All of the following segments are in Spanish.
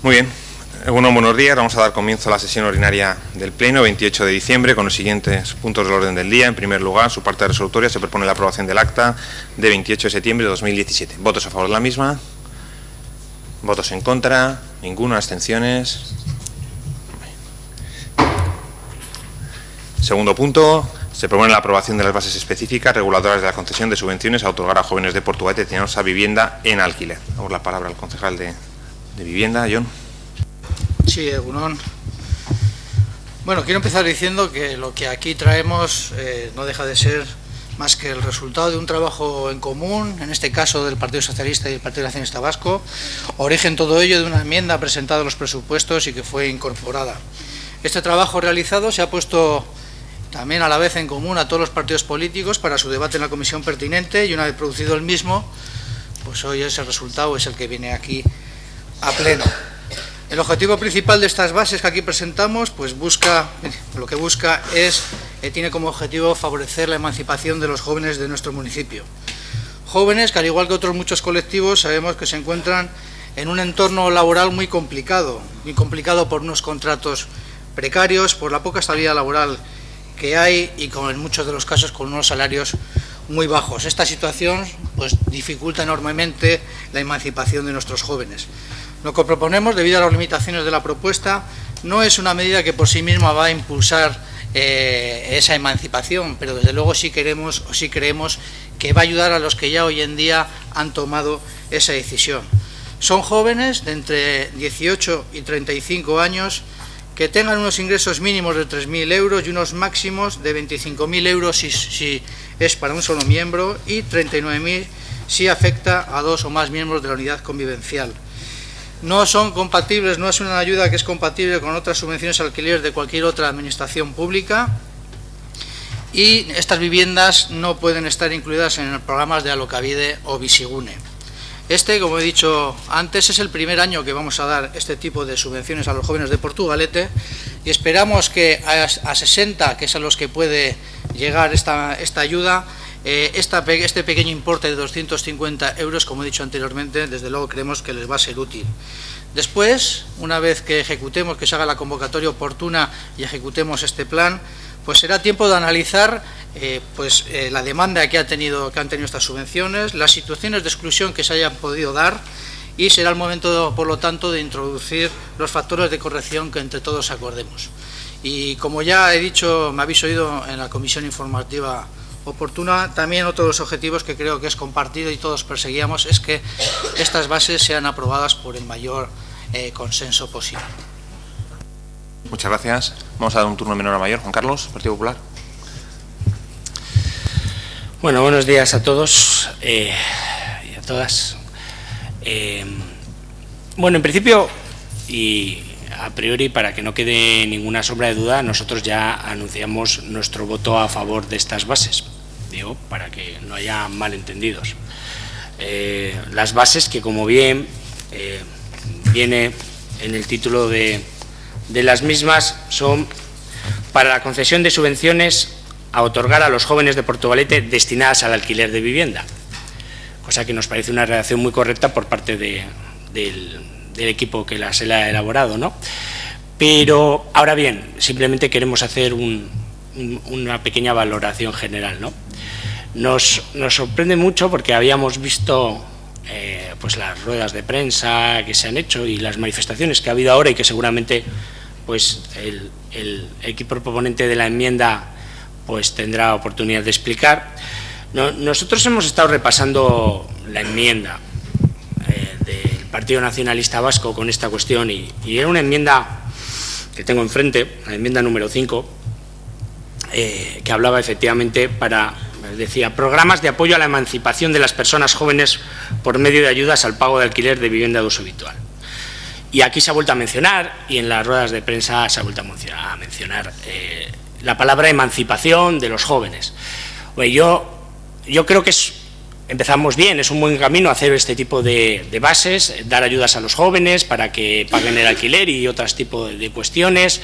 Muy bien. Bueno, buenos días. Vamos a dar comienzo a la sesión ordinaria del Pleno, 28 de diciembre, con los siguientes puntos del orden del día. En primer lugar, su parte resolutoria se propone la aprobación del acta de 28 de septiembre de 2017. ¿Votos a favor de la misma? ¿Votos en contra? ¿Ninguno? ¿Abstenciones? Segundo punto, se propone la aprobación de las bases específicas reguladoras de la concesión de subvenciones a otorgar a jóvenes de Portugalete destinados a vivienda en alquiler. Damos la palabra al concejal de Vivienda, John. Sí, Egunon. Bueno, quiero empezar diciendo que lo que aquí traemos no deja de ser más que el resultado de un trabajo en común, en este caso del Partido Socialista y el Partido Nacionalista Vasco, origen todo ello de una enmienda presentada a los presupuestos y que fue incorporada. Este trabajo realizado se ha puesto también a la vez en común a todos los partidos políticos para su debate en la comisión pertinente, y una vez producido el mismo, pues hoy ese resultado es el que viene aquí a pleno. El objetivo principal de estas bases que aquí presentamos, pues tiene como objetivo favorecer la emancipación de los jóvenes de nuestro municipio. Jóvenes que, al igual que otros muchos colectivos, sabemos que se encuentran en un entorno laboral muy complicado por unos contratos precarios, por la poca estabilidad laboral que hay y en muchos de los casos con unos salarios muy bajos. Esta situación pues dificulta enormemente la emancipación de nuestros jóvenes. Lo que proponemos, debido a las limitaciones de la propuesta, no es una medida que por sí misma va a impulsar esa emancipación, pero desde luego sí creemos que va a ayudar a los que ya hoy en día han tomado esa decisión. Son jóvenes de entre 18 y 35 años que tengan unos ingresos mínimos de 3.000 euros y unos máximos de 25.000 euros si es para un solo miembro, y 39.000 si afecta a dos o más miembros de la unidad convivencial. No son compatibles, no es una ayuda que es compatible con otras subvenciones al alquiler de cualquier otra administración pública, y estas viviendas no pueden estar incluidas en programas de Alokabide o Bizigune. Como he dicho antes, es el primer año que vamos a dar este tipo de subvenciones a los jóvenes de Portugalete, y esperamos que a 60, que es a los que puede llegar esta ayuda, este pequeño importe de 250 euros, como he dicho anteriormente, desde luego creemos que les va a ser útil. Después, una vez que ejecutemos, que se haga la convocatoria oportuna y ejecutemos este plan, pues será tiempo de analizar la demanda que han tenido estas subvenciones, las situaciones de exclusión que se hayan podido dar, y será el momento, por lo tanto, de introducir los factores de corrección que entre todos acordemos. Y como ya he dicho, me habéis oído en la comisión informativa oportuna, también otro de los objetivos que creo que es compartido y todos perseguíamos es que estas bases sean aprobadas por el mayor consenso posible. Muchas gracias. Vamos a dar un turno menor a mayor. Juan Carlos, Partido Popular. Bueno, buenos días a todos y a todas. Bueno, en principio y a priori, para que no quede ninguna sombra de duda, nosotros ya anunciamos nuestro voto a favor de estas bases. Digo, para que no haya malentendidos. Las bases que, como bien viene en el título de las mismas, son para la concesión de subvenciones a otorgar a los jóvenes de Portugalete destinadas al alquiler de vivienda, cosa que nos parece una redacción muy correcta por parte del equipo que la ha elaborado, ¿no? Pero, ahora bien, simplemente queremos hacer una pequeña valoración general, ¿no? Nos sorprende mucho porque habíamos visto pues las ruedas de prensa que se han hecho y las manifestaciones que ha habido ahora, y que seguramente pues el equipo proponente de la enmienda pues tendrá oportunidad de explicar. Nosotros hemos estado repasando la enmienda del Partido Nacionalista Vasco con esta cuestión, y era una enmienda que tengo enfrente, la enmienda número 5, que hablaba efectivamente decía, programas de apoyo a la emancipación de las personas jóvenes por medio de ayudas al pago de alquiler de vivienda de uso habitual. Y aquí se ha vuelto a mencionar, y en las ruedas de prensa se ha vuelto a mencionar la palabra emancipación de los jóvenes. Bueno, yo creo que empezamos bien, es un buen camino hacer este tipo de bases, dar ayudas a los jóvenes para que paguen el alquiler y otros tipos de cuestiones.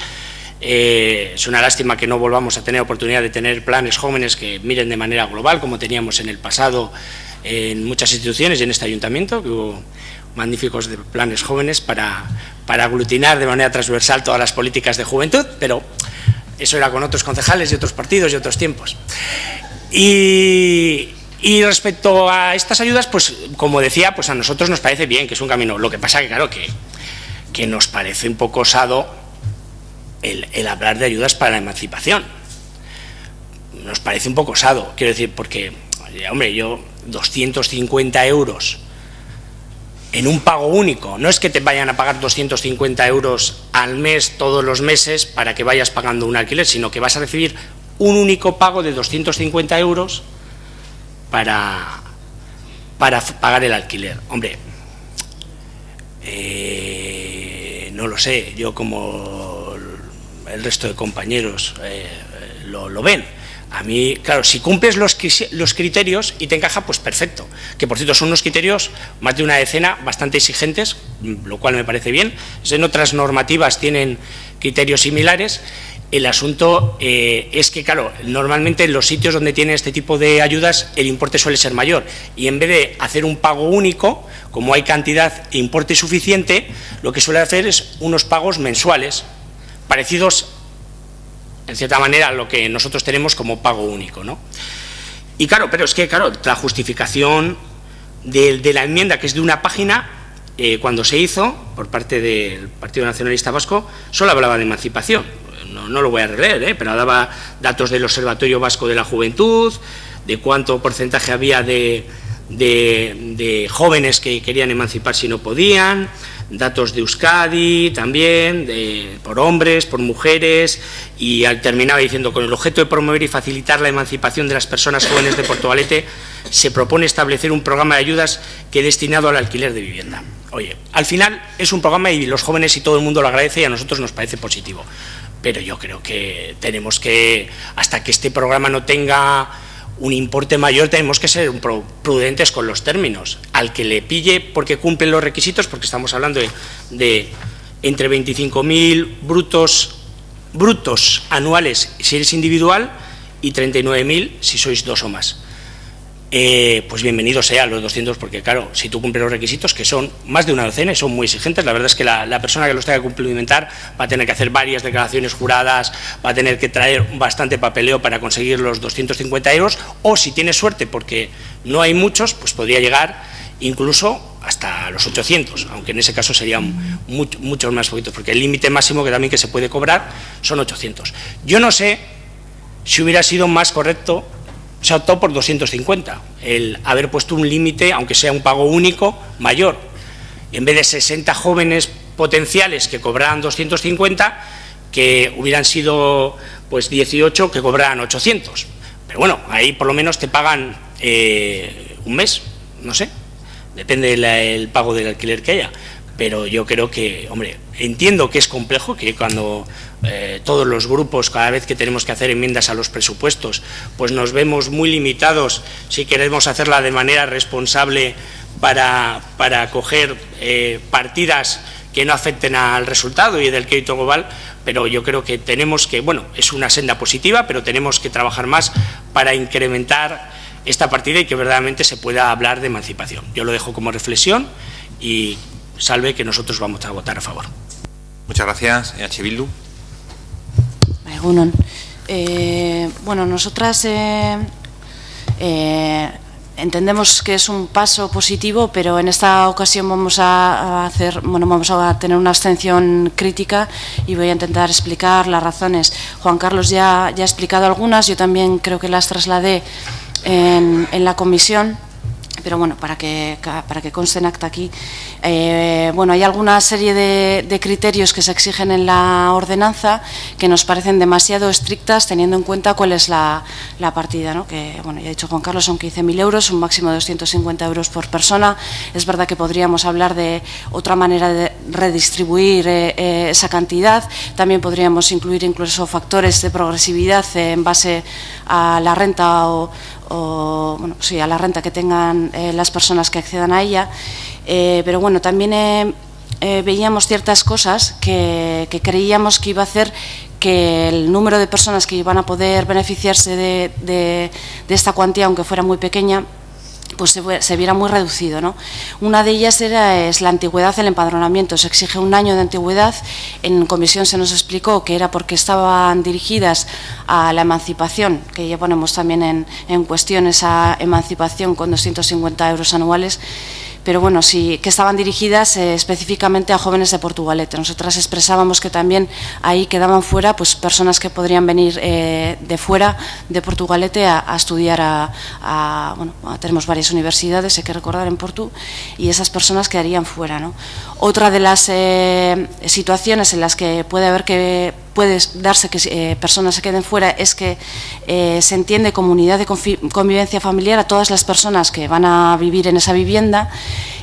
Es una lástima que no volvamos a tener oportunidad de tener planes jóvenes que miren de manera global, como teníamos en el pasado en muchas instituciones y en este ayuntamiento, que hubo magníficos de planes jóvenes para aglutinar de manera transversal todas las políticas de juventud, pero eso era con otros concejales y otros partidos y otros tiempos. Y respecto a estas ayudas, pues como decía, pues a nosotros nos parece bien, que es un camino. Lo que pasa que, claro, que nos parece un poco osado el hablar de ayudas para la emancipación. Nos parece un poco osado, quiero decir, porque, hombre, yo 250 euros en un pago único, no es que te vayan a pagar 250 euros al mes todos los meses para que vayas pagando un alquiler, sino que vas a recibir un único pago de 250 euros para pagar el alquiler. Hombre, no lo sé, yo como el resto de compañeros lo ven. A mí, claro, si cumples los criterios y te encaja, pues perfecto. Que, por cierto, son unos criterios, más de una decena, bastante exigentes, lo cual me parece bien. En otras normativas tienen criterios similares. El asunto es que, claro, normalmente en los sitios donde tienen este tipo de ayudas el importe suele ser mayor. Y en vez de hacer un pago único, como hay cantidad e importe suficiente, lo que suele hacer es unos pagos mensuales, parecidos en cierta manera, lo que nosotros tenemos como pago único, ¿no? Y claro, pero es que, claro, la justificación de la enmienda, que es de una página, cuando se hizo, por parte del Partido Nacionalista Vasco, solo hablaba de emancipación. No lo voy a releer, pero daba datos del Observatorio Vasco de la Juventud, de cuánto porcentaje había de jóvenes que querían emanciparse y no podían, datos de Euskadi también, por hombres, por mujeres, y terminaba diciendo: con el objeto de promover y facilitar la emancipación de las personas jóvenes de Portugalete, se propone establecer un programa de ayudas que destinado al alquiler de vivienda. Oye, al final es un programa y los jóvenes y todo el mundo lo agradece y a nosotros nos parece positivo, pero yo creo que tenemos que, hasta que este programa no tenga un importe mayor, tenemos que ser prudentes con los términos. Al que le pille porque cumple los requisitos, porque estamos hablando de entre 25.000 brutos anuales si eres individual y 39.000 si sois dos o más. Pues bienvenido sea los 200, porque claro, si tú cumples los requisitos, que son más de una docena y son muy exigentes, la verdad es que la persona que los tenga que cumplimentar va a tener que hacer varias declaraciones juradas, va a tener que traer bastante papeleo para conseguir los 250 euros, o si tiene suerte, porque no hay muchos, pues podría llegar incluso hasta los 800, aunque en ese caso serían muchos más poquitos, porque el límite máximo que también que se puede cobrar son 800. Yo no sé si hubiera sido más correcto. Se optó por 250, el haber puesto un límite, aunque sea un pago único, mayor. En vez de 60 jóvenes potenciales que cobraran 250, que hubieran sido pues 18 que cobraran 800. Pero bueno, ahí por lo menos te pagan un mes, no sé, depende del pago del alquiler que haya. Pero yo creo que, hombre, entiendo que es complejo, que cuando todos los grupos, cada vez que tenemos que hacer enmiendas a los presupuestos, pues nos vemos muy limitados si queremos hacerla de manera responsable para coger partidas que no afecten al resultado y del crédito global, pero yo creo que tenemos que, bueno, es una senda positiva, pero tenemos que trabajar más para incrementar esta partida y que verdaderamente se pueda hablar de emancipación. Yo lo dejo como reflexión y salve que nosotros vamos a votar a favor. Muchas gracias. EH Bildu. Egunon. Bueno, nosotras entendemos que es un paso positivo, pero en esta ocasión vamos a tener una abstención crítica y voy a intentar explicar las razones. Juan Carlos ya ha explicado algunas, yo también creo que las trasladé en la comisión. Pero bueno, para que conste en acta aquí, bueno, hay alguna serie de criterios que se exigen en la ordenanza que nos parecen demasiado estrictas teniendo en cuenta cuál es la partida, ¿no? Que, bueno, ya ha dicho Juan Carlos, son 15.000 euros, un máximo de 250 euros por persona. Es verdad que podríamos hablar de otra manera de redistribuir esa cantidad. También podríamos incluir incluso factores de progresividad en base a la renta bueno, sí, a la renta que tengan las personas que accedan a ella, pero bueno, también veíamos ciertas cosas que creíamos que iba a hacer que el número de personas que iban a poder beneficiarse de esta cuantía, aunque fuera muy pequeña, pues se viera muy reducido, ¿no? Una de ellas es la antigüedad del empadronamiento. Se exige 1 año de antigüedad. En comisión se nos explicó que era porque estaban dirigidas a la emancipación, que ya ponemos también en cuestión esa emancipación con 250 euros anuales, pero bueno, sí que estaban dirigidas específicamente a jóvenes de Portugalete. Nosotras expresábamos que también ahí quedaban fuera pues personas que podrían venir de fuera de Portugalete a estudiar bueno, tenemos varias universidades, hay que recordar, en Portu, y esas personas quedarían fuera, ¿no? Otra de las situaciones en las que puede darse que personas se queden fuera es que se entiende como unidad de convivencia familiar a todas las personas que van a vivir en esa vivienda,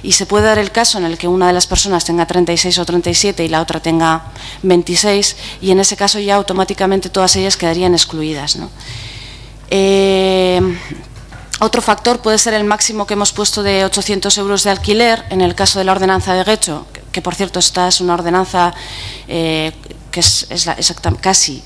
y se puede dar el caso en el que una de las personas tenga 36 o 37 y la otra tenga 26, y en ese caso ya automáticamente todas ellas quedarían excluidas, ¿no? Otro factor puede ser el máximo que hemos puesto de 800 euros de alquiler en el caso de la ordenanza de Guecho, que por cierto esta es una ordenanza que es casi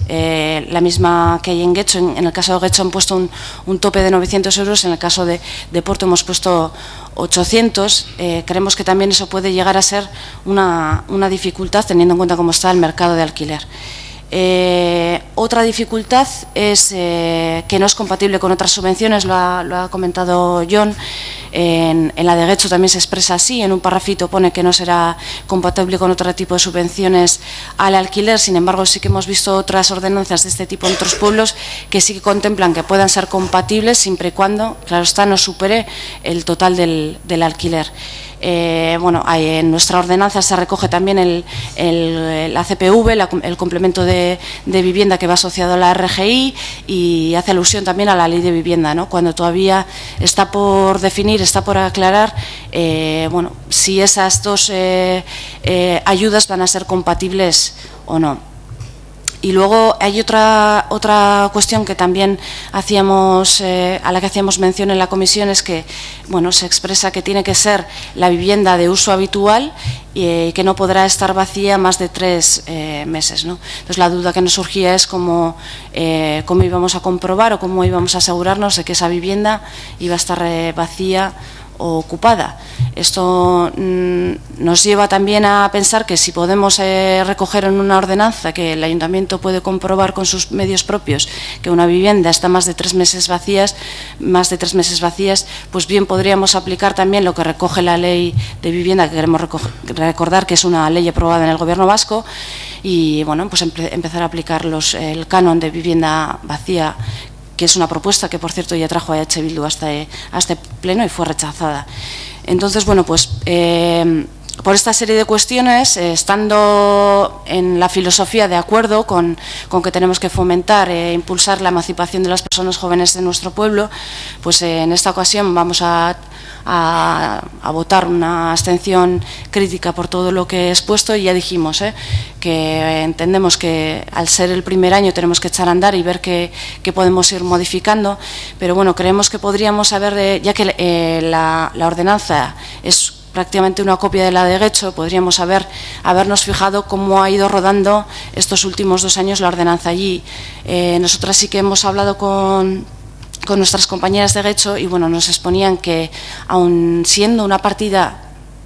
la misma que hay en Guecho. En el caso de Guecho han puesto un tope de 900 euros, en el caso de Porto hemos puesto 800. Creemos que también eso puede llegar a ser una dificultad teniendo en cuenta cómo está el mercado de alquiler. Otra dificultad es que no es compatible con otras subvenciones, lo ha comentado John. En la de Guecho también se expresa así, en un parrafito pone que no será compatible con otro tipo de subvenciones al alquiler. Sin embargo, sí que hemos visto otras ordenanzas de este tipo en otros pueblos que sí que contemplan que puedan ser compatibles siempre y cuando, claro está, no supere el total del alquiler. Bueno, en nuestra ordenanza se recoge también la CPV, el complemento de vivienda que va asociado a la RGI, y hace alusión también a la ley de vivienda, ¿no? Cuando todavía está por definir, está por aclarar, bueno, si esas dos ayudas van a ser compatibles o no. Y luego hay otra cuestión que también a la que hacíamos mención en la comisión, es que, bueno, se expresa que tiene que ser la vivienda de uso habitual y que no podrá estar vacía más de 3 meses, ¿no? Entonces la duda que nos surgía es cómo íbamos a comprobar o cómo íbamos a asegurarnos de que esa vivienda iba a estar vacía o ocupada. Esto nos lleva también a pensar que si podemos recoger en una ordenanza que el ayuntamiento puede comprobar con sus medios propios que una vivienda está más de 3 meses vacías, pues bien podríamos aplicar también lo que recoge la ley de vivienda, que queremos recordar que es una ley aprobada en el Gobierno vasco, y bueno, pues empezar a aplicar el canon de vivienda vacía, que es una propuesta que, por cierto, ya trajo a EH Bildu a este pleno y fue rechazada. Entonces, bueno, pues por esta serie de cuestiones, estando en la filosofía de acuerdo con que tenemos que fomentar e impulsar la emancipación de las personas jóvenes de nuestro pueblo, pues en esta ocasión vamos a votar una abstención crítica por todo lo que he expuesto, y ya dijimos que entendemos que al ser el primer año tenemos que echar a andar y ver qué podemos ir modificando, pero bueno, creemos que podríamos haber, ya que la ordenanza es prácticamente una copia de la de Guecho, podríamos habernos fijado cómo ha ido rodando estos últimos 2 años la ordenanza allí. Nosotras sí que hemos hablado con nuestras compañeras de Guecho, y bueno, nos exponían que aun siendo una partida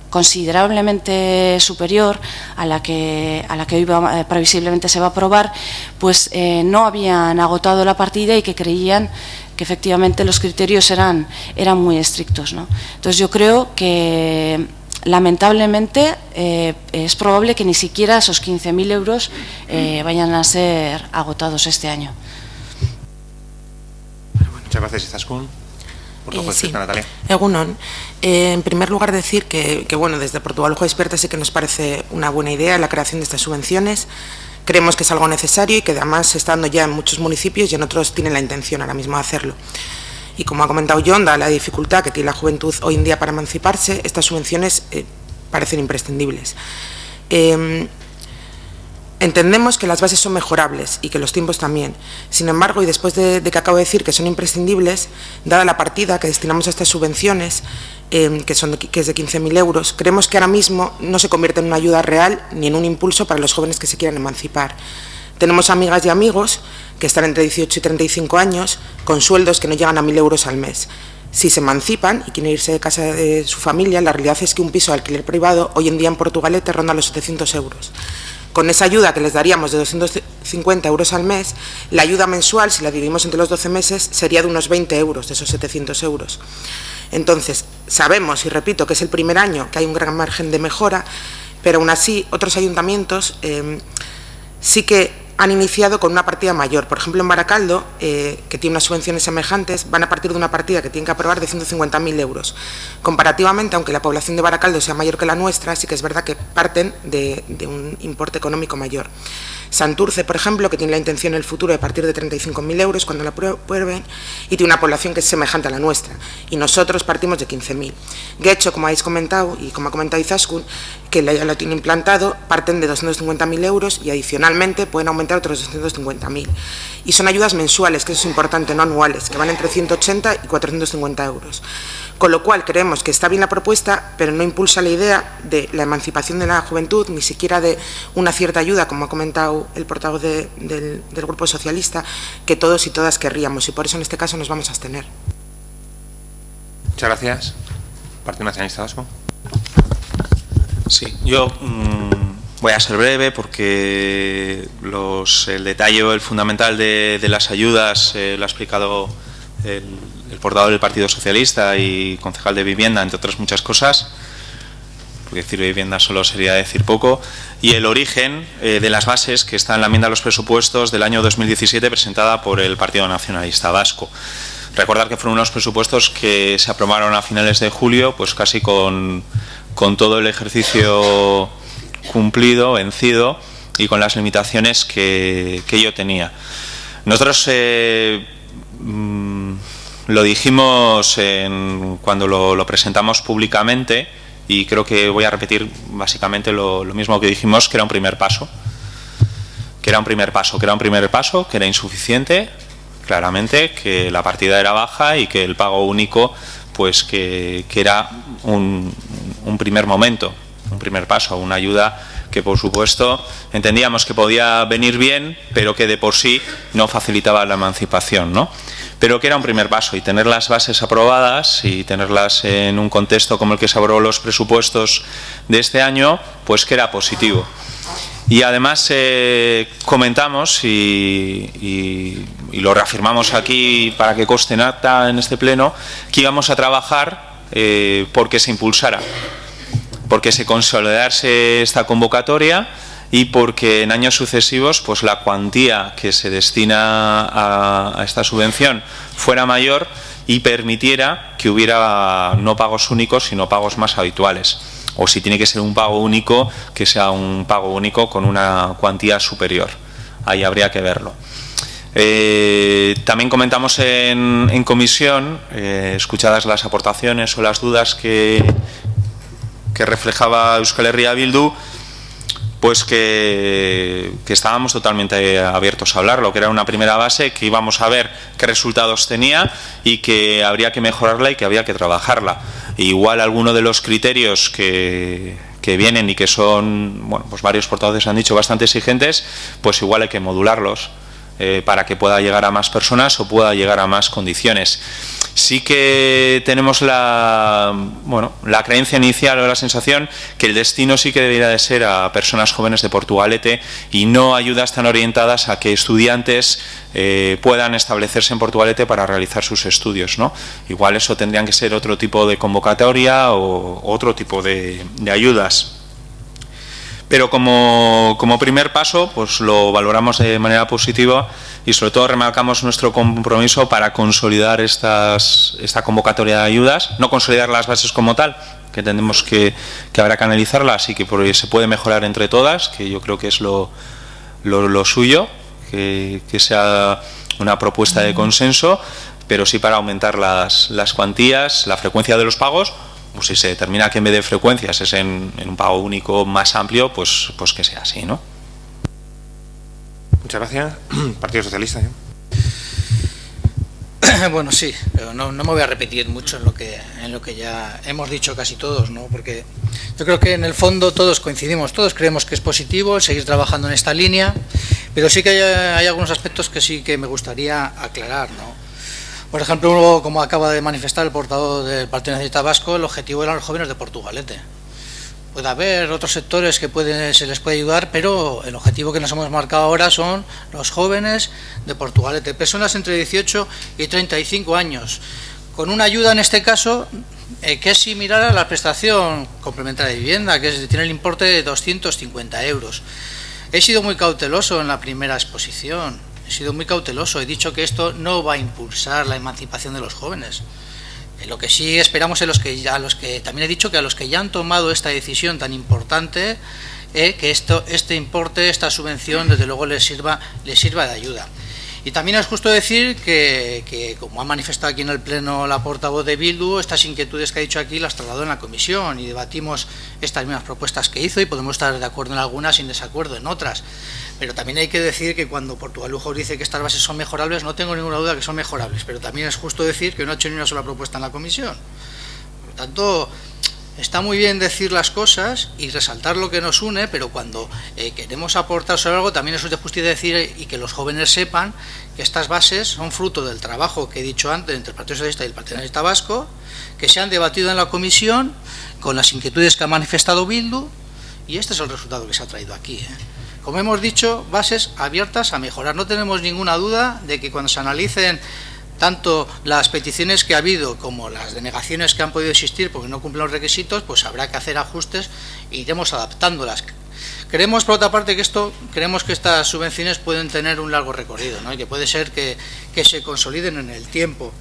considerablemente superior a la que hoy previsiblemente se va a aprobar, pues no habían agotado la partida y que creían que efectivamente los criterios eran muy estrictos, ¿no? Entonces yo creo que lamentablemente es probable que ni siquiera esos 15.000 euros vayan a ser agotados este año. Muchas gracias, Izaskun. Por tu Sí. Natalia. Egunon. En primer lugar, decir que bueno, desde Portugal Ojo Despierta sí que nos parece una buena idea la creación de estas subvenciones. Creemos que es algo necesario y que además, estando ya en muchos municipios y en otros tienen la intención ahora mismo de hacerlo. Y como ha comentado John, dada la dificultad que tiene la juventud hoy en día para emanciparse, estas subvenciones parecen imprescindibles. Entendemos que las bases son mejorables y que los tiempos también. Sin embargo, y después de que acabo de decir que son imprescindibles, dada la partida que destinamos a estas subvenciones, que es de 15.000 euros, creemos que ahora mismo no se convierte en una ayuda real ni en un impulso para los jóvenes que se quieran emancipar. Tenemos amigas y amigos que están entre 18 y 35 años con sueldos que no llegan a 1.000 euros al mes. Si se emancipan y quieren irse de casa de su familia, la realidad es que un piso de alquiler privado hoy en día en Portugalete ronda los 700 euros. Con esa ayuda que les daríamos de 250 euros al mes, la ayuda mensual, si la dividimos entre los 12 meses, sería de unos 20 euros, de esos 700 euros. Entonces, sabemos, y repito, que es el primer año, que hay un gran margen de mejora, pero aún así otros ayuntamientos sí que han iniciado con una partida mayor. Por ejemplo, en Baracaldo, que tiene unas subvenciones semejantes, van a partir de una partida que tienen que aprobar de 150.000 euros. Comparativamente, aunque la población de Baracaldo sea mayor que la nuestra, sí que es verdad que parten de un importe económico mayor. Santurce, por ejemplo, que tiene la intención en el futuro de partir de 35.000 euros cuando la aprueben, y tiene una población que es semejante a la nuestra, y nosotros partimos de 15.000. Guecho, como habéis comentado, y como ha comentado Izaskun, que ya lo tiene implantado, parten de 250.000 euros y adicionalmente pueden aumentar otros 250.000. Y son ayudas mensuales, que eso es importante, no anuales, que van entre 180 y 450 euros. Con lo cual creemos que está bien la propuesta, pero no impulsa la idea de la emancipación de la juventud, ni siquiera de una cierta ayuda, como ha comentado el portavoz del Grupo Socialista, que todos y todas querríamos, y por eso en este caso nos vamos a abstener. Muchas gracias. Partido Nacionalista Vasco. Sí, yo voy a ser breve porque el detalle o el fundamental de las ayudas lo ha explicado el portavoz del Partido Socialista y concejal de Vivienda, entre otras muchas cosas, porque decir vivienda solo sería decir poco, y el origen de las bases que está en la enmienda a los presupuestos del año 2017 presentada por el Partido Nacionalista Vasco. Recordar que fueron unos presupuestos que se aprobaron a finales de julio, pues casi con todo el ejercicio cumplido, vencido, y con las limitaciones que yo tenía. Nosotros lo dijimos cuando lo presentamos públicamente, y creo que voy a repetir básicamente lo mismo que dijimos, que era un primer paso, que era insuficiente, claramente, que la partida era baja y que el pago único, pues que era un primer momento, un primer paso, una ayuda que por supuesto entendíamos que podía venir bien, pero que de por sí no facilitaba la emancipación, ¿no? Pero que era un primer paso, y tener las bases aprobadas y tenerlas en un contexto como el que se aprobó los presupuestos de este año, pues que era positivo. Y además comentamos y lo reafirmamos aquí para que conste en acta en este pleno, que íbamos a trabajar porque se impulsara, porque se consolidase esta convocatoria y porque en años sucesivos pues la cuantía que se destina a esta subvención fuera mayor y permitiera que hubiera no pagos únicos sino pagos más habituales. O si tiene que ser un pago único, que sea un pago único con una cuantía superior. Ahí habría que verlo. También comentamos en comisión, escuchadas las aportaciones o las dudas que reflejaba Euskal Herria Bildu, pues que estábamos totalmente abiertos a hablarlo, que era una primera base, que íbamos a ver qué resultados tenía y que habría que mejorarla y que había que trabajarla. Igual alguno de los criterios que vienen y que son, bueno, pues varios portavoces han dicho bastante exigentes, pues igual hay que modularlos para que pueda llegar a más personas o pueda llegar a más condiciones. Sí que tenemos la creencia inicial o la sensación que el destino sí que debería de ser a personas jóvenes de Portugalete y no ayudas tan orientadas a que estudiantes puedan establecerse en Portugalete para realizar sus estudios, ¿no? Igual eso tendrían que ser otro tipo de convocatoria o otro tipo de ayudas. Pero como primer paso, pues lo valoramos de manera positiva y sobre todo remarcamos nuestro compromiso para consolidar esta convocatoria de ayudas, no consolidar las bases como tal, que entendemos que habrá que analizarlas y que se puede mejorar entre todas, que yo creo que es lo suyo, que sea una propuesta de consenso, pero sí para aumentar las cuantías, la frecuencia de los pagos. Pues si se determina que en vez de frecuencias es en un pago único más amplio, pues que sea así, ¿no? Muchas gracias. Partido Socialista. Bueno, sí, pero no me voy a repetir mucho en lo que ya hemos dicho casi todos, ¿no? Porque yo creo que en el fondo todos coincidimos, todos creemos que es positivo el seguir trabajando en esta línea, pero sí que hay algunos aspectos que sí que me gustaría aclarar, ¿no? Por ejemplo, como acaba de manifestar el portavoz del Partido Nacionalista Vasco, el objetivo eran los jóvenes de Portugalete. Puede haber otros sectores que se les puede ayudar, pero el objetivo que nos hemos marcado ahora son los jóvenes de Portugalete, personas entre 18 y 35 años, con una ayuda en este caso que es similar a la prestación complementaria de vivienda, que tiene el importe de 250 euros. He sido muy cauteloso en la primera exposición, he dicho que esto no va a impulsar la emancipación de los jóvenes. Lo que sí esperamos es también he dicho que a los que ya han tomado esta decisión tan importante, que este importe, esta subvención, desde luego les sirva de ayuda. Y también es justo decir que, como ha manifestado aquí en el Pleno la portavoz de Bildu, estas inquietudes que ha dicho aquí las trasladó en la comisión y debatimos estas mismas propuestas que hizo y podemos estar de acuerdo en algunas y en desacuerdo en otras. Pero también hay que decir que cuando Portugalujos dice que estas bases son mejorables, no tengo ninguna duda que son mejorables, pero también es justo decir que no ha hecho ni una sola propuesta en la comisión. Por lo tanto, está muy bien decir las cosas y resaltar lo que nos une, pero cuando queremos aportar sobre algo, también es de justicia decir y que los jóvenes sepan que estas bases son fruto del trabajo que he dicho antes entre el Partido Socialista y el Partido Nacionalista Vasco, que se han debatido en la comisión con las inquietudes que ha manifestado Bildu, y este es el resultado que se ha traído aquí. Como hemos dicho, bases abiertas a mejorar. No tenemos ninguna duda de que cuando se analicen tanto las peticiones que ha habido como las denegaciones que han podido existir porque no cumplen los requisitos, pues habrá que hacer ajustes e iremos adaptándolas. Creemos, por otra parte, creemos que estas subvenciones pueden tener un largo recorrido, ¿no? Y que puede ser que se consoliden en el tiempo.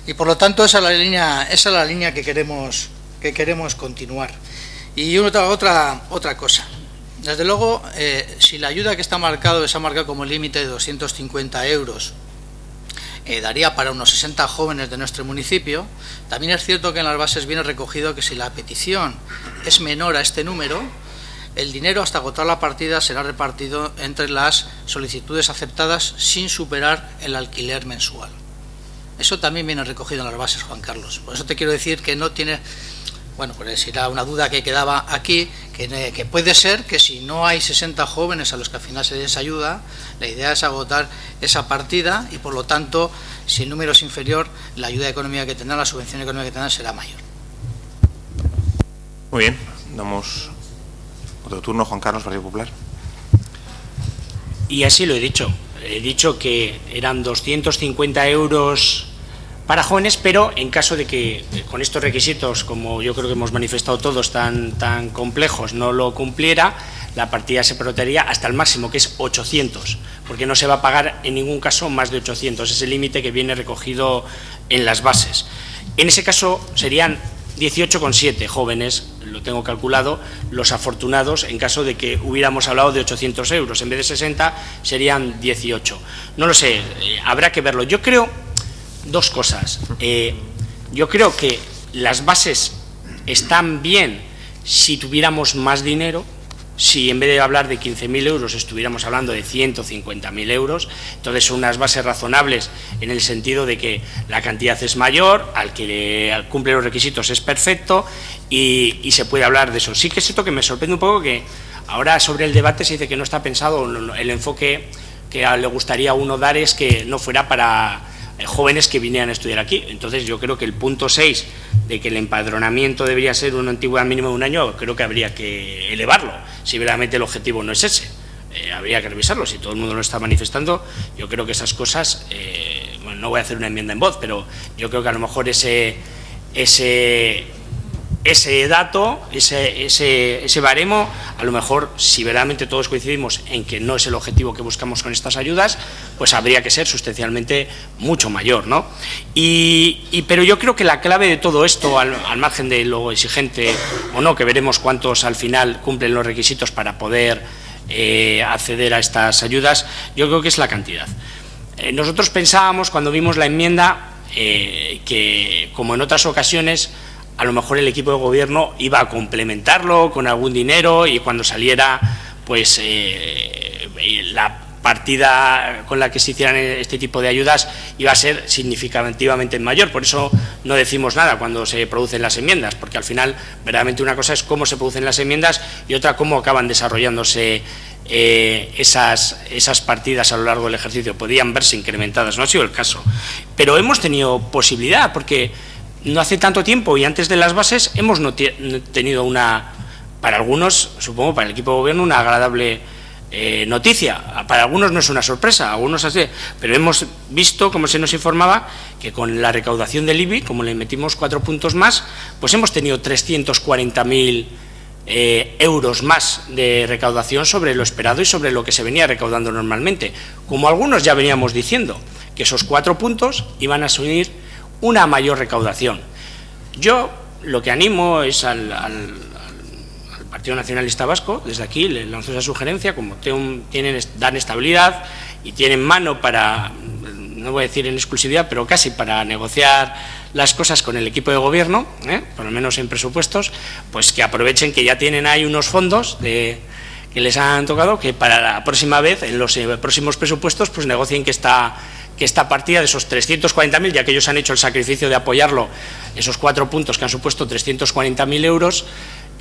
Y por lo tanto esa es la línea que queremos continuar. Y otra cosa. Desde luego, si la ayuda que se ha marcado como límite de 250 euros daría para unos 60 jóvenes de nuestro municipio, también es cierto que en las bases viene recogido que si la petición es menor a este número, el dinero hasta agotar la partida será repartido entre las solicitudes aceptadas sin superar el alquiler mensual. Eso también viene recogido en las bases, Juan Carlos. Por eso te quiero decir que no tiene... Bueno, pues era una duda que quedaba aquí, que puede ser que si no hay 60 jóvenes a los que al final se les ayuda, la idea es agotar esa partida y por lo tanto, si el número es inferior, la ayuda económica que tendrán, la subvención económica que tendrán será mayor. Muy bien, damos otro turno, Juan Carlos, Partido Popular. Y así lo he dicho que eran 250 euros para jóvenes, pero en caso de que con estos requisitos, como yo creo que hemos manifestado todos, tan complejos, no lo cumpliera, la partida se prorrogaría hasta el máximo, que es 800, porque no se va a pagar en ningún caso más de 800, es el límite que viene recogido en las bases. En ese caso serían 18,7 jóvenes, lo tengo calculado, los afortunados en caso de que hubiéramos hablado de 800 euros, en vez de 60 serían 18. No lo sé, habrá que verlo. Yo creo... Dos cosas. Yo creo que las bases están bien si tuviéramos más dinero, si en vez de hablar de 15.000 euros estuviéramos hablando de 150.000 euros, entonces son unas bases razonables en el sentido de que la cantidad es mayor, al que cumple los requisitos es perfecto y se puede hablar de eso. Sí que es cierto que me sorprende un poco que ahora sobre el debate se dice que no está pensado, el enfoque que le gustaría a uno dar es que no fuera para jóvenes que vinieran a estudiar aquí. Entonces yo creo que el punto 6 de que el empadronamiento debería ser una antigüedad mínima de un año, creo que habría que elevarlo, si verdaderamente el objetivo no es ese. Habría que revisarlo, si todo el mundo lo está manifestando. Yo creo que esas cosas, bueno, no voy a hacer una enmienda en voz, pero yo creo que a lo mejor ese dato, ese baremo, a lo mejor si verdaderamente todos coincidimos en que no es el objetivo que buscamos con estas ayudas, pues habría que ser sustancialmente mucho mayor, ¿no? Pero yo creo que la clave de todo esto, al margen de lo exigente o no, que veremos cuántos al final cumplen los requisitos para poder acceder a estas ayudas, yo creo que es la cantidad. Nosotros pensábamos cuando vimos la enmienda que, como en otras ocasiones, a lo mejor el equipo de gobierno iba a complementarlo con algún dinero y cuando saliera, pues partida con la que se hicieran este tipo de ayudas iba a ser significativamente mayor. Por eso no decimos nada cuando se producen las enmiendas, porque al final verdaderamente una cosa es cómo se producen las enmiendas y otra cómo acaban desarrollándose esas partidas a lo largo del ejercicio. Podían verse incrementadas, no ha sido el caso, pero hemos tenido posibilidad, porque no hace tanto tiempo y antes de las bases hemos tenido para algunos, supongo para el equipo de gobierno, una agradable noticia. Para algunos no es una sorpresa, algunos así, pero hemos visto, como se nos informaba, que con la recaudación del IBI, como le metimos 4 puntos más, pues hemos tenido 340.000 euros más de recaudación sobre lo esperado y sobre lo que se venía recaudando normalmente. Como algunos ya veníamos diciendo, que esos 4 puntos iban a asumir una mayor recaudación. Yo lo que animo es al Partido Nacionalista Vasco, desde aquí le lanzo esa sugerencia, como dan estabilidad y tienen mano para, no voy a decir en exclusividad, pero casi para negociar las cosas con el equipo de gobierno, por lo menos en presupuestos, pues que aprovechen que ya tienen ahí unos fondos que les han tocado, que para la próxima vez, en los próximos presupuestos, pues negocien que esta partida de esos 340.000, ya que ellos han hecho el sacrificio de apoyarlo, esos 4 puntos que han supuesto 340.000 euros,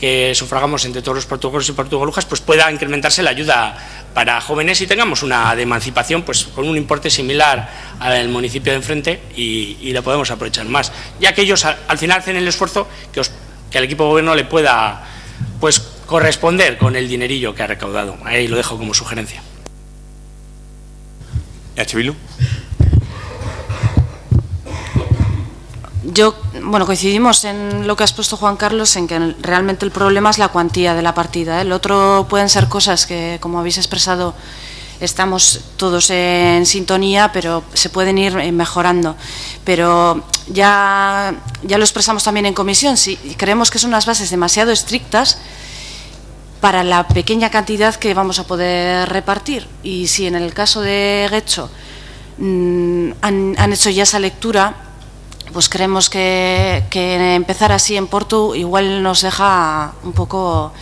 que sufragamos entre todos los portugueses y portugalujas, pues pueda incrementarse la ayuda para jóvenes y tengamos una de emancipación pues con un importe similar al municipio de enfrente y lo podemos aprovechar más, ya que ellos al final hacen el esfuerzo que al equipo de gobierno le pueda pues corresponder con el dinerillo que ha recaudado. Ahí lo dejo como sugerencia. Bildu. Coincidimos en lo que has puesto, Juan Carlos, en que realmente el problema es la cuantía de la partida. El otro pueden ser cosas que, como habéis expresado, estamos todos en sintonía, pero se pueden ir mejorando. Pero ya lo expresamos también en comisión, si creemos que son unas bases demasiado estrictas para la pequeña cantidad que vamos a poder repartir. Y si en el caso de Getxo han hecho ya esa lectura, pues creemos que empezar así en Portu igual nos deja un poco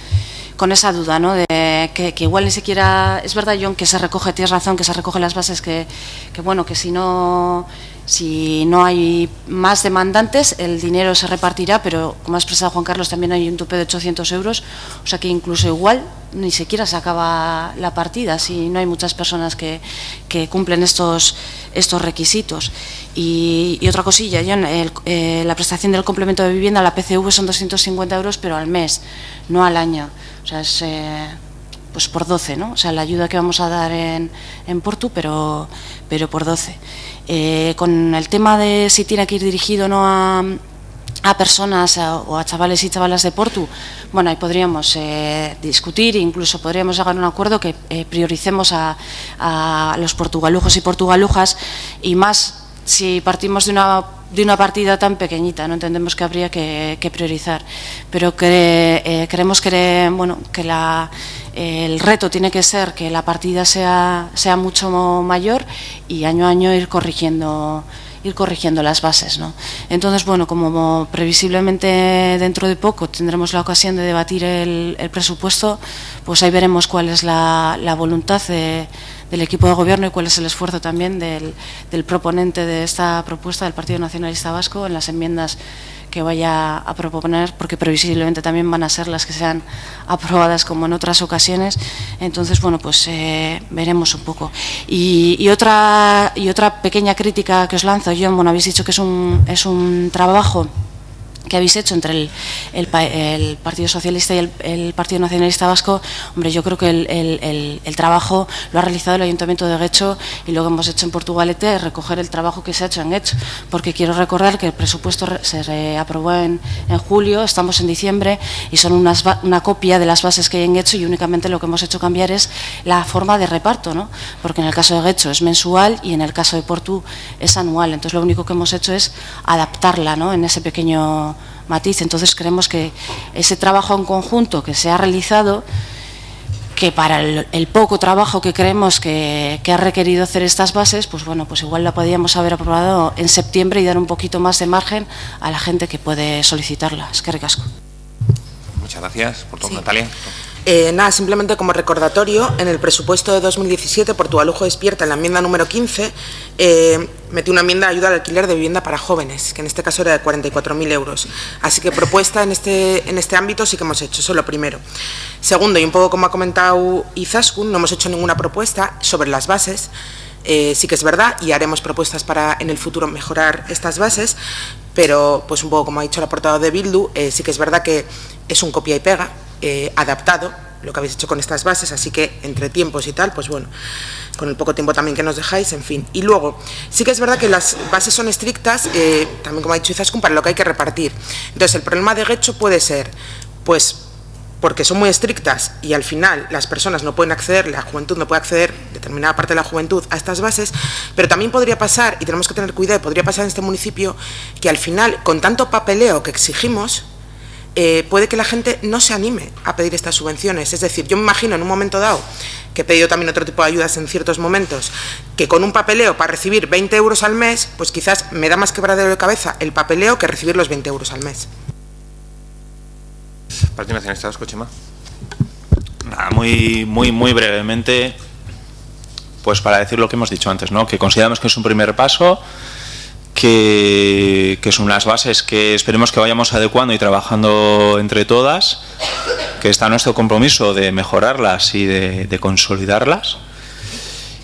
con esa duda, ¿no? De que igual ni siquiera, es verdad, John, que se recoge, tienes razón, que se recogen las bases, que si no hay más demandantes, el dinero se repartirá, pero como ha expresado Juan Carlos, también hay un tope de 800 euros, o sea que incluso igual ni siquiera se acaba la partida si no hay muchas personas que cumplen estos requisitos. Y otra cosilla, John, la prestación del complemento de vivienda, la PCV, son 250 euros, pero al mes, no al año. O sea, es pues por 12, ¿no? O sea, la ayuda que vamos a dar en Portu, pero por 12. Con el tema de si tiene que ir dirigido o no a personas o a chavales y chavalas de Portu, bueno, ahí podríamos discutir, incluso podríamos llegar a un acuerdo que prioricemos a los portugalujos y portugalujas, y más si partimos de una partida tan pequeñita, no entendemos que habría que priorizar, pero creemos que el reto tiene que ser que la partida sea mucho mayor y año a año ir corrigiendo las bases, ¿no? Entonces, bueno, como previsiblemente dentro de poco tendremos la ocasión de debatir el presupuesto, pues ahí veremos cuál es la voluntad del equipo de gobierno y cuál es el esfuerzo también del proponente de esta propuesta, del Partido Nacionalista Vasco, en las enmiendas que vaya a proponer, porque previsiblemente también van a ser las que sean aprobadas como en otras ocasiones. Entonces, bueno, pues veremos un poco. Y otra pequeña crítica que os lanzo, John, bueno, habéis dicho que es un trabajo que habéis hecho entre el Partido Socialista y el Partido Nacionalista Vasco. Hombre, yo creo que el trabajo lo ha realizado el Ayuntamiento de Getxo, y lo que hemos hecho en Portugalete es recoger el trabajo que se ha hecho en Getxo, porque quiero recordar que el presupuesto se aprobó en julio, estamos en diciembre, y son una copia de las bases que hay en Getxo, y únicamente lo que hemos hecho cambiar es la forma de reparto, ¿no? Porque en el caso de Getxo es mensual y en el caso de Portu es anual. Entonces lo único que hemos hecho es adaptarla, ¿no?, en ese pequeño matiz. Entonces creemos que ese trabajo en conjunto que se ha realizado, que para el poco trabajo que creemos que ha requerido hacer estas bases, pues bueno, pues igual la podíamos haber aprobado en septiembre y dar un poquito más de margen a la gente que puede solicitarla. Eskerrik asko. Muchas gracias por todo, sí. Natalia. Nada, simplemente como recordatorio, en el presupuesto de 2017, Portugalujco Despierta, en la enmienda número 15, metí una enmienda de ayuda al alquiler de vivienda para jóvenes, que en este caso era de 44.000 euros. Así que propuesta en este ámbito sí que hemos hecho, eso es lo primero. Segundo, y un poco como ha comentado Izaskun, no hemos hecho ninguna propuesta sobre las bases. Sí que es verdad, y haremos propuestas para en el futuro mejorar estas bases, pero pues un poco como ha dicho la portavoz de Bildu, sí que es verdad que es un copia y pega, adaptado, lo que habéis hecho con estas bases, así que entre tiempos y tal, pues bueno, con el poco tiempo también que nos dejáis, en fin. Y luego, sí que es verdad que las bases son estrictas, también como ha dicho Izaskun, para lo que hay que repartir. Entonces, el problema de Getxo puede ser, pues, porque son muy estrictas y al final las personas no pueden acceder, la juventud no puede acceder, determinada parte de la juventud, a estas bases, pero también podría pasar, y tenemos que tener cuidado, podría pasar en este municipio, que al final, con tanto papeleo que exigimos, puede que la gente no se anime a pedir estas subvenciones. Es decir, yo me imagino en un momento dado, que he pedido también otro tipo de ayudas en ciertos momentos, que con un papeleo para recibir 20 euros al mes, pues quizás me da más quebradero de cabeza el papeleo que recibir los 20 euros al mes. Partido Nacionalista Vasco, Chema. Nada, muy brevemente, pues para decir lo que hemos dicho antes, ¿no? Que consideramos que es un primer paso, que son las bases que esperemos que vayamos adecuando y trabajando entre todas, que está nuestro compromiso de mejorarlas y de consolidarlas.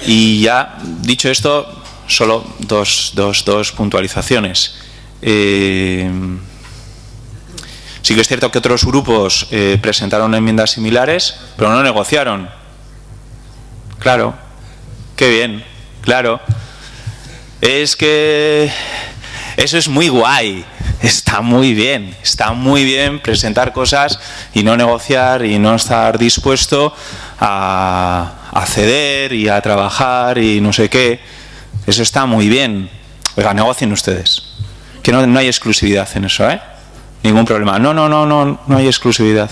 Y ya, dicho esto, solo dos puntualizaciones. Sí que es cierto que otros grupos presentaron enmiendas similares, pero no negociaron. Claro, qué bien, claro. Es que eso es muy guay, está muy bien presentar cosas y no negociar y no estar dispuesto a ceder y a trabajar y no sé qué. Eso está muy bien. Oiga, negocien ustedes, que no hay exclusividad en eso, ¿eh? Ningún problema. No hay exclusividad.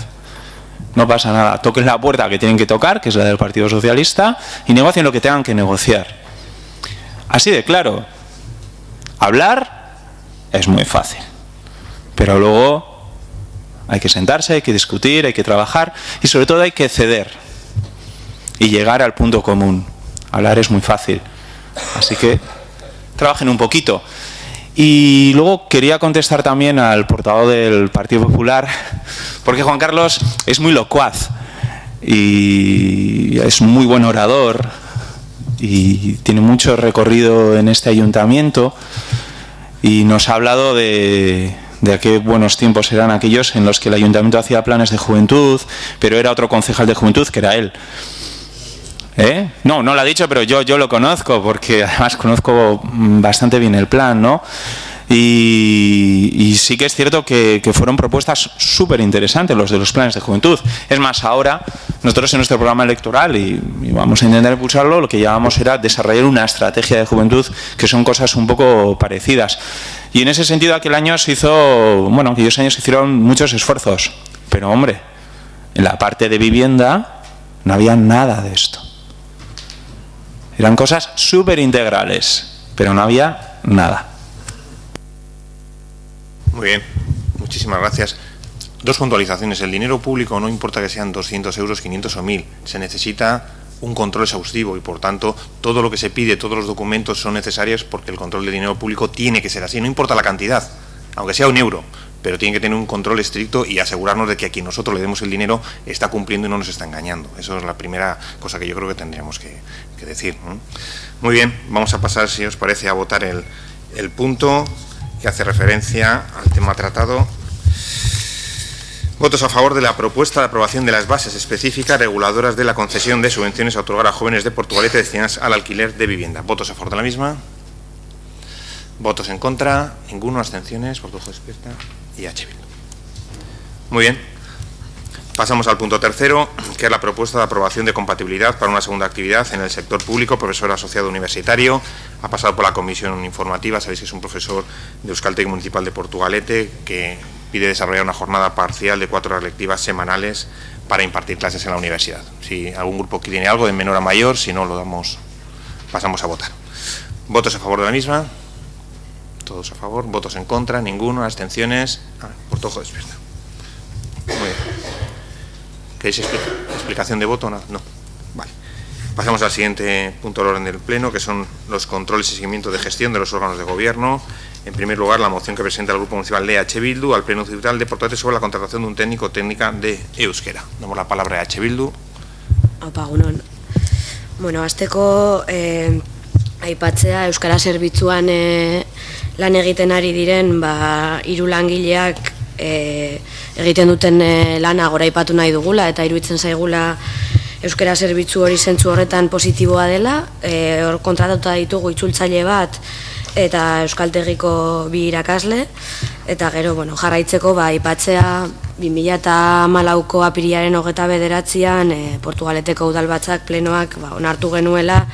No pasa nada. Toquen la puerta que tienen que tocar, que es la del Partido Socialista, y negocien lo que tengan que negociar. Así de claro. Hablar es muy fácil, pero luego hay que sentarse, hay que discutir, hay que trabajar y sobre todo hay que ceder y llegar al punto común. Hablar es muy fácil, así que trabajen un poquito. Y luego quería contestar también al portavoz del Partido Popular, porque Juan Carlos es muy locuaz y es muy buen orador y tiene mucho recorrido en este ayuntamiento y nos ha hablado de qué buenos tiempos eran aquellos en los que el ayuntamiento hacía planes de juventud, pero era otro concejal de juventud que era él. No lo ha dicho, pero yo lo conozco, porque además conozco bastante bien el plan, ¿no? Y sí que es cierto que fueron propuestas súper interesantes los de los planes de juventud. Es más, ahora nosotros en nuestro programa electoral, y vamos a intentar impulsarlo, lo que llevamos era desarrollar una estrategia de juventud, que son cosas un poco parecidas. Y en ese sentido aquellos años se hicieron muchos esfuerzos, pero hombre, en la parte de vivienda no había nada de esto. Eran cosas súper integrales, pero no había nada. Muy bien, muchísimas gracias. Dos puntualizaciones. El dinero público no importa que sean 200 euros, 500 o 1000. Se necesita un control exhaustivo y, por tanto, todo lo que se pide, todos los documentos son necesarios porque el control del dinero público tiene que ser así. No importa la cantidad, aunque sea 1 euro, pero tiene que tener un control estricto y asegurarnos de que a quien nosotros le demos el dinero está cumpliendo y no nos está engañando. Eso es la primera cosa que yo creo que tendríamos que decir, ¿no? Muy bien, vamos a pasar, si os parece, a votar el punto que hace referencia al tema tratado. Votos a favor de la propuesta de aprobación de las bases específicas reguladoras de la concesión de subvenciones a otorgar a jóvenes de Portugalete destinadas al alquiler de vivienda. ¿Votos a favor de la misma? ¿Votos en contra? Ninguno. ¿Abstenciones? Portugalete Despierta y H. Bildu. Muy bien. Pasamos al punto tercero, que es la propuesta de aprobación de compatibilidad para una segunda actividad en el sector público, profesor asociado universitario. Ha pasado por la comisión informativa, sabéis que es un profesor de Euskaltegi Municipal de Portugalete que pide desarrollar una jornada parcial de 4 horas lectivas semanales para impartir clases en la universidad. Si algún grupo tiene algo de menor a mayor, si no, pasamos a votar. ¿Votos a favor de la misma? Todos a favor. ¿Votos en contra? Ninguno. ¿Abstenciones? Portugalete Despierta. Muy bien. ¿Queréis explicación de voto? No. Vale. Pasamos al siguiente punto del orden del Pleno, que son los controles y seguimiento de gestión de los órganos de gobierno. En primer lugar, la moción que presenta el Grupo Municipal de EH Bildu al Pleno Municipal de Portugalete sobre la contratación de un técnico o técnica de euskera. Damos la palabra a EH Bildu. Apagunon. Bueno, hasteko aipatzea euskara zerbitzuan lan egiten ari diren 3 langileak egiten duten lana goraipatu nahi dugula eta iruditzen zaigula euskara zerbitzu hori zentzu horretan positiboa dela. Hor kontratatuta ditugu itzultzaile bat eta euskaltegiko 2 irakasle eta gero jarraitzeko aipatzea 2014ko apirilaren 29an Portugaleteko udalbatzak plenoak onartu genuela,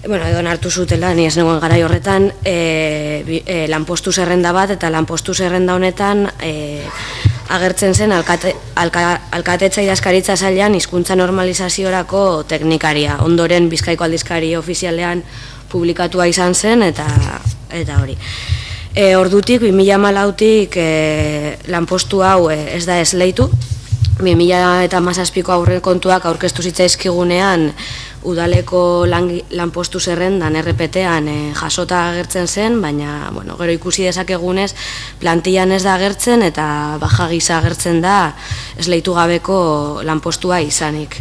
edo onartu zutela, ni ez negoen garai horretan, lanpostu zerrenda bat, eta lanpostu zerrenda honetan agertzen zen alkatetza idazkaritza sailean hizkuntza normalizaziorako teknikaria. Ondoren Bizkaiko aldizkari ofizialean publikatua izan zen eta hori. Ordutik 2014tik lanpostu hau ez da esleitu. 2017ko aurrekontuak aurkeztu zitzaizkigunean udaleko lanpostu zerrendan RPT-an jasota agertzen zen, baina gero ikusi dezakegunez plantillan ez da agertzen eta baja gisa agertzen da esleitu gabeko lanpostua izanik.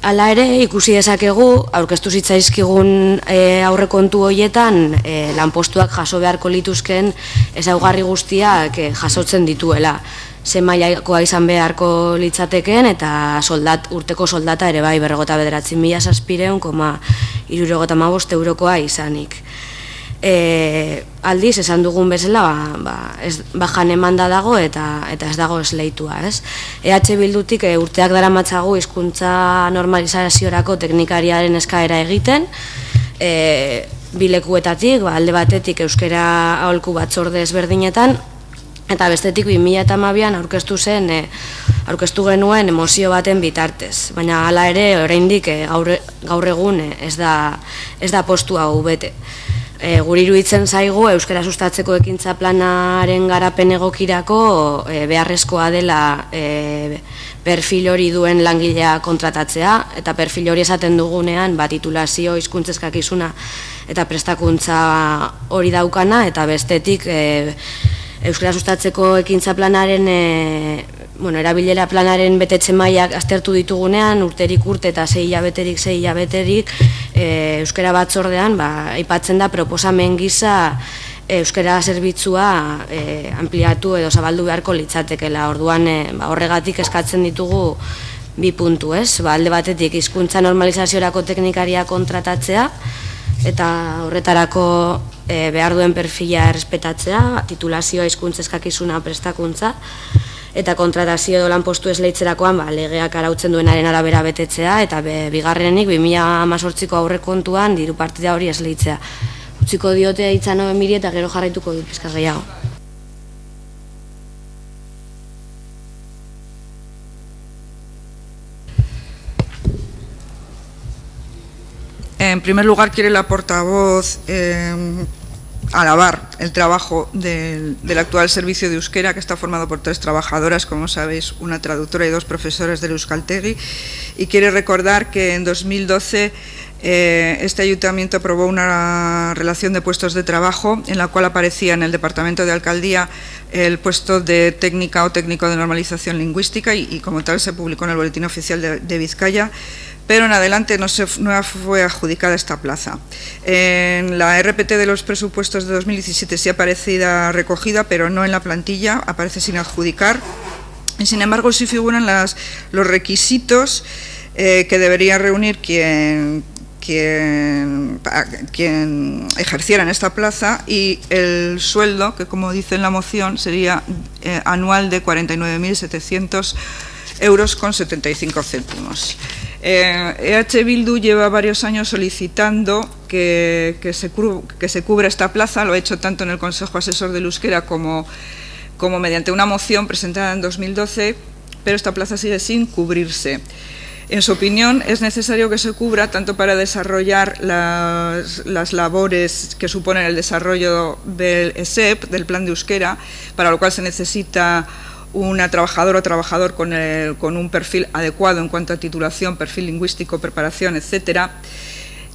Hala ere, ikusi dezakegu, aurkeztu zitzaizkigun aurrekontu horietan lanpostuak jaso beharko lituzken ezaugarri guztiak jasotzen dituela. Ze mailakoa izan beharko litzateken eta urteko soldata ere 49.700,65 eurokoa izanik. Aldiz, esan dugun bezala, bajan emanda dago eta ez dago esleitua. EH Bildutik urteak daramatzagu hizkuntza normalizaziorako teknikariaren eskaera egiten, bilekuetatik, alde batetik euskara aholku batzorde ezberdinetan, eta bestetik 2012an aurkeztu genuen mozio baten bitartez. Baina hala ere, oraindik gaur egun ez da postu hau bete. Guri iruditzen zaigu euskara sustatzeko ekintza planaren garapen egokirako beharrezkoa dela perfil hori duen langilea kontratatzea, eta perfil hori esaten dugunean titulazio, hizkuntza eskakizuna eta prestakuntza hori daukana, eta bestetik euskara sustatzeko ekintza planaren erabilera planaren betetze mailak aztertu ditugunean, urterik urte eta 6 hilabeterik euskara batzordean aipatzen da proposamen gisa euskara zerbitzua ampliatu edo zabaldu beharko litzatekela. Orduan horregatik eskatzen ditugu 2 puntu, alde batetik hizkuntza normalizaziorako teknikaria kontratatzea eta horretarako behar duen perfila errespetatzea, titulazioa, hizkuntza eskakizuna, prestakuntza, eta kontratazio edo lanpostu esleitzerakoan legeak arautzen duenaren arabera betetzea, eta bigarrenik 2018ko aurrekontuan diru partida hori esleitzea. Utziko diote hitzano Miri eta gero jarraituko du pizka gehiago. En primer lugar, quiere la portavoz alabar el trabajo del actual servicio de euskera, que está formado por 3 trabajadoras, como sabéis, una traductora y 2 profesores del Euskaltegi, y quiere recordar que en 2012 este ayuntamiento aprobó una relación de puestos de trabajo en la cual aparecía en el departamento de alcaldía el puesto de técnica o técnico de normalización lingüística y como tal se publicó en el boletín oficial de Vizcaya, pero en adelante no fue adjudicada esta plaza. En la RPT de los presupuestos de 2017 sí aparecía recogida, pero no en la plantilla, aparece sin adjudicar, y sin embargo sí figuran los requisitos que debería reunir quien ejerciera en esta plaza, y el sueldo, que como dice en la moción, sería anual de 49.700 euros con 75 céntimos. EH Bildu lleva varios años solicitando que se cubra esta plaza, lo ha hecho tanto en el Consejo Asesor del Euskera como mediante una moción presentada en 2012, pero esta plaza sigue sin cubrirse. En su opinión, es necesario que se cubra tanto para desarrollar las labores que suponen el desarrollo del ESEP, del Plan de Euskera, para lo cual se necesita una trabajadora o trabajador con un perfil adecuado en cuanto a titulación, perfil lingüístico, preparación, etcétera.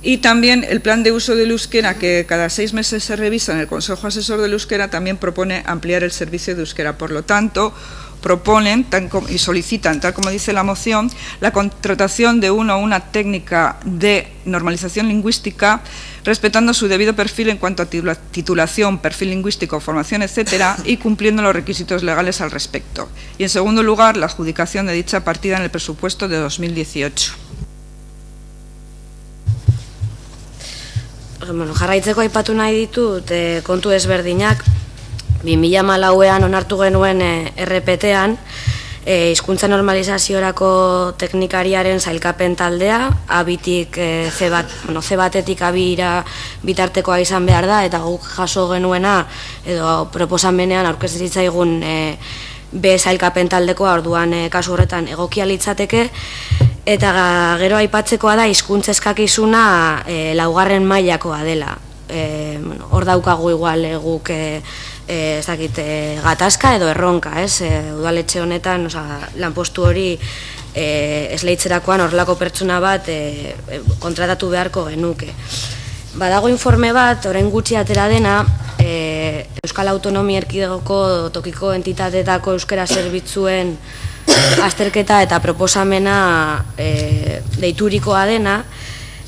Y también el plan de uso del euskera, que cada 6 meses se revisa en el Consejo Asesor del Euskera, también propone ampliar el servicio de euskera. Por lo tanto, proponen y solicitan, tal como dice la moción, la contratación de uno o una técnica de normalización lingüística, respetando su debido perfil en cuanto a titulación, perfil lingüístico, formación, etcétera, y cumpliendo los requisitos legales al respecto. Y en segundo lugar, la adjudicación de dicha partida en el presupuesto de 2018. Bueno, jarraitzeko aipatu nahi ditut kontu ezberdinak. 2014an onartu genuen RPT-an hizkuntza normalizaziorako teknikariaren sailkapen taldea, abitik C1-etik abira bitartekoa izan behar da, eta guk jaso genuena edo proposamenean aurkeztu zitzaigun B sailkapen taldekoa, orduan kasu horretan egokia litzateke. Eta gero aipatzekoa da hizkuntza eskakizuna laugarren mailakoa dela. Hor daukagu igual guk gatazka edo erronka, udaletxe honetan lanpostu hori esleitzerakoan horrelako pertsona bat kontratatu beharko genuke. Badago informe bat, orain gutxi atera dena, Euskal Autonomia Erkidegoko tokiko entitateetako euskera zerbitzuen azterketa eta proposamena deiturikoa dena,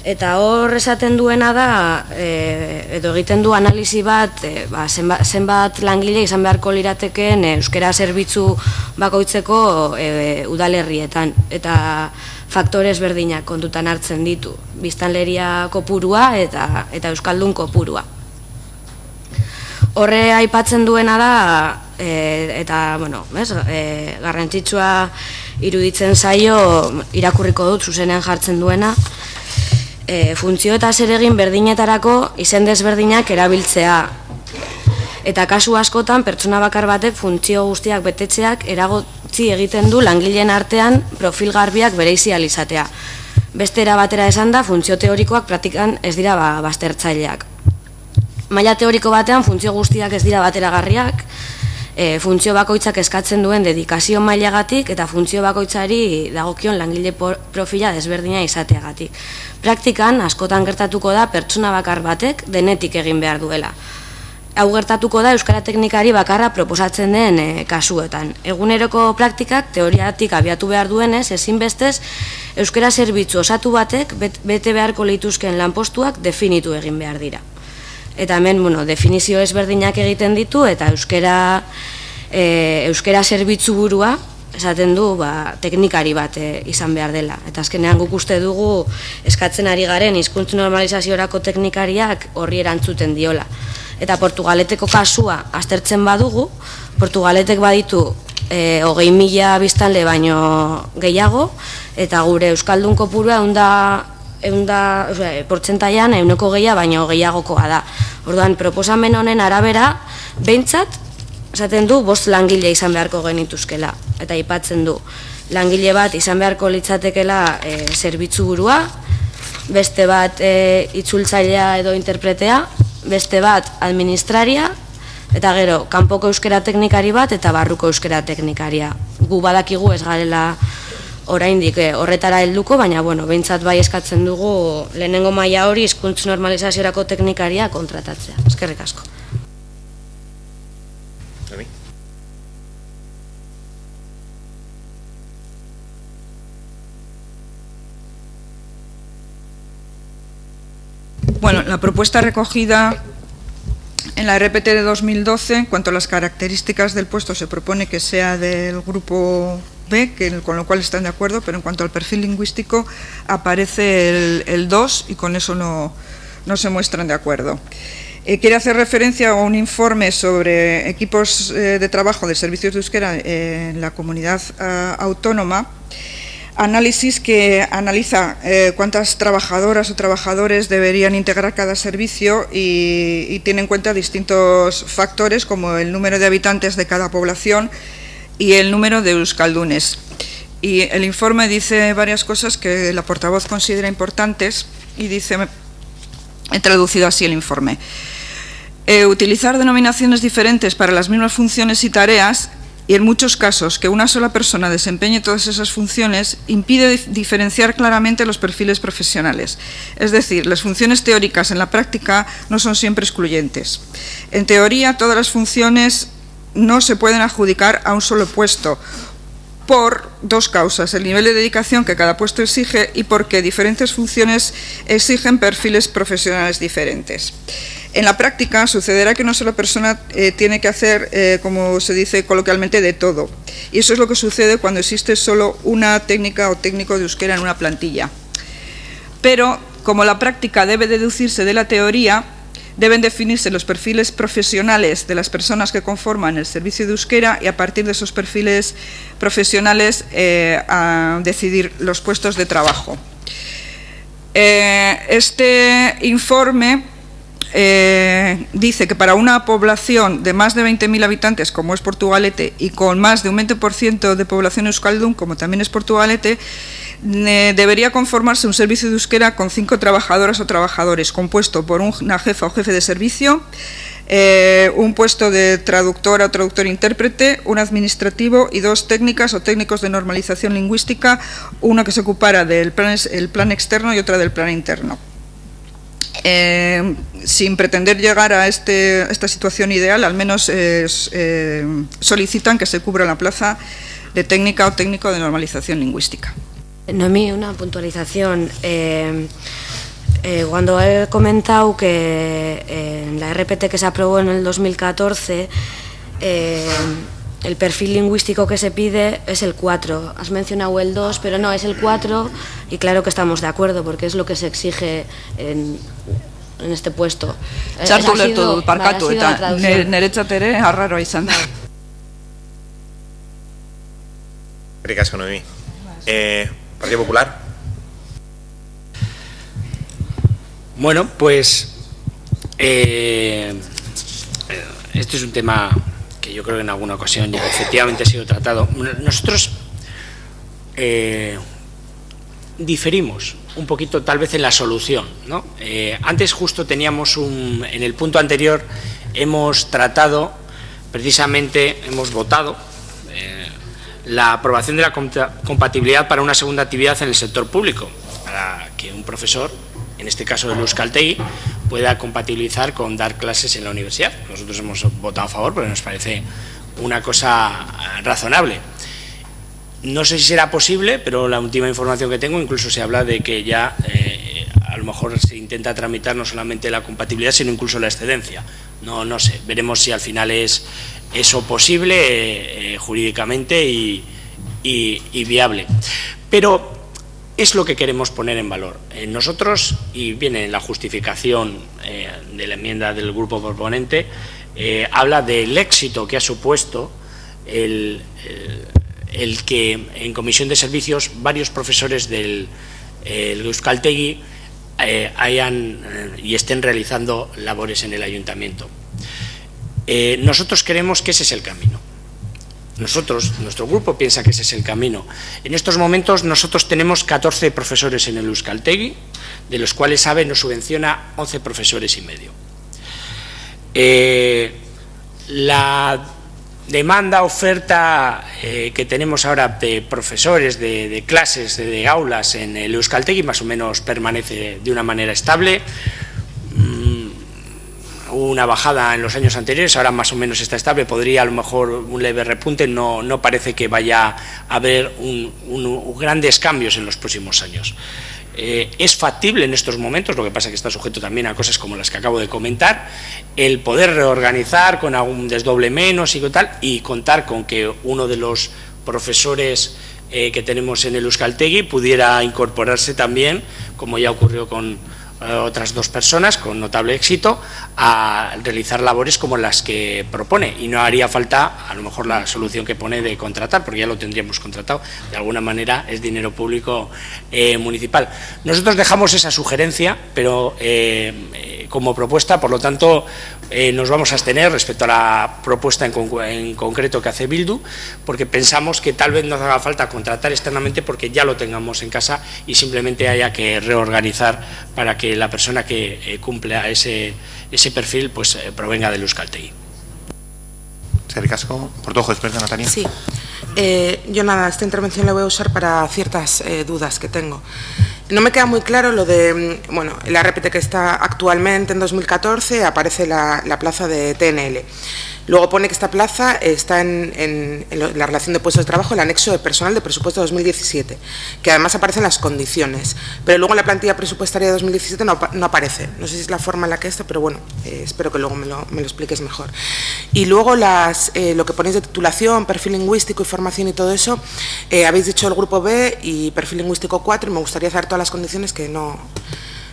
eta hor esaten duena da, edo egiten du analizi bat, zenbat langile izan beharko liratekeen euskera zerbitzu bakoitzeko udalerrietan, eta faktore ezberdinak kontutan hartzen ditu, biztanleria kopurua eta euskaldun kopurua. Horre aipatzen duena da, eta garrantzitsua iruditzen zaio, irakurriko dut zuzenean jartzen duena, funtzio eta zeregin berdinetarako izen desberdinak erabiltzea. Eta kasu askotan pertsona bakar batek funtzio guztiak betetzeak eragotzi egiten du langileen artean profil garbiak bereizi ahal izatea. Beste era batera esan da, funtzio teorikoak praktikan ez dira baztertzaileak. Maila teoriko batean funtzio guztiak ez dira bateragarriak, funtzio bakoitzak eskatzen duen dedikazio mailagatik eta funtzio bakoitzari dagokion langile profila desberdina izateagatik. Praktikan askotan gertatuko da pertsona bakar batek denetik egin behar duela. Hau gertatuko da euskara teknikari bakarra proposatzen den kasuetan. Eguneroko praktikak teoriatik abiatu behar duenez, ezinbestez euskara zerbitzu osatu batek bete beharko lituzken lanpostuak definitu egin behar dira. Eta hemen, definizio ezberdinak egiten ditu, eta euskara zerbitzu burua, esaten du, teknikari bat izan behar dela. Eta azkenean guk uste dugu eskatzen ari garen hizkuntza normalizaziorako teknikariak horri erantzuten diola. Eta Portugaleteko kasua aztertzen badugu, Portugaletek baditu 20.000 biztanle baino gehiago, eta gure euskaldun kopurua portzentaian 100 baino gehiagokoa da. Orduan, proposamen honen arabera, behintzat, esaten du, 5 langile izan beharko genituzkela. Eta aipatzen du, langile bat izan beharko litzatekela zerbitzu burua, beste bat itzultzailea edo interpretea, beste bat administraria, eta gero, kanpoko euskera teknikari bat eta barruko euskera teknikaria. Gu badakigu ez garela oraindik horretara helduko, baina behintzat bai eskatzen dugu lehenengo maila hori hizkuntza normalizaziorako teknikaria kontratatzea. Eskerrik asko. Bueno, la propuesta recogida en la RPT de 2012, en cuanto a las características del puesto, se propone que sea del grupo B, con lo cual están de acuerdo, pero en cuanto al perfil lingüístico aparece el 2 y con eso no se muestran de acuerdo. Quiere hacer referencia a un informe sobre equipos de trabajo de servicios de euskera en la comunidad autónoma, análisis que analiza cuántas trabajadoras o trabajadores deberían integrar cada servicio y tiene en cuenta distintos factores como el número de habitantes de cada población y el número de euskaldunes. Y el informe dice varias cosas que la portavoz considera importantes y dice, he traducido así el informe, utilizar denominaciones diferentes para las mismas funciones y tareas y en muchos casos que una sola persona desempeñe todas esas funciones impide diferenciar claramente los perfiles profesionales. Es decir, las funciones teóricas en la práctica no son siempre excluyentes. En teoría, todas las funciones no se pueden adjudicar a un solo puesto, por dos causas: el nivel de dedicación que cada puesto exige y porque diferentes funciones exigen perfiles profesionales diferentes. En la práctica sucederá que una sola persona tiene que hacer, como se dice coloquialmente, de todo. Y eso es lo que sucede cuando existe solo una técnica o técnico de euskera en una plantilla. Pero, como la práctica debe deducirse de la teoría, deben definirse los perfiles profesionales de las personas que conforman el servicio de euskera y a partir de esos perfiles profesionales a decidir los puestos de trabajo. Este informe dice que para una población de más de 20.000 habitantes, como es Portugalete, y con más de un 20% de población euskaldun, como también es Portugalete, debería conformarse un servicio de euskera con 5 trabajadoras o trabajadores, compuesto por una jefa o jefe de servicio, un puesto de traductora o traductor-intérprete, un administrativo y 2 técnicas o técnicos de normalización lingüística, una que se ocupara del plan externo y otra del plan interno. Sin pretender llegar a esta situación ideal, al menos solicitan que se cubra la plaza de técnica o técnico de normalización lingüística. Noemí, una puntualización. Cuando he comentado que en la RPT que se aprobó en el 2014, el perfil lingüístico que se pide es el 4. Has mencionado el 2, pero no, es el 4 y claro que estamos de acuerdo porque es lo que se exige en este puesto. Txartu lertu dut, parkatu, eta niretzat ere arraroa izan da. Ricasco, Noemí. Partido Popular. Bueno, pues este es un tema que yo creo que en alguna ocasión ya efectivamente ha sido tratado. Nosotros diferimos un poquito tal vez en la solución, ¿no? Antes justo teníamos en el punto anterior hemos tratado, precisamente hemos votado la aprobación de la compatibilidad para una segunda actividad en el sector público, para que un profesor, en este caso del Euskaltegi, pueda compatibilizar con dar clases en la universidad. Nosotros hemos votado a favor porque nos parece una cosa razonable. No sé si será posible, pero la última información que tengo incluso se habla de que ya a lo mejor se intenta tramitar no solamente la compatibilidad, sino incluso la excedencia. No sé, veremos si al final es eso posible jurídicamente y viable. Pero es lo que queremos poner en valor. Nosotros, y viene en la justificación de la enmienda del grupo proponente, habla del éxito que ha supuesto el que en comisión de servicios varios profesores del Euskaltegi hayan y estén realizando labores en el ayuntamiento. Nosotros creemos que ese es el camino. Nuestro grupo piensa que ese es el camino. En estos momentos nosotros tenemos 14 profesores en el Euskaltegi, de los cuales ABE nos subvenciona 11 profesores y medio. La demanda, oferta que tenemos ahora de profesores, de clases, de aulas en el Euskaltegi más o menos permanece de una manera estable. Hubo una bajada en los años anteriores, ahora más o menos está estable, podría a lo mejor un leve repunte, no parece que vaya a haber grandes cambios en los próximos años. Es factible en estos momentos, lo que pasa es que está sujeto también a cosas como las que acabo de comentar, el poder reorganizar con algún desdoble menos y tal, y contar con que uno de los profesores que tenemos en el Euskaltegi pudiera incorporarse también, como ya ocurrió con otras 2 personas con notable éxito, a realizar labores como las que propone, y no haría falta a lo mejor la solución que pone de contratar, porque ya lo tendríamos contratado, de alguna manera es dinero público municipal. Nosotros dejamos esa sugerencia, pero como propuesta, por lo tanto nos vamos a abstener respecto a la propuesta en concreto que hace Bildu, porque pensamos que tal vez nos haga falta contratar externamente porque ya lo tengamos en casa y simplemente haya que reorganizar para que la persona que cumpla ese perfil pues provenga del Euskaltegi. Eskerrik asko. Portojo experta, Natalia. Sí. Yo nada, esta intervención la voy a usar para ciertas dudas que tengo. No me queda muy claro lo de, bueno, la RPT que está actualmente en 2014, aparece la plaza de TNL. Luego pone que esta plaza está en la relación de puestos de trabajo, el anexo de personal de presupuesto 2017, que además aparecen las condiciones, pero luego en la plantilla presupuestaria de 2017 no aparece. No sé si es la forma en la que está, pero bueno, espero que luego me lo expliques mejor. Y luego lo que ponéis de titulación, perfil lingüístico y formación y todo eso, habéis dicho el grupo B y perfil lingüístico 4, y me gustaría saber todas las condiciones que no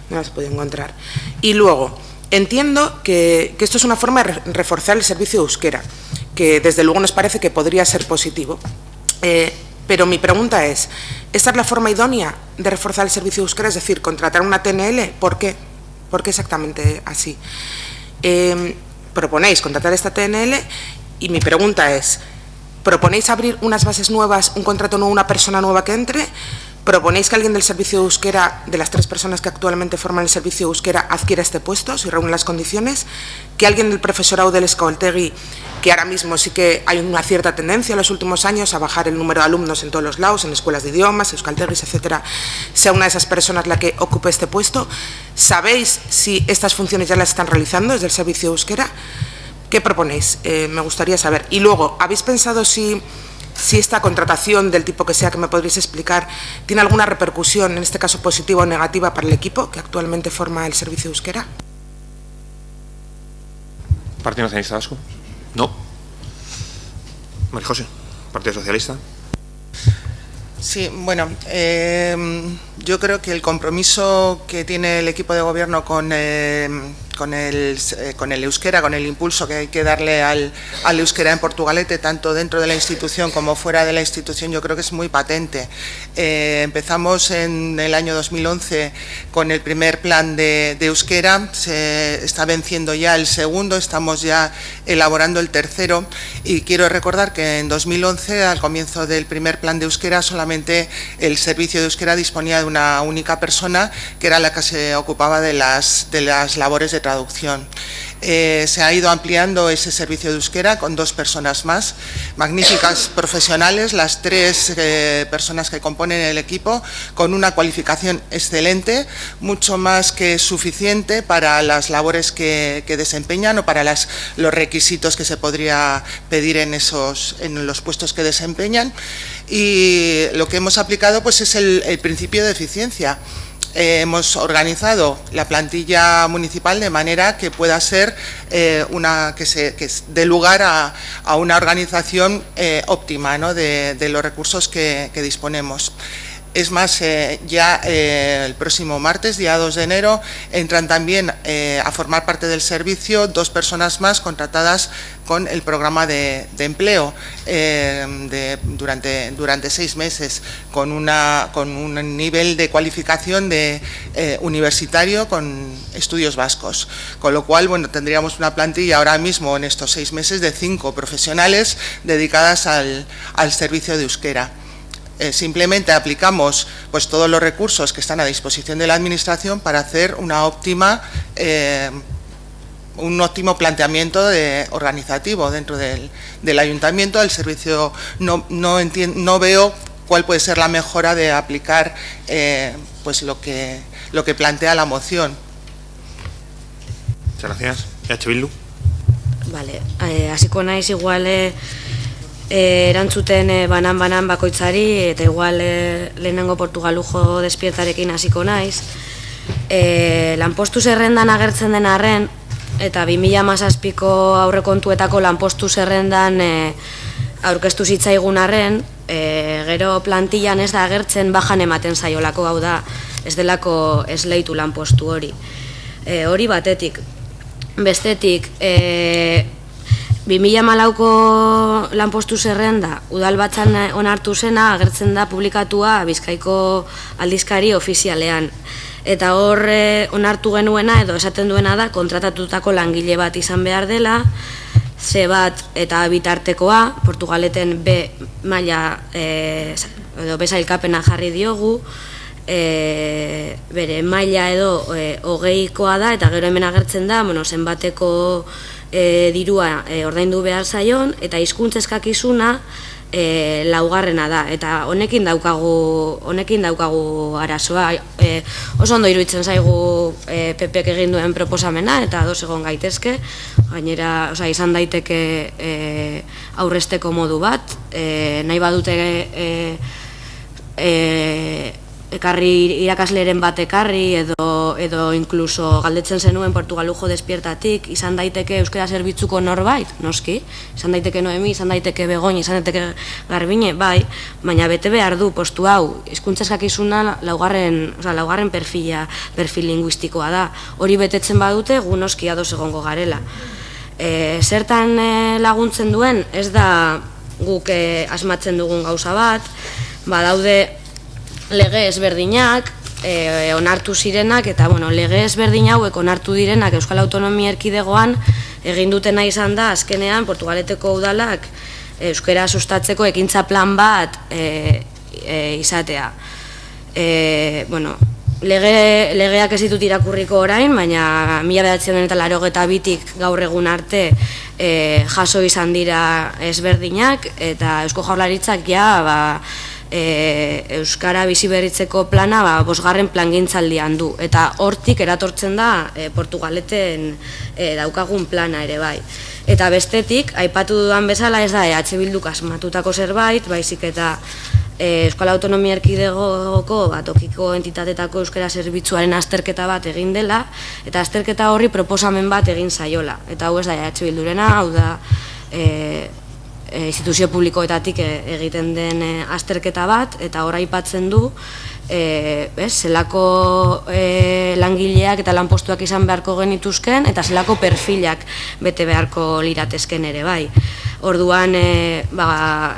las he podido encontrar. Y luego, entiendo que esto es una forma de reforzar el servicio de euskera, que desde luego nos parece que podría ser positivo. Pero mi pregunta es, ¿esta es la forma idónea de reforzar el servicio de euskera? Es decir, contratar una TNL, ¿por qué? ¿Por qué exactamente así? Proponéis contratar esta TNL y mi pregunta es, ¿proponéis abrir unas bases nuevas, un contrato nuevo, una persona nueva que entre? ¿Proponéis que alguien del servicio de euskera, de las 3 personas que actualmente forman el servicio de euskera, adquiera este puesto, si reúne las condiciones? ¿Que alguien del profesorado del Euskaltegi, que ahora mismo sí que hay una cierta tendencia en los últimos años a bajar el número de alumnos en todos los lados, en escuelas de idiomas, Euskaltegis, etcétera, sea una de esas personas la que ocupe este puesto? ¿Sabéis si estas funciones ya las están realizando desde el servicio de euskera? ¿Qué proponéis? Me gustaría saber. Y luego, ¿habéis pensado si esta contratación, del tipo que sea, que me podréis explicar, tiene alguna repercusión, en este caso positiva o negativa, para el equipo que actualmente forma el servicio de euskera? ¿Partido Nacionalista Vasco? No. María José, Partido Socialista. Sí, bueno, yo creo que el compromiso que tiene el equipo de gobierno con el euskera, con el impulso que hay que darle al euskera en Portugalete, tanto dentro de la institución como fuera de la institución, yo creo que es muy patente. Empezamos en el año 2011 con el primer plan de euskera, se está venciendo ya el segundo, estamos ya elaborando el tercero, y quiero recordar que en 2011, al comienzo del primer plan de euskera, solamente el servicio de euskera disponía de una única persona, que era la que se ocupaba de las labores de traducción. Se ha ido ampliando ese servicio de euskera con 2 personas más, magníficas profesionales, las 3 personas que componen el equipo, con una cualificación excelente, mucho más que suficiente para las labores que desempeñan o para los requisitos que se podría pedir en los puestos que desempeñan. Y lo que hemos aplicado pues es el principio de eficiencia. Hemos organizado la plantilla municipal de manera que pueda ser que dé lugar a una organización óptima, ¿no?, de los recursos que disponemos. Es más, ya el próximo martes, día 2 de enero, entran también a formar parte del servicio 2 personas más contratadas con el programa de empleo durante 6 meses, con un nivel de cualificación universitario con estudios vascos. Con lo cual, bueno, tendríamos una plantilla ahora mismo en estos 6 meses de 5 profesionales dedicadas al servicio de euskera. Simplemente aplicamos pues todos los recursos que están a disposición de la Administración para hacer un óptimo planteamiento organizativo dentro del Ayuntamiento. El servicio no veo cuál puede ser la mejora de aplicar pues lo que plantea la moción. Muchas gracias. EH Bildu. Vale, hasiko naiz igual erantzuten banan bakoitzari, eta igual lehenengo Portugalujo despiertarekin hasiko naiz. Lanpostu zerrendan agertzen den arren, eta 2017ko aurrekontuetako lanpostu zerrendan aurkeztu zitzaigun arren, gero plantillan ez da agertzen bajan ematen zaiolako, hau da, ez delako esleitu lanpostu hori. Hori batetik. Bestetik, 2014ko lanpostu zerrenda udalbatzan onartu zena agertzen da publikatua Bizkaiko aldizkari ofizialean. Eta hor onartu genuena edo esaten duena da kontratatutako langile bat izan behar dela, C bat eta bitartekoa, Portugaleten B maila edo B sailkapena jarri diogu, bere maila edo 20koa da, eta gero hemen agertzen da, zenbateko dirua ordaindu behar zaion, eta hizkuntza eskakizuna laugarrena da, eta honekin daukagu arazoa. Oso ondo iruditzen zaigu PPek egin duen proposamena, eta ados egon gaitezke, gainera izan daiteke aurrezteko modu bat, nahi badute irakasleren bat ekarri edo inkluso galdetzen zenuen Portugalujo despiertatik, izan daiteke euskara zerbitzuko norbait, noski, izan daiteke Noemi, izan daiteke Begoña, izan daiteke Garbine, bai, baina bete behar du postu hau, hizkuntza eskakizuna laugarren perfil linguistikoa da, hori betetzen badute gu noski ados egongo garela. Zertan laguntzen duen, ez da guk asmatzen dugun gauza bat, badaude lege ezberdinak, onartu zirenak, eta lege ezberdin hauek onartu direnak Euskal Autonomia Erkidegoan egin dutena izan da, azkenean Portugaleteko udalak euskara sustatzeko ekintza plan bat izatea. Legeak ez ditut irakurriko orain, baina 1982tik gaur egun arte jaso izan dira ezberdinak, eta Eusko Jaurlaritzak euskara biziberritzeko plana 5. plangintzaldian du, eta hortik eratortzen da Portugaleten daukagun plana ere bai. Eta bestetik, aipatu dudan bezala ez da EH Bilduk asmatutako zerbait, baizik eta Euskal Autonomia Erkidegoko tokiko entitatetako euskara zerbitzuaren azterketa bat egin dela, eta azterketa horri proposamen bat egin zaiola. Eta hau ez da EH Bildurena, hau da instituzio publikoetatik egiten den azterketa bat, eta hor aipatzen du zelako langileak eta lanpostuak izan beharko genituzken, eta zelako perfilak bete beharko liratezken ere bai. Orduan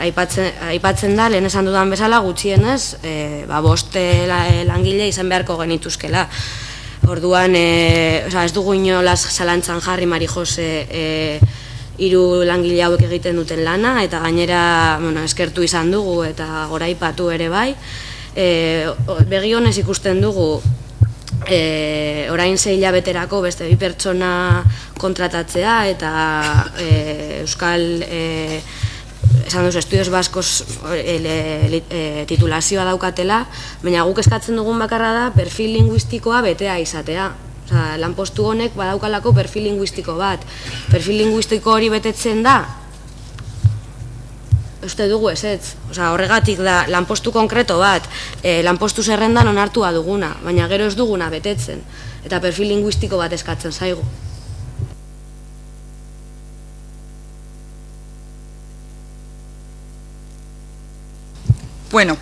aipatzen da, lehen esan dudan bezala, gutxienez 5 langile izan beharko genituzkela. Orduan ez dugu inolaz zalantzan jarri Mari Jose 3 langile hauek egiten duten lana, eta gainera eskertu izan dugu eta goraipatu ere bai. Begi honez ikusten dugu orain 6 hilabeterako beste 2 pertsona kontratatzea, eta Euskal esan duzu, Estudios Baskos titulazioa daukatela, baina guk eskatzen dugun bakarra da perfil linguistikoa betea izatea. Lanpostu honek badaukalako perfil linguistiko bat. Perfil linguistiko hori betetzen da? Uste dugu ezetz. Horregatik da lanpostu konkreto bat, lanpostu zerrendan onartua duguna, baina gero ez duguna betetzen. Eta perfil linguistiko bat eskatzen zaigu. Bueno,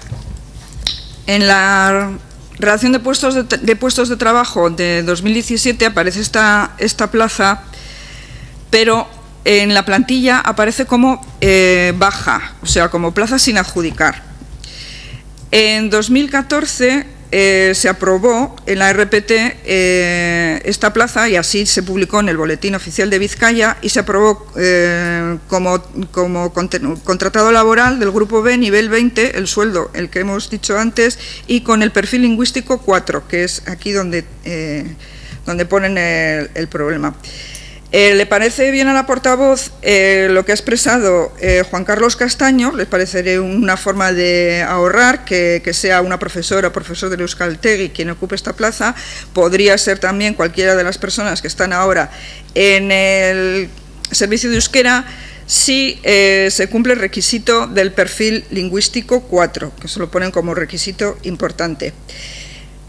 en la relación de puestos de trabajo de 2017 aparece esta plaza, pero en la plantilla aparece como baja, o sea, como plaza sin adjudicar. En 2014 se aprobó en la RPT esta plaza, y así se publicó en el Boletín Oficial de Vizcaya, y se aprobó como contratado laboral del Grupo B, nivel 20, el sueldo, el que hemos dicho antes, y con el perfil lingüístico 4, que es aquí donde ponen el problema. ¿Le parece bien a la portavoz lo que ha expresado Juan Carlos Castaño? ¿Les parecería una forma de ahorrar que sea una profesora o profesor del Euskaltegi quien ocupe esta plaza? Podría ser también cualquiera de las personas que están ahora en el servicio de euskera, si se cumple el requisito del perfil lingüístico 4, que se lo ponen como requisito importante.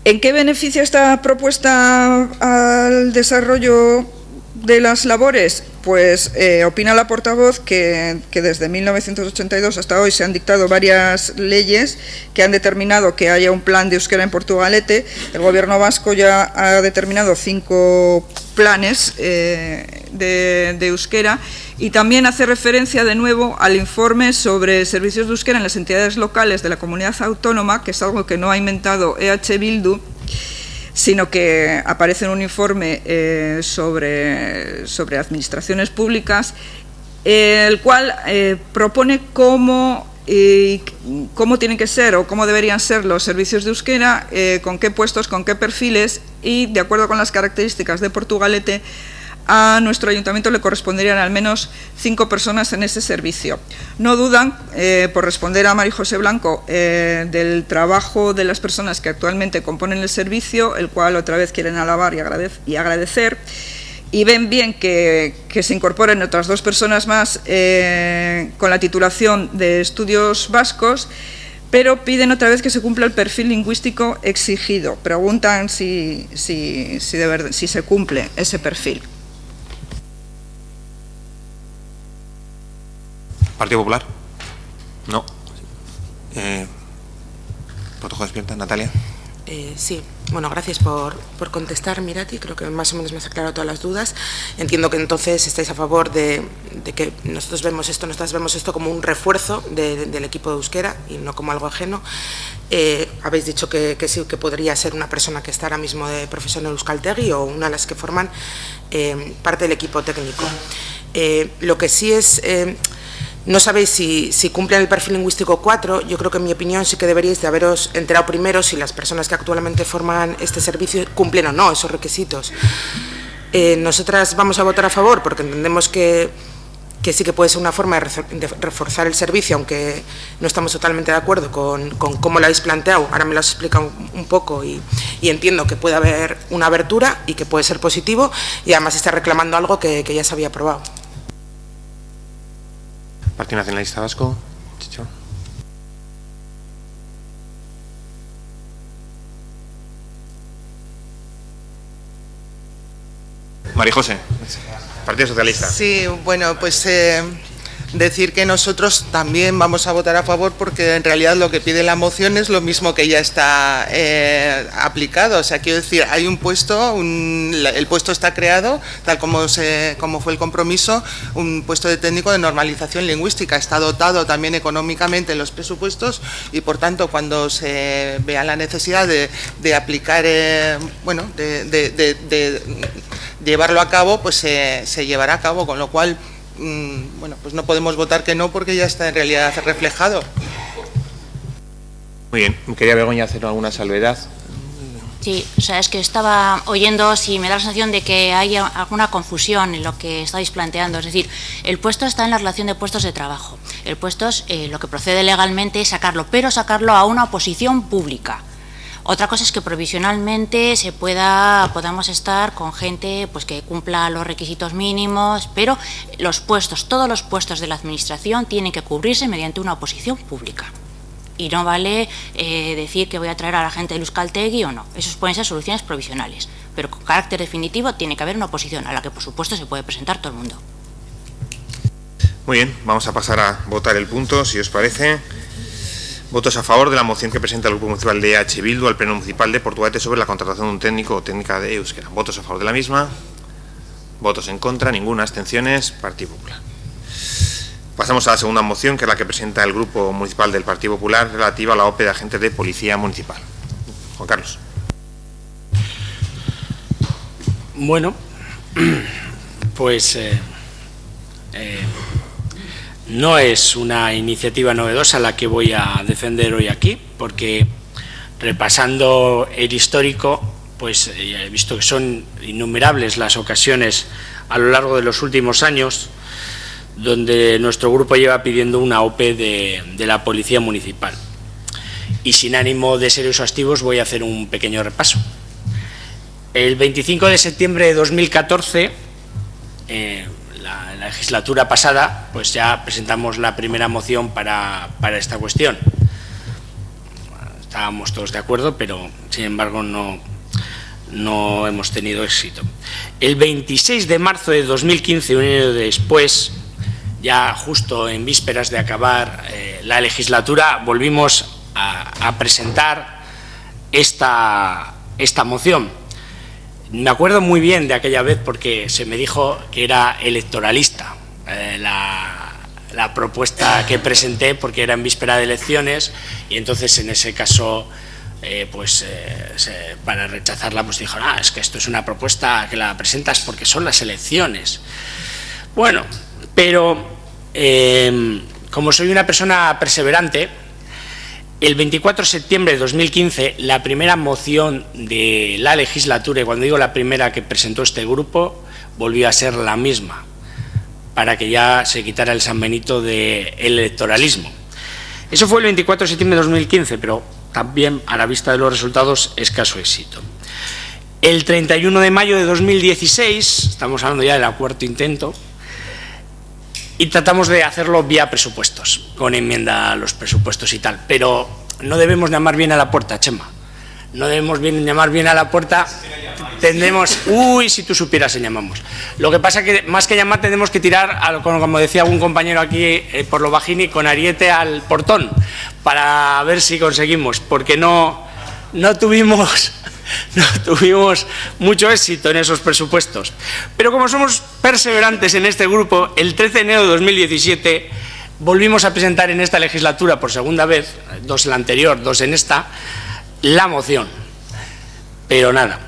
¿En qué beneficia esta propuesta al desarrollo de las labores? Pues opina la portavoz que desde 1982 hasta hoy se han dictado varias leyes que han determinado que haya un plan de euskera en Portugalete. El Gobierno vasco ya ha determinado 5 planes de euskera, y también hace referencia de nuevo al informe sobre servicios de euskera en las entidades locales de la comunidad autónoma, que es algo que no ha inventado EH Bildu, sino que aparece en un informe sobre administraciones públicas, el cual propone cómo y cómo tienen que ser o cómo deberían ser los servicios de euskera, con qué puestos, con qué perfiles, y de acuerdo con las características de Portugalete, a nuestro ayuntamiento le corresponderían al menos 5 personas en ese servicio. No dudan, por responder a María José Blanco, del trabajo de las personas que actualmente componen el servicio, el cual otra vez quieren alabar y agradecer, y ven bien que se incorporen otras 2 personas más con la titulación de estudios vascos, pero piden otra vez que se cumpla el perfil lingüístico exigido. Preguntan si se cumple ese perfil. ¿Partido Popular? No. ¿Protojo despierta? ¿Natalia? Sí, bueno, gracias por contestar, Mirati. Creo que más o menos me has aclarado todas las dudas. Entiendo que entonces estáis a favor de que nosotros vemos esto como un refuerzo del equipo de euskera y no como algo ajeno. Habéis dicho que sí, que podría ser una persona que está ahora mismo de profesor en Euskaltegi o una de las que forman parte del equipo técnico. Lo que sí es... no sabéis si cumplen el perfil lingüístico 4, yo creo que en mi opinión sí que deberíais de haberos enterado primero si las personas que actualmente forman este servicio cumplen o no esos requisitos. Nosotras vamos a votar a favor porque entendemos que sí que puede ser una forma de reforzar el servicio, aunque no estamos totalmente de acuerdo con cómo lo habéis planteado. Ahora me lo has explicado un poco y entiendo que puede haber una abertura y que puede ser positivo, y además está reclamando algo que ya se había aprobado. Partido Nacionalista Vasco. Chicho. María José, Partido Socialista. Sí, bueno, pues decir que nosotros también vamos a votar a favor porque en realidad lo que pide la moción es lo mismo que ya está aplicado. O sea, quiero decir, hay un puesto, el puesto está creado, tal como fue el compromiso, un puesto de técnico de normalización lingüística. Está dotado también económicamente en los presupuestos y, por tanto, cuando se vea la necesidad de aplicar, de llevarlo a cabo, pues se llevará a cabo, con lo cual... bueno, pues no podemos votar que no porque ya está en realidad reflejado. Muy bien, quería Begoña hacer alguna salvedad. Sí, o sea, es que estaba oyendo, si me da la sensación de que hay alguna confusión en lo que estáis planteando. Es decir, el puesto está en la relación de puestos de trabajo. El puesto es lo que procede legalmente es sacarlo, pero sacarlo a una posición pública. Otra cosa es que provisionalmente podamos estar con gente pues que cumpla los requisitos mínimos, pero todos los puestos de la Administración tienen que cubrirse mediante una oposición pública. Y no vale decir que voy a traer a la gente del Euskaltegi o no. Esos pueden ser soluciones provisionales, pero con carácter definitivo tiene que haber una oposición a la que, por supuesto, se puede presentar todo el mundo. Muy bien, vamos a pasar a votar el punto, si os parece. Votos a favor de la moción que presenta el Grupo Municipal de EH Bildu al Pleno Municipal de Portugalete sobre la contratación de un técnico o técnica de euskera. Votos a favor de la misma. Votos en contra, ninguna. Abstenciones. Partido Popular. Pasamos a la segunda moción, que es la que presenta el Grupo Municipal del Partido Popular, relativa a la OPE de agentes de Policía Municipal. Juan Carlos. Bueno, pues... no es una iniciativa novedosa la que voy a defender hoy aquí, porque repasando el histórico, pues he visto que son innumerables las ocasiones a lo largo de los últimos años donde nuestro grupo lleva pidiendo una OPE de la Policía Municipal. Y sin ánimo de ser exhaustivos voy a hacer un pequeño repaso. El 25 de septiembre de 2014, la legislatura pasada, pues ya presentamos la primera moción para esta cuestión. Estábamos todos de acuerdo, pero sin embargo no hemos tenido éxito. El 26 de marzo de 2015, un año después, ya justo en vísperas de acabar la legislatura, volvimos a presentar esta moción. Me acuerdo muy bien de aquella vez porque se me dijo que era electoralista la propuesta que presenté, porque era en víspera de elecciones, y entonces en ese caso para rechazarla pues dijeron, es que esto es una propuesta que la presentas porque son las elecciones. Bueno, pero como soy una persona perseverante, el 24 de septiembre de 2015, la primera moción de la legislatura, y cuando digo la primera que presentó este grupo, volvió a ser la misma, para que ya se quitara el San Benito del electoralismo. Eso fue el 24 de septiembre de 2015, pero también, a la vista de los resultados, escaso éxito. El 31 de mayo de 2016, estamos hablando ya del cuarto intento, y tratamos de hacerlo vía presupuestos, con enmienda a los presupuestos y tal, pero no debemos llamar bien a la puerta, Chema. No debemos llamar bien a la puerta, tendremos, uy, si tú supieras se llamamos. Lo que pasa es que más que llamar tenemos que tirar, como decía algún compañero aquí, por lo bajini, con ariete al portón, para ver si conseguimos, porque no tuvimos mucho éxito en esos presupuestos. Pero como somos perseverantes en este grupo, el 13 de enero de 2017 volvimos a presentar en esta legislatura por segunda vez, 2 en la anterior, 2 en esta, la moción. Pero nada.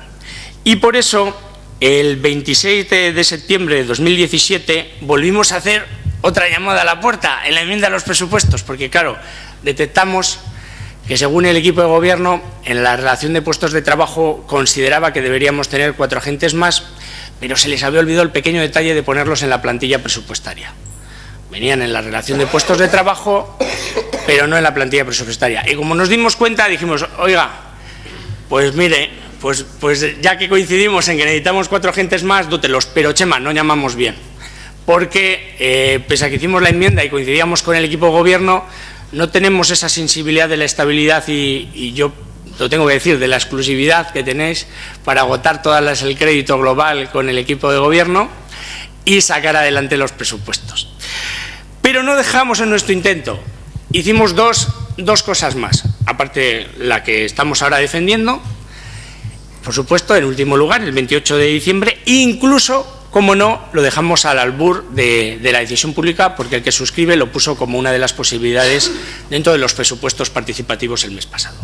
Y por eso, el 26 de septiembre de 2017 volvimos a hacer otra llamada a la puerta en la enmienda a los presupuestos, porque claro, detectamos que según el equipo de gobierno, en la relación de puestos de trabajo consideraba que deberíamos tener 4 agentes más, pero se les había olvidado el pequeño detalle de ponerlos en la plantilla presupuestaria. Venían en la relación de puestos de trabajo, pero no en la plantilla presupuestaria. Y como nos dimos cuenta, dijimos, oiga, pues mire, pues ya que coincidimos en que necesitamos 4 agentes más, dótelos, pero Chema, no llamamos bien. Porque, pese a que hicimos la enmienda y coincidíamos con el equipo de gobierno, no tenemos esa sensibilidad de la estabilidad y yo lo tengo que decir, de la exclusividad que tenéis para agotar todas el crédito global con el equipo de gobierno y sacar adelante los presupuestos. Pero no dejamos en nuestro intento. Hicimos dos cosas más, aparte la que estamos ahora defendiendo. Por supuesto, en último lugar, el 28 de diciembre, incluso, como no, lo dejamos al albur de la decisión pública, porque el que suscribe lo puso como una de las posibilidades dentro de los presupuestos participativos el mes pasado.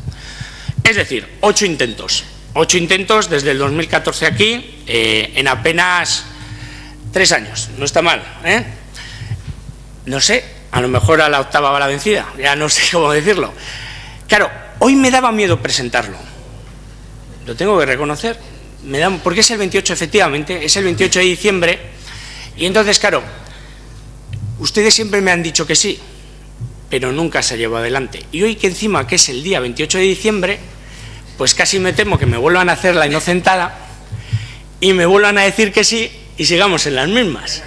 Es decir, 8 intentos. 8 intentos desde el 2014 aquí, en apenas 3 años. No está mal, ¿eh? No sé, a lo mejor a la octava va la vencida, ya no sé cómo decirlo. Claro, hoy me daba miedo presentarlo. Lo tengo que reconocer. Porque es el 28, efectivamente, es el 28 de diciembre, y entonces, claro, ustedes siempre me han dicho que sí, pero nunca se llevó adelante. Y hoy que encima, que es el día 28 de diciembre, pues casi me temo que me vuelvan a hacer la inocentada y me vuelvan a decir que sí y sigamos en las mismas.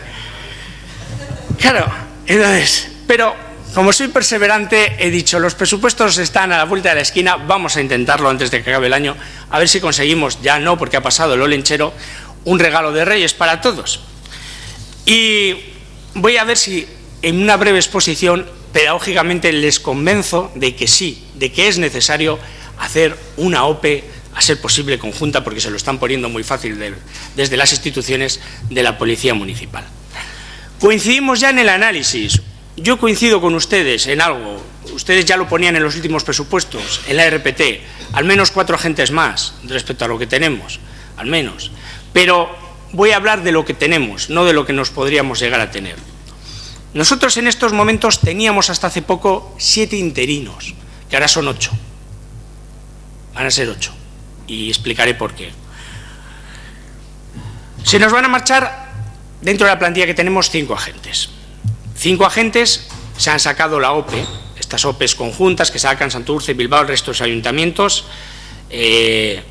Claro, entonces, pero como soy perseverante, he dicho, los presupuestos están a la vuelta de la esquina, vamos a intentarlo antes de que acabe el año, a ver si conseguimos, ya no, porque ha pasado el olenchero, un regalo de Reyes para todos. Y voy a ver si en una breve exposición, pedagógicamente, les convenzo de que sí, de que es necesario hacer una OPE, a ser posible conjunta, porque se lo están poniendo muy fácil desde las instituciones de la Policía Municipal. Coincidimos ya en el análisis. Yo coincido con ustedes en algo, ustedes ya lo ponían en los últimos presupuestos, en la RPT, al menos 4 agentes más respecto a lo que tenemos, al menos. Pero voy a hablar de lo que tenemos, no de lo que nos podríamos llegar a tener. Nosotros en estos momentos teníamos hasta hace poco 7 interinos, que ahora son 8. Van a ser 8, y explicaré por qué. Se nos van a marchar, dentro de la plantilla que tenemos, 5 agentes. 5 agentes, se han sacado la OPE, estas OPEs conjuntas que sacan Santurce, Bilbao, el resto de los ayuntamientos. Es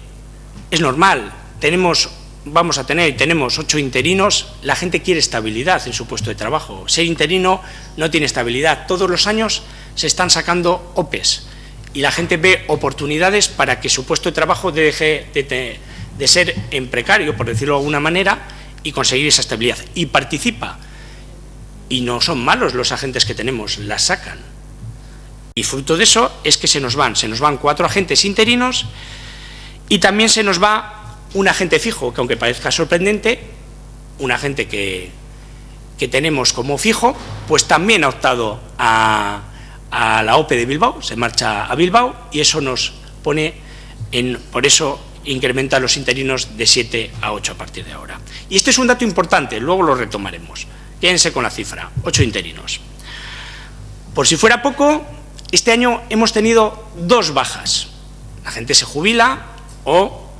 normal, vamos a tener y tenemos 8 interinos, la gente quiere estabilidad en su puesto de trabajo. Ser interino no tiene estabilidad, todos los años se están sacando OPEs y la gente ve oportunidades para que su puesto de trabajo deje de ser en precario, por decirlo de alguna manera, y conseguir esa estabilidad. Y participa. Y no son malos los agentes que tenemos, las sacan. Y fruto de eso es que se nos van 4 agentes interinos y también se nos va un agente fijo, que aunque parezca sorprendente, un agente que tenemos como fijo, pues también ha optado a la OPE de Bilbao, se marcha a Bilbao y eso nos pone por eso incrementa los interinos de 7 a 8 a partir de ahora. Y este es un dato importante, luego lo retomaremos. Quédense con la cifra, 8 interinos. Por si fuera poco, este año hemos tenido 2 bajas. La gente se jubila o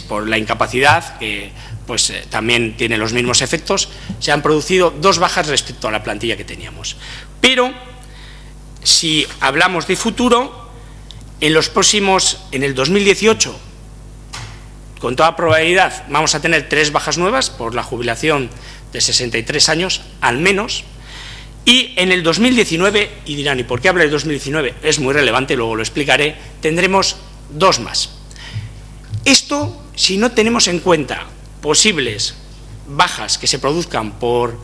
por la incapacidad, que pues también tiene los mismos efectos, se han producido 2 bajas respecto a la plantilla que teníamos. Pero, si hablamos de futuro, en el 2018, con toda probabilidad, vamos a tener 3 bajas nuevas por la jubilación de 63 años, al menos, y en el 2019, y dirán, ¿y por qué habla del 2019? Es muy relevante, luego lo explicaré, tendremos 2 más. Esto, si no tenemos en cuenta posibles bajas que se produzcan por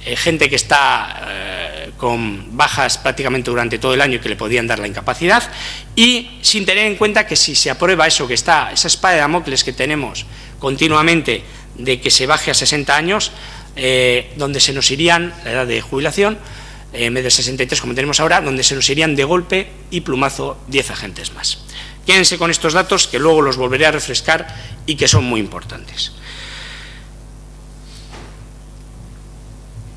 gente que está con bajas prácticamente durante todo el año y que le podían dar la incapacidad, y sin tener en cuenta que si se aprueba eso que está, esa espada de Damocles que tenemos continuamente de que se baje a 60 años, donde se nos irían la edad de jubilación, en vez de 63 como tenemos ahora, donde se nos irían de golpe y plumazo 10 agentes más. Quédense con estos datos que luego los volveré a refrescar y que son muy importantes.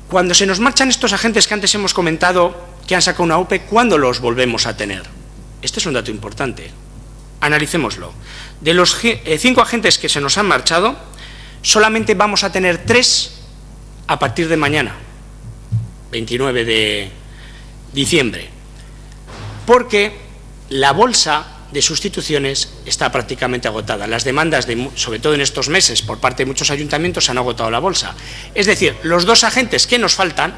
Cuando se nos marchan estos agentes que antes hemos comentado que han sacado una OPE, ¿cuándo los volvemos a tener? Este es un dato importante. Analicémoslo. De los 5 agentes que se nos han marchado, solamente vamos a tener 3 a partir de mañana, 29 de diciembre, porque la bolsa de sustituciones está prácticamente agotada. Las demandas, sobre todo en estos meses, por parte de muchos ayuntamientos, han agotado la bolsa. Es decir, los 2 agentes que nos faltan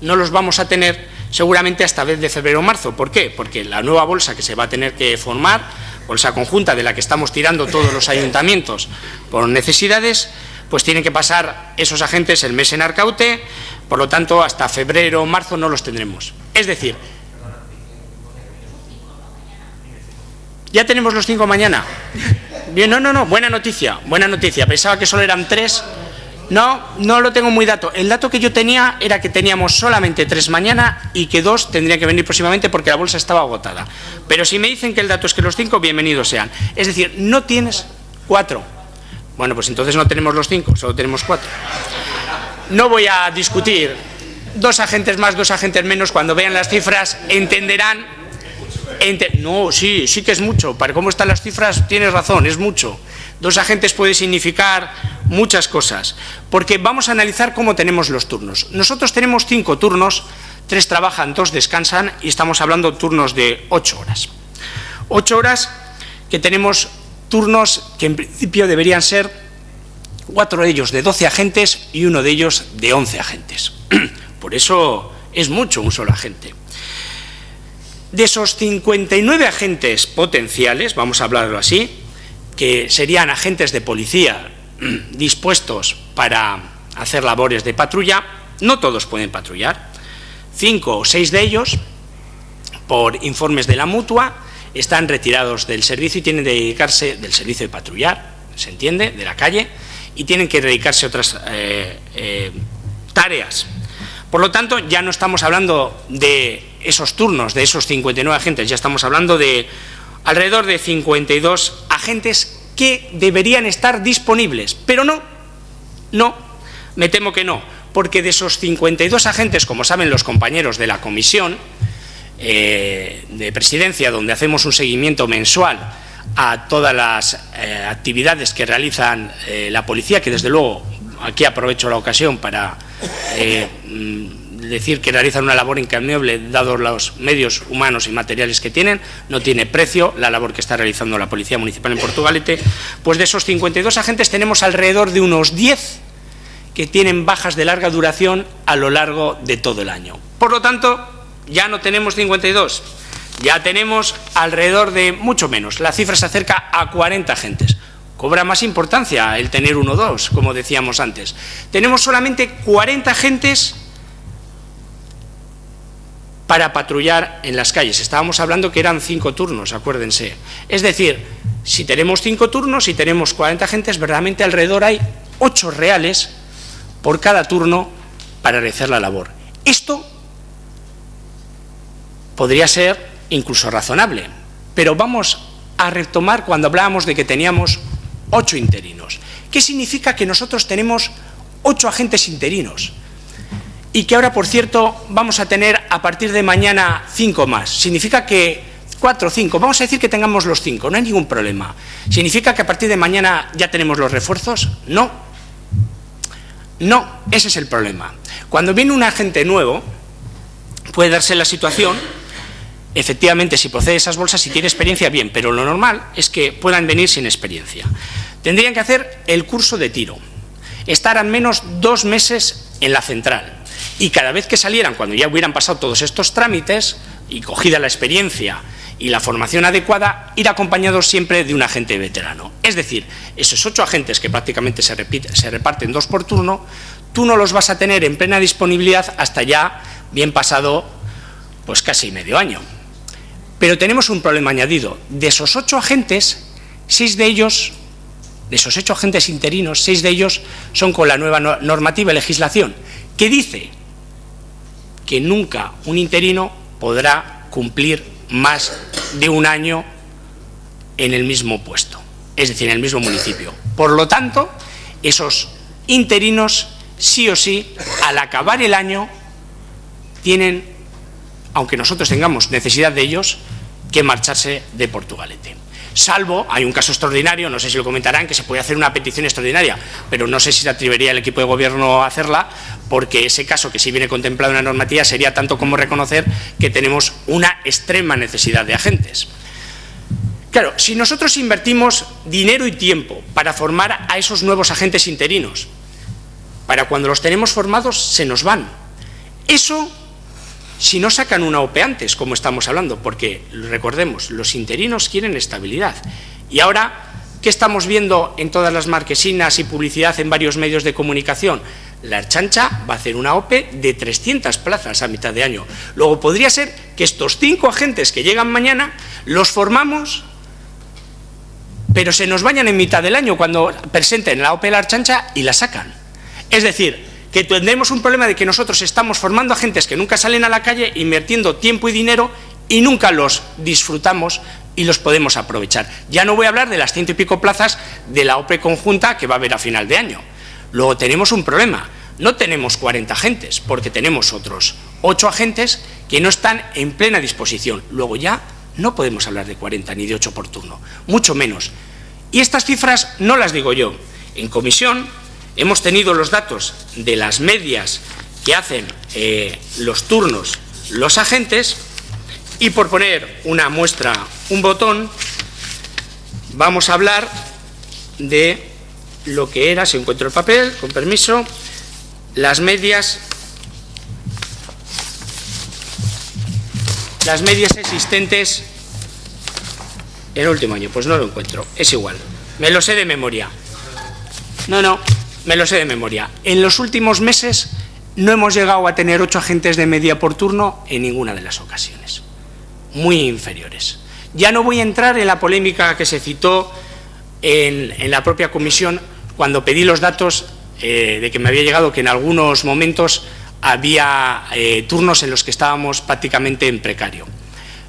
no los vamos a tener seguramente hasta el mes de febrero o marzo. ¿Por qué? Porque la nueva bolsa que se va a tener que formar, bolsa conjunta de la que estamos tirando todos los ayuntamientos por necesidades, pues tienen que pasar esos agentes el mes en Arcaute, por lo tanto hasta febrero o marzo no los tendremos. Es decir, ¿ya tenemos los 5 mañana? Bien, no, buena noticia, pensaba que solo eran 3. No lo tengo muy dato. El dato que yo tenía era que teníamos solamente 3 mañana y que 2 tendrían que venir próximamente porque la bolsa estaba agotada. Pero si me dicen que el dato es que los 5, bienvenidos sean. Es decir, no tienes 4. Bueno, pues entonces no tenemos los 5, solo tenemos 4. No voy a discutir 2 agentes más, 2 agentes menos. Cuando vean las cifras entenderán. No, sí que es mucho. Para cómo están las cifras tienes razón, es mucho. 2 agentes puede significar muchas cosas, porque vamos a analizar cómo tenemos los turnos. Nosotros tenemos 5 turnos, 3 trabajan, 2 descansan y estamos hablando de turnos de 8 horas. 8 horas que tenemos turnos que en principio deberían ser 4 de ellos de 12 agentes y 1 de ellos de 11 agentes. Por eso es mucho un solo agente. De esos 59 agentes potenciales, vamos a hablarlo así, que serían agentes de policía dispuestos para hacer labores de patrulla, no todos pueden patrullar. 5 o 6 de ellos, por informes de la Mutua, están retirados del servicio y tienen que dedicarse del servicio de patrullar, se entiende, de la calle, y tienen que dedicarse a otras tareas. Por lo tanto, ya no estamos hablando de esos turnos, de esos 59 agentes, ya estamos hablando de alrededor de 52 agentes que deberían estar disponibles, pero no, me temo que no, porque de esos 52 agentes, como saben los compañeros de la comisión de presidencia, donde hacemos un seguimiento mensual a todas las actividades que realizan la policía, que desde luego aquí aprovecho la ocasión para decir que realizan una labor encomiable dados los medios humanos y materiales que tienen, no tiene precio la labor que está realizando la Policía Municipal en Portugalete. Pues de esos 52 agentes tenemos alrededor de unos 10 que tienen bajas de larga duración a lo largo de todo el año. Por lo tanto, ya no tenemos 52, ya tenemos alrededor de mucho menos, la cifra se acerca a 40 agentes. Cobra más importancia el tener 1 o 2, como decíamos antes. Tenemos solamente 40 agentes para patrullar en las calles. Estábamos hablando que eran 5 turnos, acuérdense. Es decir, si tenemos 5 turnos y tenemos 40 agentes, verdaderamente alrededor hay 8 reales por cada turno para realizar la labor. Esto podría ser incluso razonable, pero vamos a retomar cuando hablábamos de que teníamos 8 interinos. ¿Qué significa que nosotros tenemos 8 agentes interinos? y que ahora, por cierto, vamos a tener a partir de mañana 5 más. Significa que 4 o 5, vamos a decir que tengamos los 5, no hay ningún problema. ¿Significa que a partir de mañana ya tenemos los refuerzos? No. No, ese es el problema. Cuando viene un agente nuevo, puede darse la situación, efectivamente, si procede esas bolsas, si tiene experiencia, bien, pero lo normal es que puedan venir sin experiencia. Tendrían que hacer el curso de tiro, estar al menos 2 meses en la central, y cada vez que salieran, cuando ya hubieran pasado todos estos trámites, y cogida la experiencia y la formación adecuada, ir acompañados siempre de un agente veterano. Es decir, esos 8 agentes que prácticamente se reparten 2 por turno, tú no los vas a tener en plena disponibilidad hasta ya bien pasado, pues casi medio año. Pero tenemos un problema añadido. De esos 8 agentes, 6 de ellos, de esos 8 agentes interinos, 6 de ellos son con la nueva normativa y legislación, que dice que nunca un interino podrá cumplir más de 1 año en el mismo puesto, es decir, en el mismo municipio. Por lo tanto, esos interinos, sí o sí, al acabar el año, tienen, aunque nosotros tengamos necesidad de ellos, que marcharse de Portugalete. Salvo, hay un caso extraordinario, no sé si lo comentarán, que se puede hacer una petición extraordinaria, pero no sé si se atrevería el equipo de gobierno a hacerla, porque ese caso, que sí viene contemplado en la normativa, sería tanto como reconocer que tenemos una extrema necesidad de agentes. Claro, si nosotros invertimos dinero y tiempo para formar a esos nuevos agentes interinos, para cuando los tenemos formados se nos van. Eso, si no sacan una OPE antes, como estamos hablando, porque recordemos, los interinos quieren estabilidad. Y ahora, ¿qué estamos viendo en todas las marquesinas y publicidad en varios medios de comunicación? La Ertzaintza va a hacer una OPE de 300 plazas a mitad de año. Luego podría ser que estos 5 agentes que llegan mañana los formamos, pero se nos vayan en mitad del año cuando presenten la OPE de la Ertzaintza y la sacan. Es decir, que tendremos un problema de que nosotros estamos formando agentes que nunca salen a la calle, invirtiendo tiempo y dinero, y nunca los disfrutamos y los podemos aprovechar. Ya no voy a hablar de las 100 y pico plazas de la OPE conjunta que va a haber a final de año. Luego tenemos un problema, no tenemos 40 agentes, porque tenemos otros 8 agentes que no están en plena disposición. Luego ya no podemos hablar de 40 ni de 8 por turno, mucho menos. Y estas cifras no las digo yo. En comisión hemos tenido los datos de las medias que hacen los turnos los agentes, y por poner una muestra, un botón, vamos a hablar de lo que era, si encuentro el papel, con permiso, las medias existentes en el último año. Pues no lo encuentro, es igual, me lo sé de memoria. Me lo sé de memoria. En los últimos meses no hemos llegado a tener 8 agentes de media por turno en ninguna de las ocasiones. Muy inferiores. Ya no voy a entrar en la polémica que se citó en la propia comisión cuando pedí los datos de que me había llegado que en algunos momentos había turnos en los que estábamos prácticamente en precario.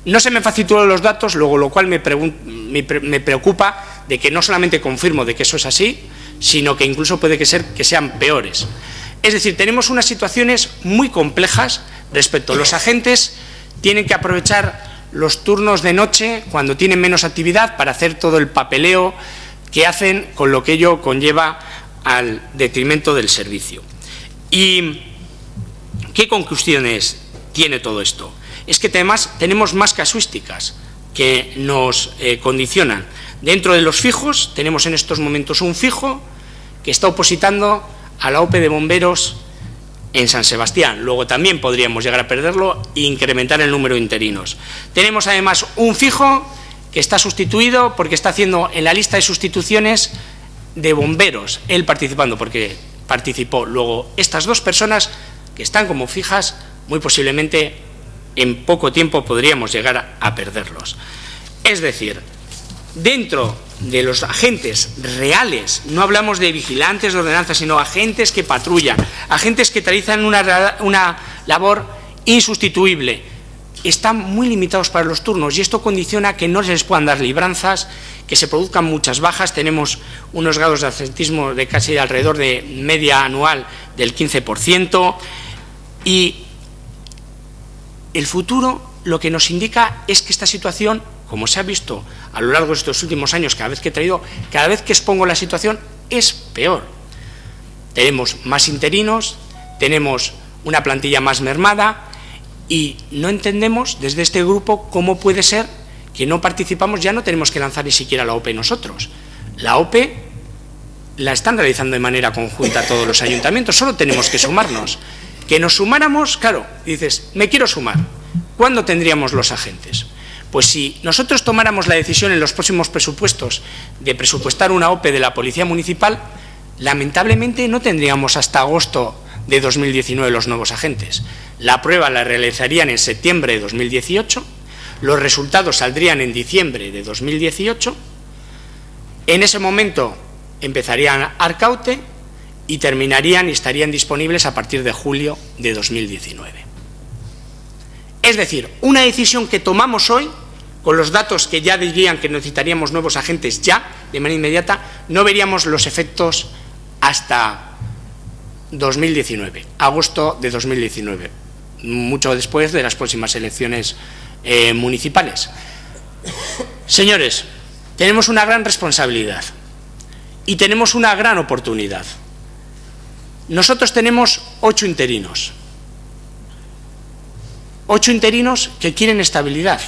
No se me facilitó los datos, luego lo cual me preocupa de que no solamente confirmo de que eso es así, sino que incluso puede que sean peores. Es decir, tenemos unas situaciones muy complejas respecto a los agentes. Tienen que aprovechar los turnos de noche cuando tienen menos actividad para hacer todo el papeleo que hacen, con lo que ello conlleva al detrimento del servicio. ¿Y qué conclusiones tiene todo esto? Es que además tenemos más casuísticas que nos condicionan. Dentro de los fijos tenemos en estos momentos un fijo que está opositando a la OPE de bomberos en San Sebastián. Luego también podríamos llegar a perderlo e incrementar el número de interinos. Tenemos además un fijo que está sustituido porque está haciendo en la lista de sustituciones de bomberos, él participando porque participó. Luego estas 2 personas que están como fijas, muy posiblemente en poco tiempo podríamos llegar a perderlos. Es decir, dentro de los agentes reales, no hablamos de vigilantes de ordenanza, sino agentes que patrullan, agentes que realizan una labor insustituible, están muy limitados para los turnos, y esto condiciona que no se les puedan dar libranzas, que se produzcan muchas bajas. Tenemos unos grados de absentismo de casi alrededor de media anual del 15%. Y el futuro lo que nos indica es que esta situación, como se ha visto a lo largo de estos últimos años, cada vez que expongo la situación, es peor. Tenemos más interinos, tenemos una plantilla más mermada y no entendemos desde este grupo cómo puede ser que no participamos, ya no tenemos que lanzar ni siquiera la OPE nosotros. La OPE la están realizando de manera conjunta todos los ayuntamientos, solo tenemos que sumarnos. Que nos sumáramos, claro, dices, me quiero sumar. ¿Cuándo tendríamos los agentes? Pues si nosotros tomáramos la decisión en los próximos presupuestos de presupuestar una OPE de la Policía Municipal, lamentablemente no tendríamos hasta agosto de 2019 los nuevos agentes. La prueba la realizarían en septiembre de 2018, los resultados saldrían en diciembre de 2018, en ese momento empezarían Arcaute y terminarían y estarían disponibles a partir de julio de 2019. Es decir, una decisión que tomamos hoy, con los datos que ya dirían que necesitaríamos nuevos agentes ya, de manera inmediata, no veríamos los efectos hasta 2019, agosto de 2019, mucho después de las próximas elecciones municipales. Señores, tenemos una gran responsabilidad y tenemos una gran oportunidad. Nosotros tenemos 8 interinos. 8 interinos que quieren estabilidad.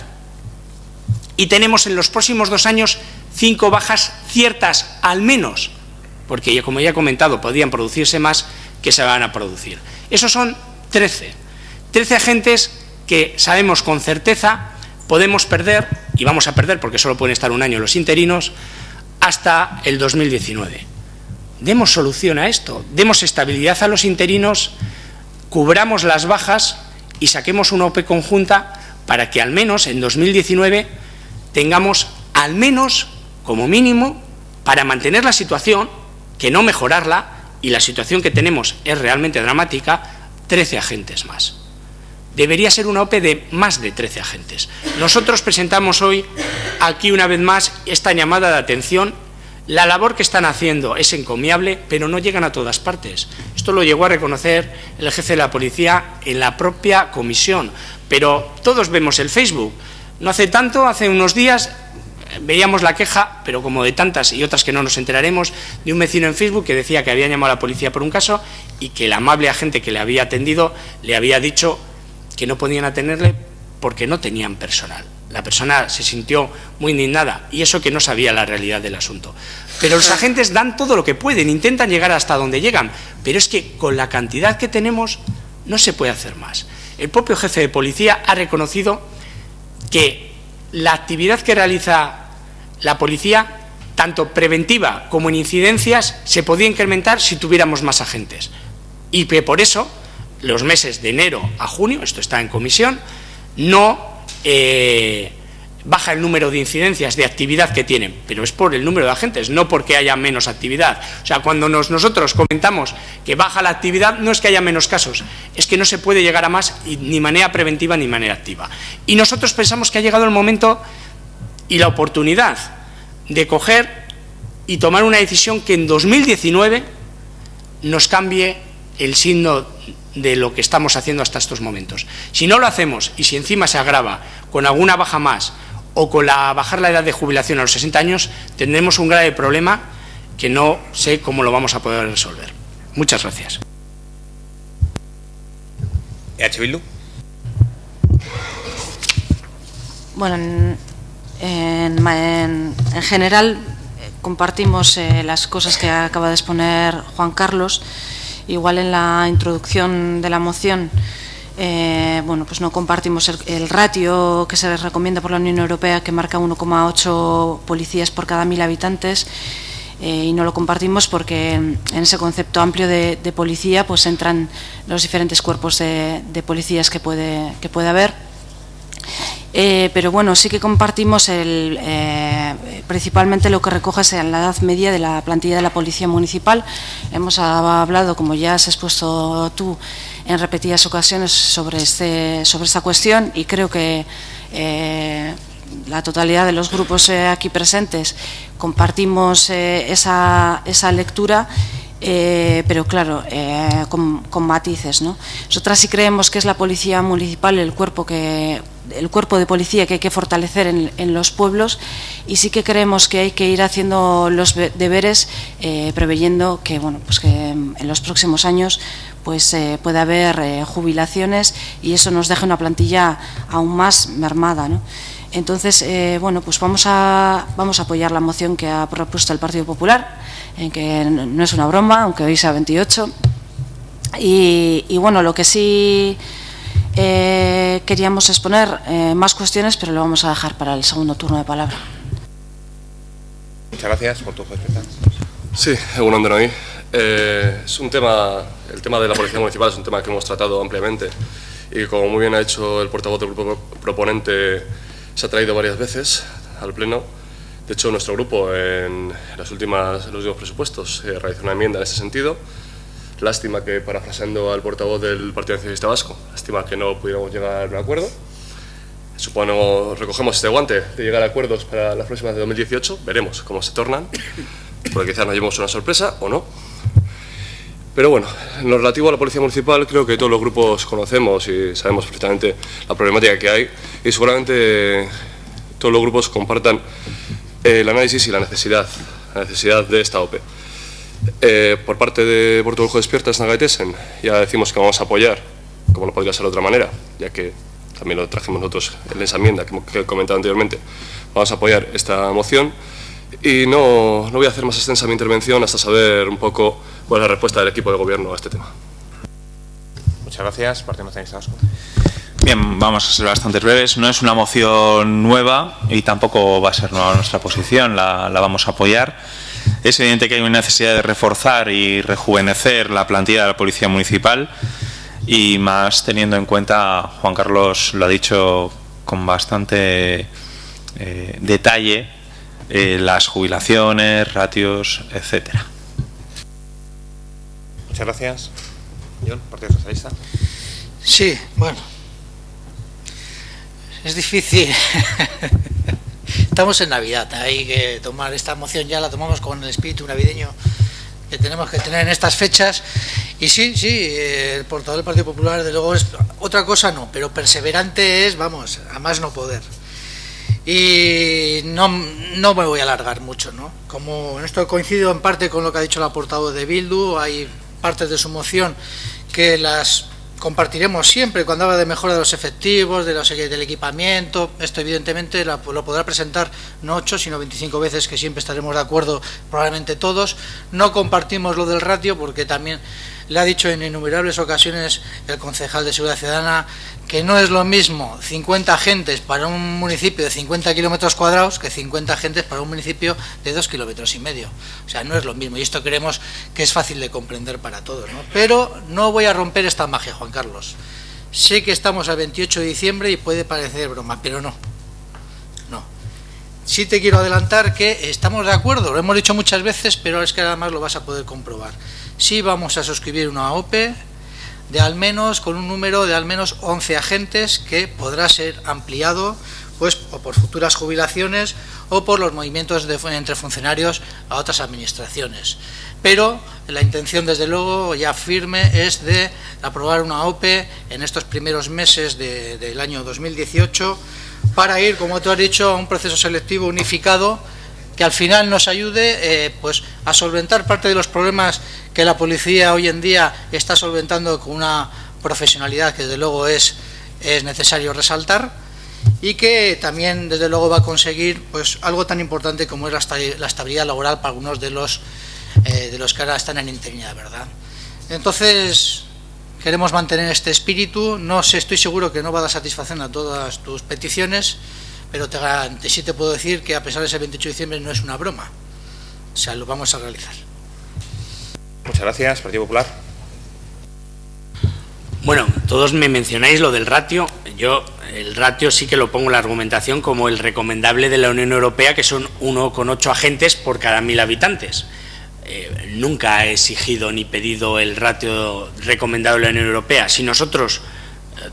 Y tenemos en los próximos 2 años 5 bajas ciertas, al menos, porque como ya he comentado, podrían producirse más, que se van a producir. Esos son 13 agentes que sabemos con certeza podemos perder, y vamos a perder porque solo pueden estar un año los interinos, hasta el 2019. Demos solución a esto, demos estabilidad a los interinos, cubramos las bajas y saquemos una OPE conjunta para que al menos en 2019 tengamos al menos, como mínimo, para mantener la situación, que no mejorarla, y la situación que tenemos es realmente dramática, 13 agentes más. Debería ser una OPE de más de 13 agentes. Nosotros presentamos hoy aquí una vez más esta llamada de atención. La labor que están haciendo es encomiable, pero no llegan a todas partes. Esto lo llegó a reconocer el jefe de la policía en la propia comisión, pero todos vemos el Facebook. No hace tanto, hace unos días, veíamos la queja, pero como de tantas y otras que no nos enteraremos, de un vecino en Facebook que decía que había llamado a la policía por un caso y que el amable agente que le había atendido le había dicho que no podían atenderle porque no tenían personal. La persona se sintió muy indignada, y eso que no sabía la realidad del asunto. Pero los agentes dan todo lo que pueden, intentan llegar hasta donde llegan, pero es que con la cantidad que tenemos no se puede hacer más. El propio jefe de policía ha reconocido que la actividad que realiza la policía, tanto preventiva como en incidencias, se podía incrementar si tuviéramos más agentes. Y que por eso, los meses de enero a junio, esto está en comisión, no baja el número de incidencias de actividad que tienen, pero es por el número de agentes, no porque haya menos actividad. O sea, cuando nosotros comentamos que baja la actividad, no es que haya menos casos, es que no se puede llegar a más, ni manera preventiva ni manera activa. Y nosotros pensamos que ha llegado el momento y la oportunidad de coger y tomar una decisión que en 2019 nos cambie el signo de lo que estamos haciendo hasta estos momentos. Si no lo hacemos y si encima se agrava con alguna baja más o con bajar la edad de jubilación a los 60 años, tendremos un grave problema que no sé cómo lo vamos a poder resolver. Muchas gracias. EH Bildu. Bueno, en general compartimos las cosas que acaba de exponer Juan Carlos. Igual en la introducción de la moción, bueno, pues no compartimos el ratio que se recomienda por la Unión Europea, que marca 1,8 policías por cada 1000 habitantes, y no lo compartimos porque en ese concepto amplio de policía pues entran los diferentes cuerpos de policías que puede haber. Pero bueno, sí que compartimos principalmente lo que recoge en la edad media de la plantilla de la Policía Municipal. Hemos hablado, como ya has expuesto tú, en repetidas ocasiones sobre esta cuestión, y creo que la totalidad de los grupos aquí presentes compartimos esa lectura, pero claro, con matices, ¿no? Nosotras sí creemos que es la policía municipal el cuerpo de policía que hay que fortalecer en los pueblos, y sí que creemos que hay que ir haciendo los deberes preveyendo que, bueno, pues que en los próximos años pues puede haber jubilaciones y eso nos deja una plantilla aún más mermada, ¿no? Entonces, bueno, pues vamos a apoyar la moción que ha propuesto el Partido Popular, en que no es una broma, aunque hoy sea 28. Y bueno, lo que sí queríamos exponer más cuestiones, pero lo vamos a dejar para el segundo turno de palabra. Muchas gracias por tu respuesta. Sí, egunon denoi. Es un tema, el tema de la Policía Municipal es un tema que hemos tratado ampliamente y, como muy bien ha hecho el portavoz del grupo proponente, se ha traído varias veces al Pleno. De hecho, nuestro grupo en los últimos presupuestos realizó una enmienda en ese sentido. Lástima que, parafraseando al portavoz del Partido Nacionalista Vasco, lástima que no pudiéramos llegar a un acuerdo. Supongo recogemos este guante de llegar a acuerdos para las próximas de 2018. Veremos cómo se tornan, porque quizás nos llevemos una sorpresa o no. Pero bueno, en lo relativo a la Policía Municipal, creo que todos los grupos conocemos y sabemos perfectamente la problemática que hay, y seguramente todos los grupos compartan el análisis y la necesidad de esta OPE. Por parte de Portugalco Despierta Snagaitesen, ya decimos que vamos a apoyar, como no podría ser de otra manera, ya que también lo trajimos nosotros en esa enmienda que he comentado anteriormente. Vamos a apoyar esta moción y no voy a hacer más extensa mi intervención hasta saber un poco cuál es la respuesta del equipo de gobierno a este tema. Muchas gracias. Partido Nacionalista Vasco. Bien, vamos a ser bastante breves. No es una moción nueva y tampoco va a ser nueva nuestra posición, la vamos a apoyar. Es evidente que hay una necesidad de reforzar y rejuvenecer la plantilla de la Policía Municipal, y más teniendo en cuenta, Juan Carlos lo ha dicho con bastante detalle, las jubilaciones, ratios, etcétera. Muchas gracias. John, Partido Socialista. Sí, bueno, es difícil. Estamos en Navidad, hay que tomar esta moción, ya la tomamos con el espíritu navideño que tenemos que tener en estas fechas. Y sí, el portavoz del Partido Popular, de luego, es otra cosa no, pero perseverante es, vamos, a más no poder. Y no me voy a alargar mucho, ¿no? Como en esto coincido en parte con lo que ha dicho la portavoz de Bildu, hay partes de su moción que las compartiremos siempre cuando habla de mejora de los efectivos, del equipamiento. Esto evidentemente lo podrá presentar no 8 sino 25 veces, que siempre estaremos de acuerdo probablemente todos. No compartimos lo del ratio porque también le ha dicho en innumerables ocasiones el concejal de Seguridad Ciudadana que no es lo mismo 50 agentes para un municipio de 50 kilómetros cuadrados que 50 agentes para un municipio de 2,5 kilómetros. O sea, no es lo mismo, y esto creemos que es fácil de comprender para todos, ¿no? Pero no voy a romper esta magia, Juan Carlos. Sé que estamos al 28 de diciembre y puede parecer broma, pero no. Sí te quiero adelantar que estamos de acuerdo, lo hemos dicho muchas veces, pero es que además lo vas a poder comprobar. Sí vamos a suscribir una OPE de al menos, con un número de al menos 11 agentes, que podrá ser ampliado pues o por futuras jubilaciones o por los movimientos entre funcionarios a otras administraciones. Pero la intención, desde luego, ya firme, es de aprobar una OPE en estos primeros meses del año 2018 para ir, como tú has dicho, a un proceso selectivo unificado que al final nos ayude pues a solventar parte de los problemas que la policía hoy en día está solventando con una profesionalidad que desde luego es necesario resaltar, y que también desde luego va a conseguir pues algo tan importante como es la estabilidad laboral para algunos de los que ahora están en interinidad, ¿verdad? Entonces queremos mantener este espíritu. No sé, estoy seguro que no va a dar satisfacción a todas tus peticiones, pero sí te puedo decir que a pesar de ese 28 de diciembre no es una broma. O sea, lo vamos a realizar. Muchas gracias. Partido Popular. Bueno, todos me mencionáis lo del ratio. Yo el ratio sí que lo pongo en la argumentación como el recomendable de la Unión Europea, que son 1,8 agentes por cada 1000 habitantes. Nunca he exigido ni pedido el ratio recomendado de la Unión Europea. Si nosotros,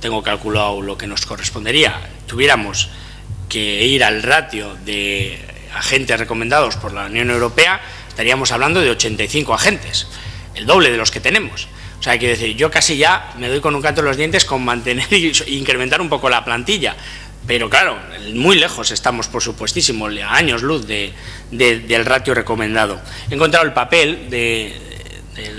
tengo calculado lo que nos correspondería, tuviéramos que ir al ratio de agentes recomendados por la Unión Europea, estaríamos hablando de 85 agentes. el doble de los que tenemos. O sea, quiero decir, yo casi ya me doy con un canto en los dientes con mantener e incrementar un poco la plantilla. Pero claro, muy lejos estamos, por supuestísimo, a años luz del ratio recomendado. He encontrado el papel de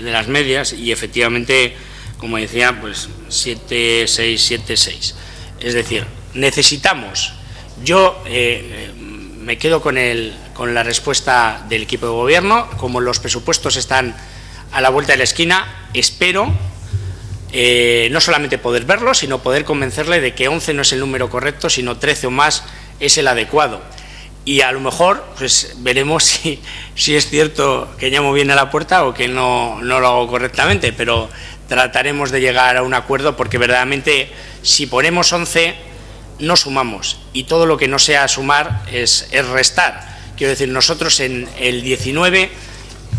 las medias y efectivamente, como decía, pues 7, 6, 7, 6. Es decir, necesitamos, yo me quedo con la respuesta del equipo de gobierno, como los presupuestos están a la vuelta de la esquina, espero no solamente poder verlo, sino poder convencerle de que 11 no es el número correcto, sino 13 o más es el adecuado. Y a lo mejor pues veremos si es cierto que llamo bien a la puerta o que no lo hago correctamente, pero trataremos de llegar a un acuerdo, porque verdaderamente si ponemos 11 no sumamos, y todo lo que no sea sumar es restar. Quiero decir, nosotros en el 19,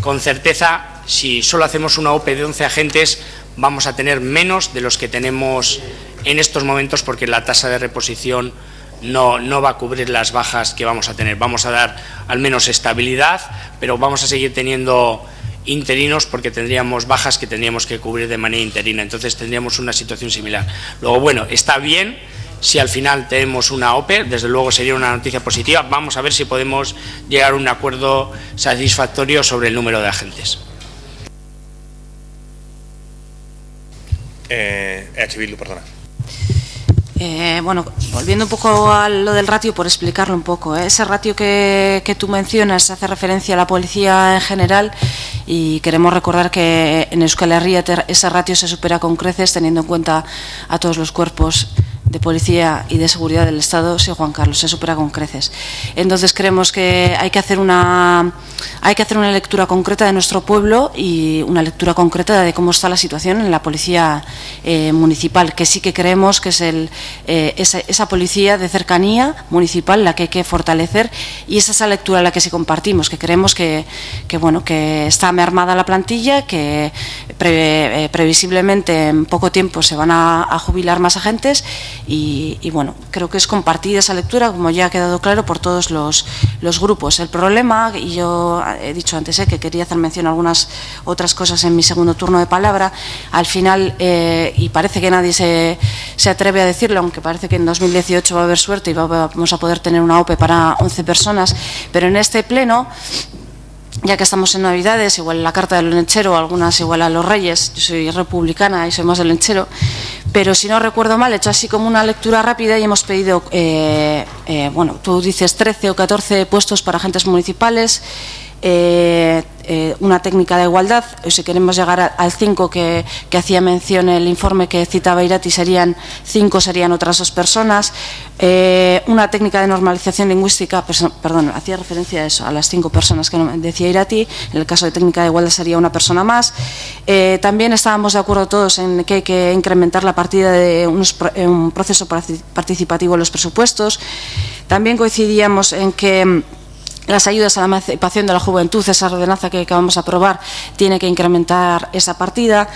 con certeza, si solo hacemos una OPE de 11 agentes, vamos a tener menos de los que tenemos en estos momentos, porque la tasa de reposición no va a cubrir las bajas que vamos a tener. Vamos a dar al menos estabilidad, pero vamos a seguir teniendo interinos, porque tendríamos bajas que tendríamos que cubrir de manera interina. Entonces tendríamos una situación similar. Luego, bueno, está bien si al final tenemos una OPE, desde luego sería una noticia positiva. Vamos a ver si podemos llegar a un acuerdo satisfactorio sobre el número de agentes. Bildu, perdona. Bueno, volviendo un poco a lo del ratio, por explicarlo un poco, ese ratio que tú mencionas hace referencia a la policía en general, y queremos recordar que en Euskal Herria ese ratio se supera con creces, teniendo en cuenta a todos los cuerpos de policía y de seguridad del Estado. Sí, Juan Carlos, se supera con creces. Entonces creemos que hay que hacer una lectura concreta de nuestro pueblo y una lectura concreta de cómo está la situación en la policía municipal, que sí que creemos que es esa policía de cercanía municipal la que hay que fortalecer, y es esa lectura la que sí compartimos, que creemos que está mermada la plantilla, que previsiblemente en poco tiempo se van a jubilar más agentes, y bueno, creo que es compartida esa lectura, como ya ha quedado claro por todos los grupos. El problema, y yo he dicho antes que quería hacer mención a algunas otras cosas en mi segundo turno de palabra, al final, y parece que nadie se atreve a decirlo, aunque parece que en 2018 va a haber suerte y vamos a poder tener una OPE para 11 personas, pero en este pleno, ya que estamos en Navidades, igual la carta del lechero, algunas igual a los Reyes, yo soy republicana y soy más del lechero, pero si no recuerdo mal, he hecho así como una lectura rápida y hemos pedido, bueno, tú dices 13 o 14 puestos para agentes municipales, una técnica de igualdad, si queremos llegar al 5 que hacía mención el informe que citaba Irati, serían 5, serían otras 2 personas, una técnica de normalización lingüística, perdón, hacía referencia a eso, a las 5 personas que decía Irati, en el caso de técnica de igualdad sería una persona más. También estábamos de acuerdo todos en que hay que incrementar la partida de un proceso participativo en los presupuestos. También coincidíamos en que las ayudas a la emancipación de la juventud, esa ordenanza que acabamos de aprobar, tiene que incrementar esa partida.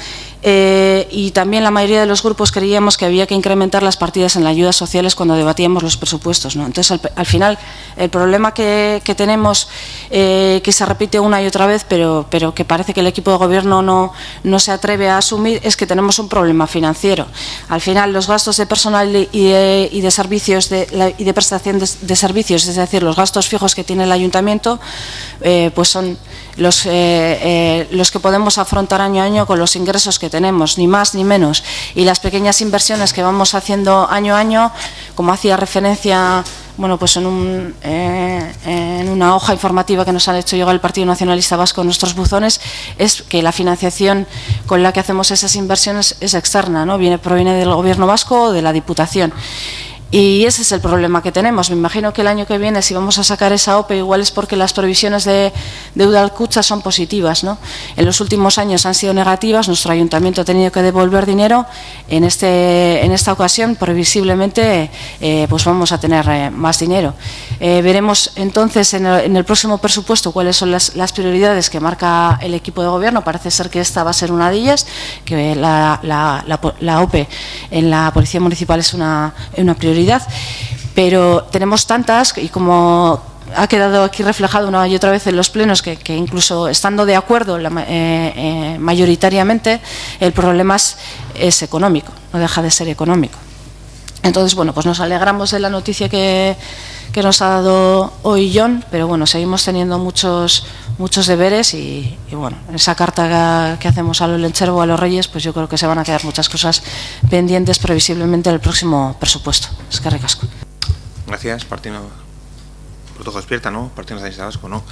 Y también la mayoría de los grupos creíamos que había que incrementar las partidas en las ayudas sociales cuando debatíamos los presupuestos, ¿no? Entonces, al final, el problema que tenemos, que se repite una y otra vez, pero que parece que el equipo de gobierno no se atreve a asumir, es que tenemos un problema financiero. Al final, los gastos de personal y de servicios y de prestación de servicios, es decir, los gastos fijos que tiene el ayuntamiento, pues son los que podemos afrontar año a año con los ingresos que tenemos, ni más ni menos, y las pequeñas inversiones que vamos haciendo año a año, como hacía referencia, bueno, pues en una hoja informativa que nos ha hecho llegar el Partido Nacionalista Vasco en nuestros buzones, es que la financiación con la que hacemos esas inversiones es externa, ¿no? Proviene del Gobierno vasco o de la Diputación. Y ese es el problema que tenemos. Me imagino que el año que viene, si vamos a sacar esa OPE, igual es porque las previsiones de Udalkutxa son positivas, ¿no? En los últimos años han sido negativas, nuestro ayuntamiento ha tenido que devolver dinero. En esta ocasión, previsiblemente, pues vamos a tener más dinero. Veremos entonces en el próximo presupuesto cuáles son las prioridades que marca el equipo de gobierno. Parece ser que esta va a ser una de ellas, que la OPE en la Policía Municipal es una prioridad. Pero tenemos tantas, y como ha quedado aquí reflejado una y otra vez en los plenos que incluso estando de acuerdo mayoritariamente, el problema es económico, no deja de ser económico. Entonces, bueno, pues nos alegramos de la noticia que nos ha dado hoy John, pero bueno, seguimos teniendo muchos deberes y bueno, en esa carta que hacemos a los Lencherbo, a los Reyes, pues yo creo que se van a quedar muchas cosas pendientes previsiblemente del próximo presupuesto. Es que ricasco. Gracias, Partido Protojo Despierta, ¿no? Partido Nacionalista Vasco, ¿no?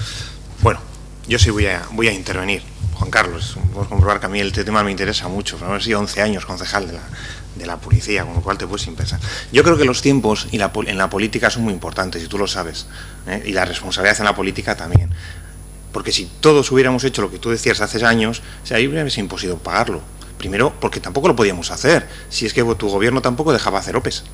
Bueno, yo sí voy a intervenir. Juan Carlos, puedes comprobar que a mí el tema me interesa mucho. He sido 11 años concejal de la policía, con lo cual te puedes pensar. Yo creo que los tiempos en la política son muy importantes, y tú lo sabes, y la responsabilidad en la política también. Porque si todos hubiéramos hecho lo que tú decías hace años, ahí hubiera sido imposible pagarlo. Primero, porque tampoco lo podíamos hacer, si es que tu gobierno tampoco dejaba hacer OPEs.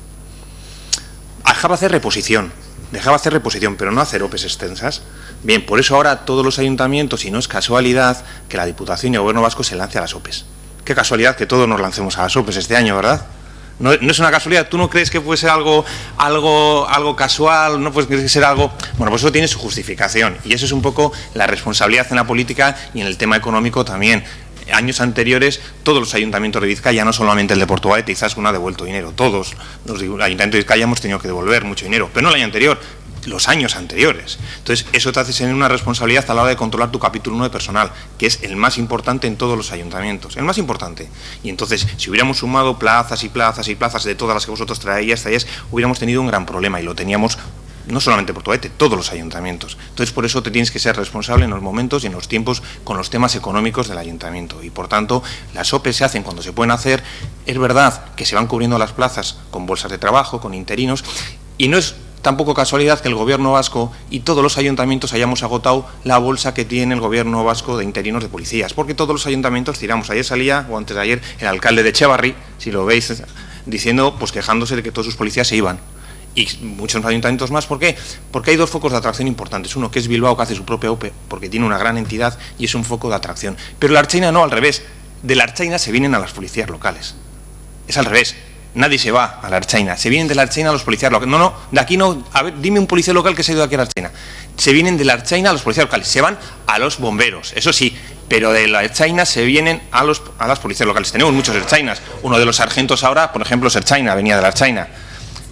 Dejaba hacer reposición, pero no hacer OPEs extensas. Bien, por eso ahora todos los ayuntamientos, y no es casualidad, que la Diputación y el Gobierno vasco se lance a las OPEs. Qué casualidad que todos nos lancemos a las OPEs este año, ¿verdad? No es una casualidad. ¿Tú no crees que puede ser algo casual? ¿No puede ser algo...? Bueno, pues eso tiene su justificación, y eso es un poco la responsabilidad en la política y en el tema económico también. Años anteriores, todos los ayuntamientos de Vizcaya, no solamente el de Portugalete, quizás uno ha devuelto dinero. Todos los ayuntamientos de Vizcaya hemos tenido que devolver mucho dinero, pero no el año anterior, los años anteriores. Entonces, eso te hace tener una responsabilidad a la hora de controlar tu capítulo 1 de personal, que es el más importante en todos los ayuntamientos, el más importante. Y entonces, si hubiéramos sumado plazas y plazas y plazas de todas las que vosotros traíais, hubiéramos tenido un gran problema, y lo teníamos no solamente Portugalete, todos los ayuntamientos. Entonces, por eso te tienes que ser responsable en los momentos y en los tiempos con los temas económicos del ayuntamiento. Y, por tanto, las OPE se hacen cuando se pueden hacer. Es verdad que se van cubriendo las plazas con bolsas de trabajo, con interinos, y no es tampoco casualidad que el Gobierno vasco y todos los ayuntamientos hayamos agotado la bolsa que tiene el Gobierno vasco de interinos de policías, porque todos los ayuntamientos tiramos. Ayer salía, o antes de ayer, el alcalde de Echevarri, si lo veis, diciendo, pues quejándose de que todos sus policías se iban. Y muchos ayuntamientos más. ¿Por qué? Porque hay dos focos de atracción importantes. Uno, que es Bilbao, que hace su propia OPE, porque tiene una gran entidad y es un foco de atracción. Pero la Ertzaina no, al revés. De la Ertzaina se vienen a las policías locales. Es al revés. Nadie se va a la Ertzaina. Se vienen de la Ertzaina a los policías locales. No, de aquí no. A ver, dime un policía local que se ha ido de aquí a la Ertzaina. Se vienen de la Ertzaina a los policías locales. Se van a los bomberos, eso sí. Pero de la Ertzaina se vienen a las policías locales. Tenemos muchos Ertzainas. Uno de los sargentos ahora, por ejemplo, es Ertzaina, venía de la Ertzaina.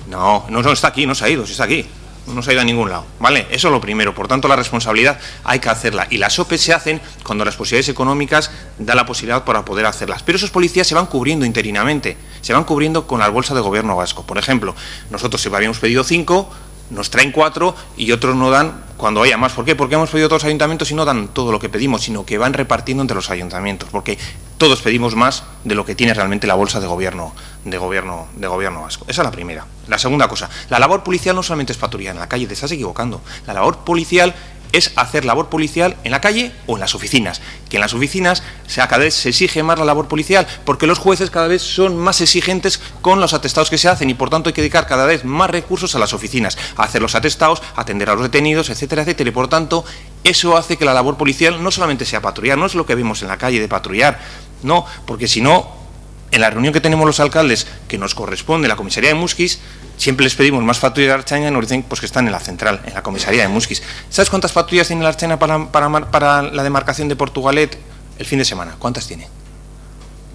No está aquí, no se ha ido, si está aquí. No se ha ido a ningún lado, ¿vale? Eso es lo primero. Por tanto, la responsabilidad hay que hacerla. Y las OPE se hacen cuando las posibilidades económicas dan la posibilidad para poder hacerlas. Pero esos policías se van cubriendo interinamente, se van cubriendo con la bolsa de Gobierno vasco. Por ejemplo, nosotros habíamos pedido 5, nos traen 4 y otros no dan cuando haya más. ¿Por qué? Porque hemos pedido a todos los ayuntamientos y no dan todo lo que pedimos, sino que van repartiendo entre los ayuntamientos, porque todos pedimos más de lo que tiene realmente la bolsa de gobierno vasco. Esa es la primera. La segunda cosa, la labor policial no solamente es patrullar en la calle, te estás equivocando. La labor policial es hacer labor policial en la calle o en las oficinas, que en las oficinas cada vez se exige más la labor policial, porque los jueces cada vez son más exigentes con los atestados que se hacen, y por tanto hay que dedicar cada vez más recursos a las oficinas, a hacer los atestados, a atender a los detenidos, etcétera, etcétera, y por tanto eso hace que la labor policial no solamente sea patrullar, no es lo que vemos en la calle de patrullar, no, porque si no, en la reunión que tenemos los alcaldes, que nos corresponde la comisaría de Musquis, siempre les pedimos más patrullas de Ertzaina y nos dicen pues que están en la central, en la comisaría de Musquis. ¿Sabes cuántas patrullas tiene la Ertzaina para la demarcación de Portugalet el fin de semana? ¿Cuántas tiene?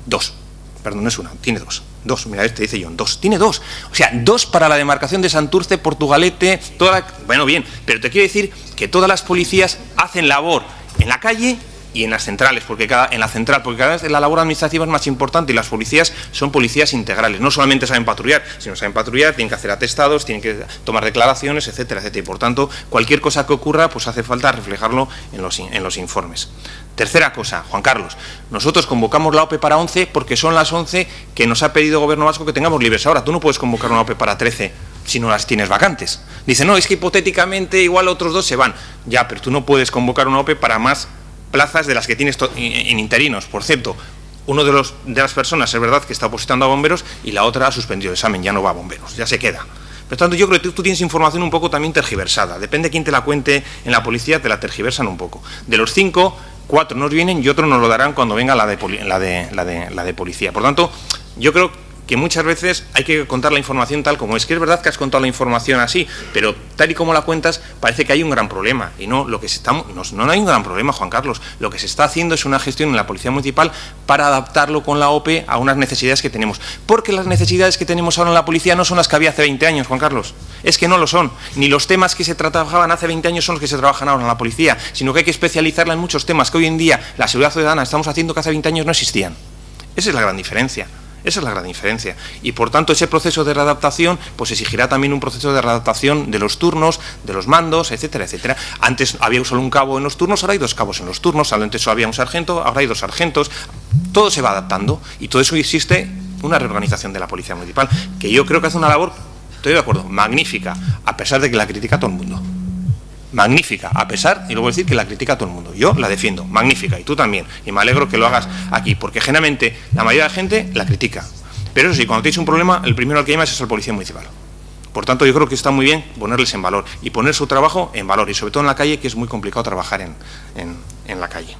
2. Perdón, no es una, tiene 2. 2, mira, este dice John, 2. Tiene 2. O sea, 2 para la demarcación de Santurce, Portugalete, bueno, bien, pero te quiero decir que todas las policías hacen labor en la calle y en las centrales, porque cada vez la labor administrativa es más importante, y las policías son policías integrales, no solamente saben patrullar, sino saben patrullar, tienen que hacer atestados, tienen que tomar declaraciones, etcétera, etcétera, y por tanto cualquier cosa que ocurra pues hace falta reflejarlo en los informes. Tercera cosa, Juan Carlos, nosotros convocamos la OPE para 11 porque son las 11 que nos ha pedido el Gobierno vasco que tengamos libres. Ahora, tú no puedes convocar una OPE para 13 si no las tienes vacantes. Dice, no, es que hipotéticamente igual otros 2 se van. Ya, pero tú no puedes convocar una OPE para más plazas de las que tienes en interinos. Por cierto, uno de las personas es verdad que está opositando a bomberos y la otra ha suspendido el examen, ya no va a bomberos, ya se queda. Por tanto, yo creo que tú tienes información un poco también tergiversada. Depende de quién te la cuente en la policía, te la tergiversan un poco. De los 5, 4 nos vienen y otros nos lo darán cuando venga la de policía. Por tanto, yo creo que muchas veces hay que contar la información tal como es. Que es verdad que has contado la información así, pero tal y como la cuentas parece que hay un gran problema. Y no, lo que no hay un gran problema, Juan Carlos. Lo que se está haciendo es una gestión en la Policía Municipal para adaptarlo con la OPE a unas necesidades que tenemos. Porque las necesidades que tenemos ahora en la policía no son las que había hace 20 años, Juan Carlos. Es que no lo son. Ni los temas que se trabajaban hace 20 años son los que se trabajan ahora en la policía, sino que hay que especializarla en muchos temas que hoy en día la seguridad ciudadana estamos haciendo que hace 20 años no existían. Esa es la gran diferencia. Esa es la gran diferencia. Y por tanto ese proceso de readaptación pues exigirá también un proceso de readaptación de los turnos, de los mandos, etcétera, etcétera. Antes había solo un cabo en los turnos, ahora hay 2 cabos en los turnos. Antes solo había un sargento, ahora hay 2 sargentos. Todo se va adaptando y todo eso existe una reorganización de la Policía Municipal que yo creo que hace una labor, estoy de acuerdo, magnífica, a pesar de que la critica todo el mundo. Magnífica, a pesar, y luego decir que la critica a todo el mundo. Yo la defiendo, magnífica, y tú también. Y me alegro que lo hagas aquí, porque generalmente la mayoría de la gente la critica. Pero eso sí, cuando tienes un problema, el primero al que llamas es al Policía Municipal. Por tanto, yo creo que está muy bien ponerles en valor y poner su trabajo en valor, y sobre todo en la calle, que es muy complicado trabajar en la calle.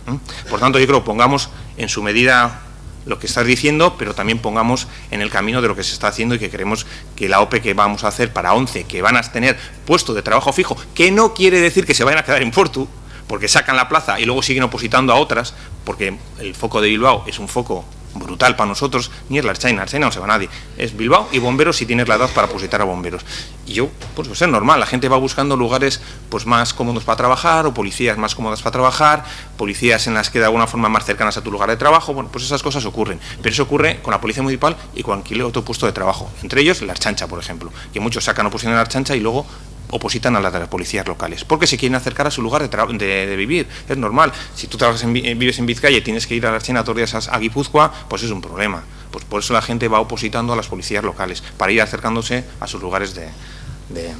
Por tanto, yo creo que pongamos en su medida lo que estás diciendo, pero también pongamos en el camino de lo que se está haciendo y que creemos que la OPE que vamos a hacer para 11, que van a tener puesto de trabajo fijo, que no quiere decir que se vayan a quedar en Fortu, porque sacan la plaza y luego siguen opositando a otras, porque el foco de Bilbao es un foco brutal para nosotros, ni es la Ertzaintza no se va nadie, es Bilbao y bomberos si tienes la edad para opositar a bomberos. Y yo, pues es normal, la gente va buscando lugares pues más cómodos para trabajar, o policías más cómodas para trabajar, policías en las que de alguna forma más cercanas a tu lugar de trabajo. Bueno, pues esas cosas ocurren, pero eso ocurre con la Policía Municipal y con cualquier otro puesto de trabajo, entre ellos la Ertzaintza, por ejemplo, que muchos sacan oposición a la Ertzaintza y luego opositan a las de las policías locales, porque se quieren acercar a su lugar de vivir. Es normal. Si tú trabajas vives en Vizcaya y tienes que ir a la Ertzaintza todos los días a Guipúzcoa, pues es un problema. Pues por eso la gente va opositando a las policías locales, para ir acercándose a sus lugares de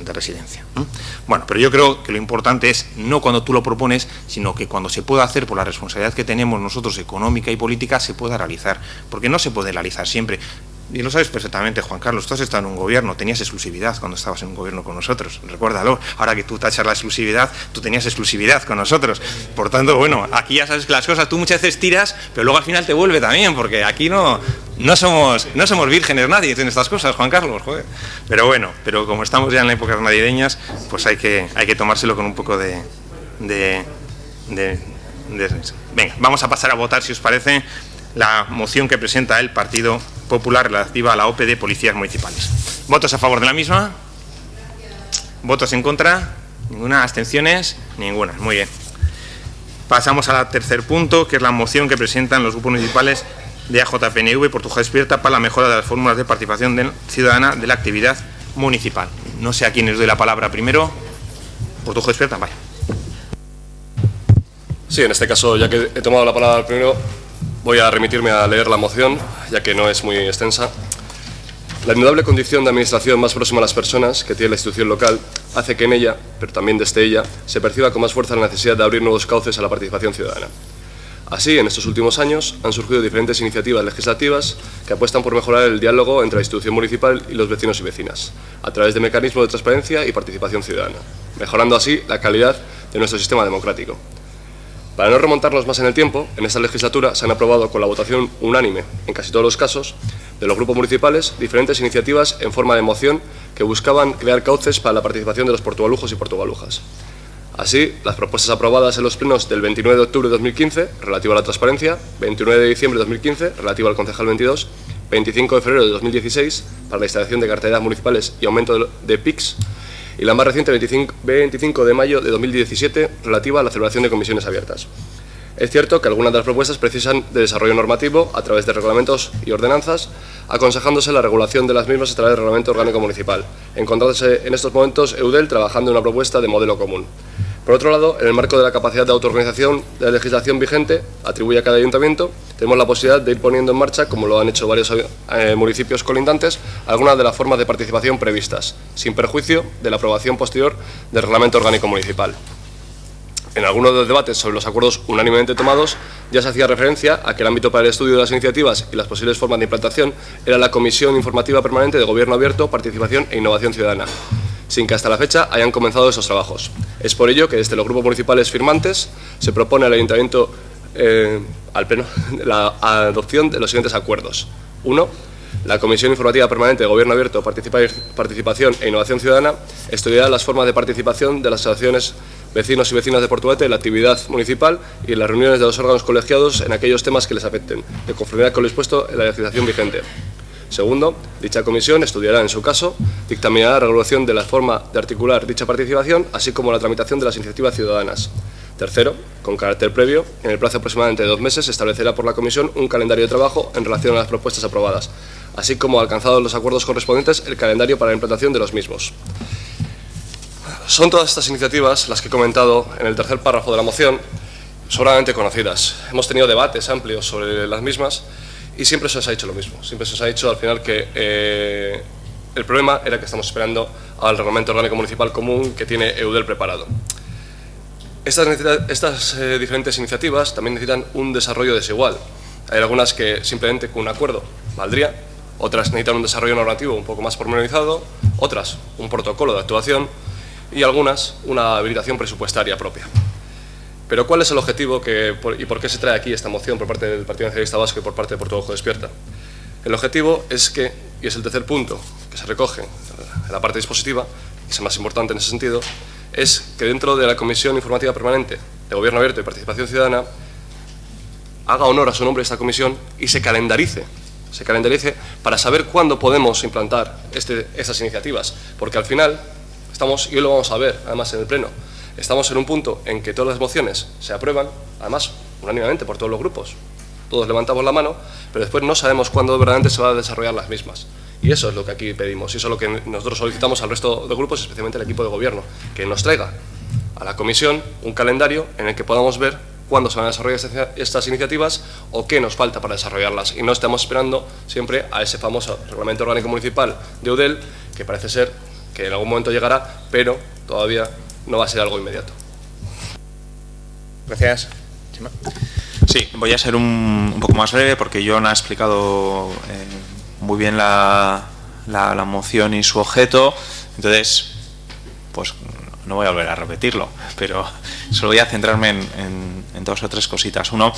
residencia. Bueno, pero yo creo que lo importante es no cuando tú lo propones, sino que cuando se pueda hacer por la responsabilidad que tenemos nosotros económica y política, se pueda realizar, porque no se puede realizar siempre. Y lo sabes perfectamente, Juan Carlos, tú has estado en un gobierno, tenías exclusividad cuando estabas en un gobierno con nosotros, recuérdalo. Ahora que tú tachas la exclusividad, tú tenías exclusividad con nosotros. Por tanto, bueno, aquí ya sabes que las cosas tú muchas veces tiras, pero luego al final te vuelve también, porque aquí no somos vírgenes nadie en estas cosas, Juan Carlos, joder. Pero bueno, pero como estamos ya en la época navideñas, pues hay que tomárselo con un poco de Venga, vamos a pasar a votar, si os parece, la moción que presenta el Partido Popular relativa a la OPE de policías municipales. ¿Votos a favor de la misma? ¿Votos en contra? ¿Ninguna? ¿Abstenciones? Ninguna. Muy bien. Pasamos al tercer punto, que es la moción que presentan los grupos municipales de AJPNV y Portugal Despierta para la mejora de las fórmulas de participación ciudadana de la actividad municipal. No sé a quién les doy la palabra primero. Portugal Despierta, vaya. Sí, en este caso, ya que he tomado la palabra primero, voy a remitirme a leer la moción, ya que no es muy extensa. La indudable condición de administración más próxima a las personas que tiene la institución local hace que en ella, pero también desde ella, se perciba con más fuerza la necesidad de abrir nuevos cauces a la participación ciudadana. Así, en estos últimos años han surgido diferentes iniciativas legislativas que apuestan por mejorar el diálogo entre la institución municipal y los vecinos y vecinas, a través de mecanismos de transparencia y participación ciudadana, mejorando así la calidad de nuestro sistema democrático. Para no remontarnos más en el tiempo, en esta legislatura se han aprobado con la votación unánime, en casi todos los casos, de los grupos municipales, diferentes iniciativas en forma de moción que buscaban crear cauces para la participación de los portugalujos y portugalujas. Así, las propuestas aprobadas en los plenos del 29 de octubre de 2015, relativo a la transparencia, 29 de diciembre de 2015, relativo al concejal 22, 25 de febrero de 2016, para la instalación de carteras municipales y aumento de PICs, y la más reciente, 25 de mayo de 2017, relativa a la celebración de comisiones abiertas. Es cierto que algunas de las propuestas precisan de desarrollo normativo a través de reglamentos y ordenanzas, aconsejándose la regulación de las mismas a través del Reglamento Orgánico Municipal, encontrándose en estos momentos EUDEL trabajando en una propuesta de modelo común. Por otro lado, en el marco de la capacidad de autoorganización de la legislación vigente, atribuye a cada ayuntamiento, tenemos la posibilidad de ir poniendo en marcha, como lo han hecho varios municipios colindantes, algunas de las formas de participación previstas, sin perjuicio de la aprobación posterior del Reglamento Orgánico Municipal. En algunos de los debates sobre los acuerdos unánimemente tomados, ya se hacía referencia a que el ámbito para el estudio de las iniciativas y las posibles formas de implantación era la Comisión Informativa Permanente de Gobierno Abierto, Participación e Innovación Ciudadana, sin que hasta la fecha hayan comenzado esos trabajos. Es por ello que desde los grupos municipales firmantes se propone al Ayuntamiento, al Pleno, la adopción de los siguientes acuerdos. 1. La Comisión Informativa Permanente de Gobierno Abierto, Participación e Innovación Ciudadana estudiará las formas de participación de las asociaciones vecinos y vecinas de Portugalete en la actividad municipal y en las reuniones de los órganos colegiados en aquellos temas que les afecten, de conformidad con lo expuesto en la legislación vigente. Segundo, dicha comisión estudiará, en su caso, dictaminará la regulación de la forma de articular dicha participación, así como la tramitación de las iniciativas ciudadanas. Tercero, con carácter previo, en el plazo aproximadamente de 2 meses, se establecerá por la comisión un calendario de trabajo en relación a las propuestas aprobadas, así como, alcanzados los acuerdos correspondientes, el calendario para la implantación de los mismos. Son todas estas iniciativas, las que he comentado en el tercer párrafo de la moción, sobradamente conocidas. Hemos tenido debates amplios sobre las mismas y siempre se os ha dicho lo mismo. Siempre se os ha dicho al final que el problema era que estamos esperando al Reglamento Orgánico Municipal Común que tiene EUDEL preparado. Estas diferentes iniciativas también necesitan un desarrollo desigual. Hay algunas que simplemente con un acuerdo valdría, otras necesitan un desarrollo normativo un poco más pormenorizado, otras un protocolo de actuación y algunas una habilitación presupuestaria propia. Pero ¿cuál es el objetivo y por qué se trae aquí esta moción por parte del Partido Nacionalista Vasco y por parte de Portugal Ojo Despierta? El objetivo es que, y es el tercer punto que se recoge en la parte dispositiva, y es el más importante en ese sentido, es que dentro de la Comisión Informativa Permanente de Gobierno Abierto y Participación Ciudadana haga honor a su nombre esta comisión y se calendarice para saber cuándo podemos implantar estas iniciativas, porque al final estamos, y hoy lo vamos a ver además en el Pleno, estamos en un punto en que todas las mociones se aprueban, además unánimemente por todos los grupos, todos levantamos la mano, pero después no sabemos cuándo verdaderamente se van a desarrollar las mismas. Y eso es lo que aquí pedimos, y eso es lo que nosotros solicitamos al resto de grupos, especialmente al equipo de gobierno, que nos traiga a la comisión un calendario en el que podamos ver cuándo se van a desarrollar estas iniciativas o qué nos falta para desarrollarlas. Y no estamos esperando siempre a ese famoso Reglamento Orgánico Municipal de EUDEL, que parece ser que en algún momento llegará, pero todavía no va a ser algo inmediato. Gracias. Sí, voy a ser un poco más breve porque John ha explicado muy bien la moción y su objeto, entonces pues no voy a volver a repetirlo, pero solo voy a centrarme en 2 o 3 cositas. Uno,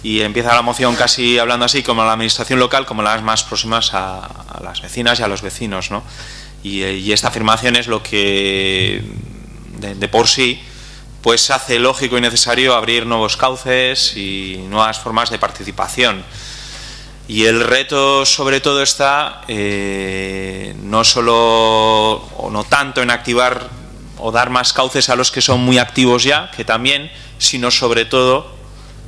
y empieza la moción casi hablando así como la administración local, como las más próximas a las vecinas y a los vecinos, ¿no? Y esta afirmación es lo que de por sí pues hace lógico y necesario abrir nuevos cauces y nuevas formas de participación. Y el reto sobre todo está no solo o no tanto en activar o dar más cauces a los que son muy activos ya, que también, sino sobre todo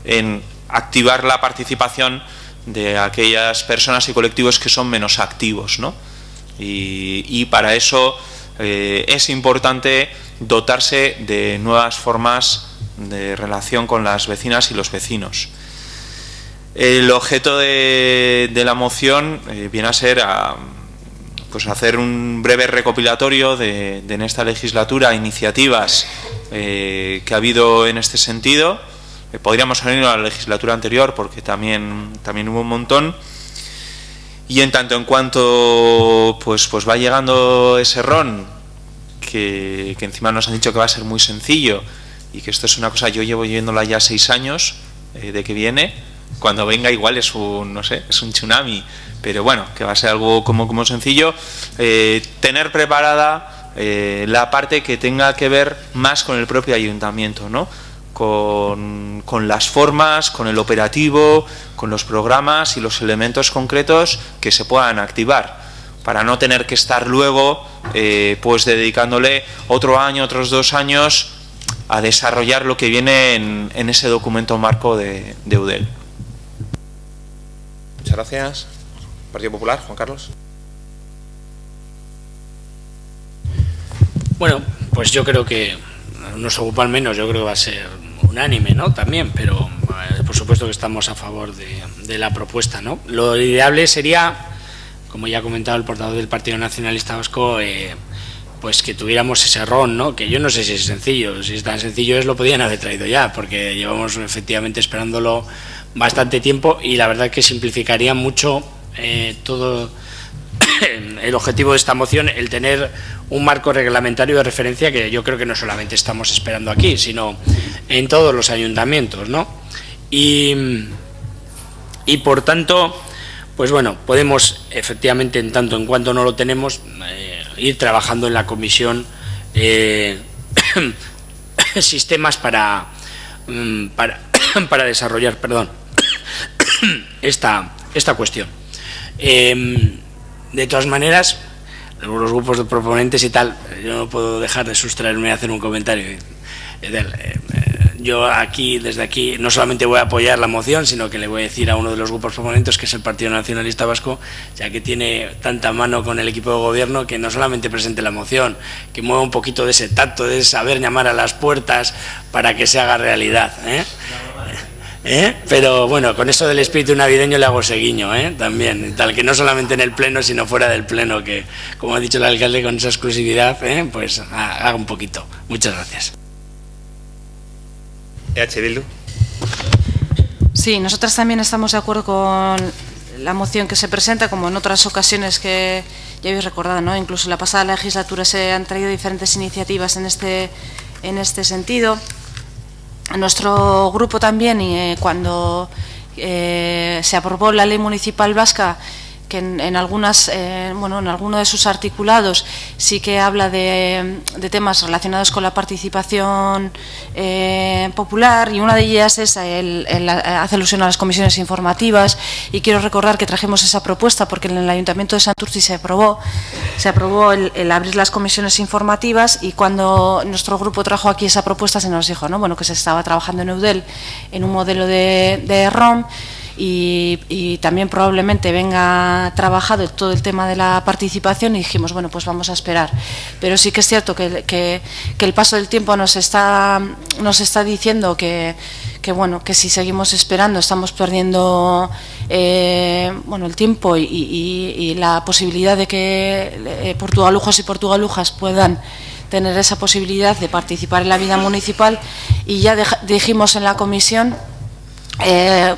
en activar la participación de aquellas personas y colectivos que son menos activos, ¿no? Y para eso es importante dotarse de nuevas formas de relación con las vecinas y los vecinos. El objeto de la moción viene a ser pues hacer un breve recopilatorio de en esta legislatura iniciativas que ha habido en este sentido. Podríamos unirlo a la legislatura anterior porque también hubo un montón. Y en tanto en cuanto pues va llegando ese ron que encima nos han dicho que va a ser muy sencillo y que esto es una cosa, yo llevo viéndola ya 6 años de que viene, cuando venga igual es un, no sé, es un tsunami, pero bueno, que va a ser algo como sencillo, tener preparada la parte que tenga que ver más con el propio ayuntamiento, ¿no? Con las formas, con el operativo, con los programas y los elementos concretos que se puedan activar, para no tener que estar luego pues dedicándole otro año, otros 2 años a desarrollar lo que viene en ese documento marco de EUDEL. Muchas gracias. Partido Popular, Juan Carlos. Bueno, pues yo creo que nuestro grupo al menos yo creo que va a ser unánime, ¿no? También, pero por supuesto que estamos a favor de la propuesta, ¿no? Lo ideal sería, como ya ha comentado el portavoz del Partido Nacionalista Vasco, pues que tuviéramos ese ron, ¿no? Que yo no sé si es sencillo, si es tan sencillo lo podían haber traído ya, porque llevamos efectivamente esperándolo bastante tiempo y la verdad que simplificaría mucho todo el objetivo de esta moción, el tener un marco reglamentario de referencia que yo creo que no solamente estamos esperando aquí, sino en todos los ayuntamientos, ¿no? Y por tanto, pues bueno, podemos efectivamente, en tanto en cuanto no lo tenemos, ir trabajando en la comisión sistemas para desarrollar, esta cuestión. De todas maneras, los grupos de proponentes y tal, yo no puedo dejar de sustraerme a hacer un comentario. Yo desde aquí, no solamente voy a apoyar la moción, sino que le voy a decir a uno de los grupos proponentes, que es el Partido Nacionalista Vasco, ya que tiene tanta mano con el equipo de gobierno, que no solamente presente la moción, que mueva un poquito de ese tacto, de saber llamar a las puertas para que se haga realidad, Pero bueno, con eso del espíritu navideño le hago seguiño, también, tal que no solamente en el pleno, sino fuera del pleno, que como ha dicho el alcalde, con esa exclusividad, pues haga un poquito. Muchas gracias. Bildu. Sí, nosotras también estamos de acuerdo con la moción que se presenta, como en otras ocasiones que ya habéis recordado, ¿no? Incluso en la pasada legislatura se han traído diferentes iniciativas en este sentido. Nuestro grupo también, cuando se aprobó la ley municipal vasca, que en alguno de sus articulados sí que habla de temas relacionados con la participación popular, y una de ellas es hace alusión a las comisiones informativas, y quiero recordar que trajimos esa propuesta porque en el Ayuntamiento de Santurtzi se aprobó el abrir las comisiones informativas, y cuando nuestro grupo trajo aquí esa propuesta se nos dijo, ¿no? Bueno, que se estaba trabajando en Eudel en un modelo de ROM, y también probablemente venga trabajado todo el tema de la participación, y dijimos, bueno, pues vamos a esperar. Pero sí que es cierto que el paso del tiempo nos está diciendo que si seguimos esperando estamos perdiendo el tiempo y la posibilidad de que portugalujos y portugalujas puedan tener esa posibilidad de participar en la vida municipal. Y ya dijimos en la comisión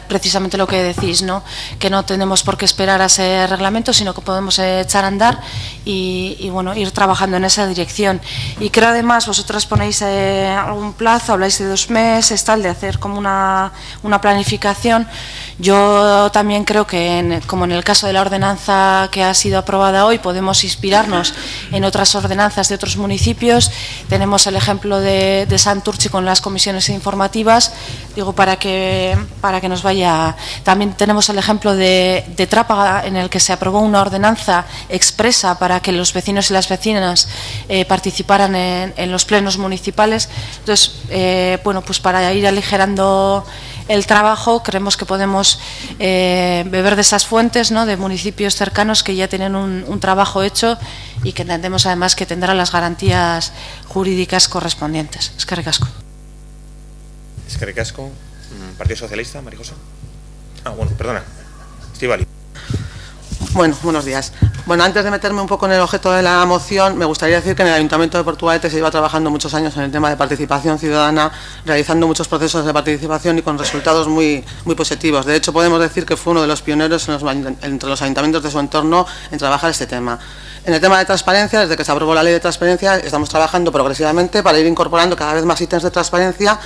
precisamente lo que decís, ¿no? Que no tenemos por qué esperar a ese reglamento, sino que podemos echar a andar y ir trabajando en esa dirección. Y creo, además, vosotras ponéis algún plazo, habláis de 2 meses, tal, de hacer como una planificación. Yo también creo que, como en el caso de la ordenanza que ha sido aprobada hoy, podemos inspirarnos en otras ordenanzas de otros municipios. Tenemos el ejemplo de Santurtzi con las comisiones informativas, digo, para que nos vaya. También tenemos el ejemplo de Trápaga, en el que se aprobó una ordenanza expresa para que los vecinos y las vecinas participaran en los plenos municipales. Entonces, pues para ir aligerando el trabajo, creemos que podemos beber de esas fuentes, ¿no? De municipios cercanos que ya tienen un trabajo hecho y que entendemos además que tendrán las garantías jurídicas correspondientes. Eskerrik asko. Eskerrik asko. Partido Socialista, Marijosa. Perdona. Estivali. Bueno, buenos días. Bueno, antes de meterme un poco en el objeto de la moción, me gustaría decir que en el Ayuntamiento de Portugalete se lleva trabajando muchos años en el tema de participación ciudadana, realizando muchos procesos de participación y con resultados muy positivos. De hecho, podemos decir que fue uno de los pioneros entre los ayuntamientos de su entorno en trabajar este tema. En el tema de transparencia, desde que se aprobó la ley de transparencia, estamos trabajando progresivamente para ir incorporando cada vez más ítems de transparencia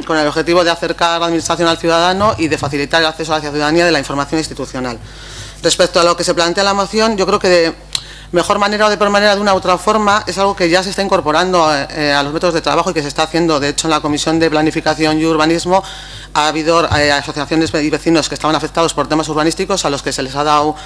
con el objetivo de acercar la administración al ciudadano y de facilitar el acceso a la ciudadanía de la información institucional. Respecto a lo que se plantea en la moción, yo creo que de mejor manera o de peor manera, de una u otra forma, es algo que ya se está incorporando a los métodos de trabajo y que se está haciendo. De hecho, en la Comisión de Planificación y Urbanismo ha habido asociaciones y vecinos que estaban afectados por temas urbanísticos a los que se les ha dado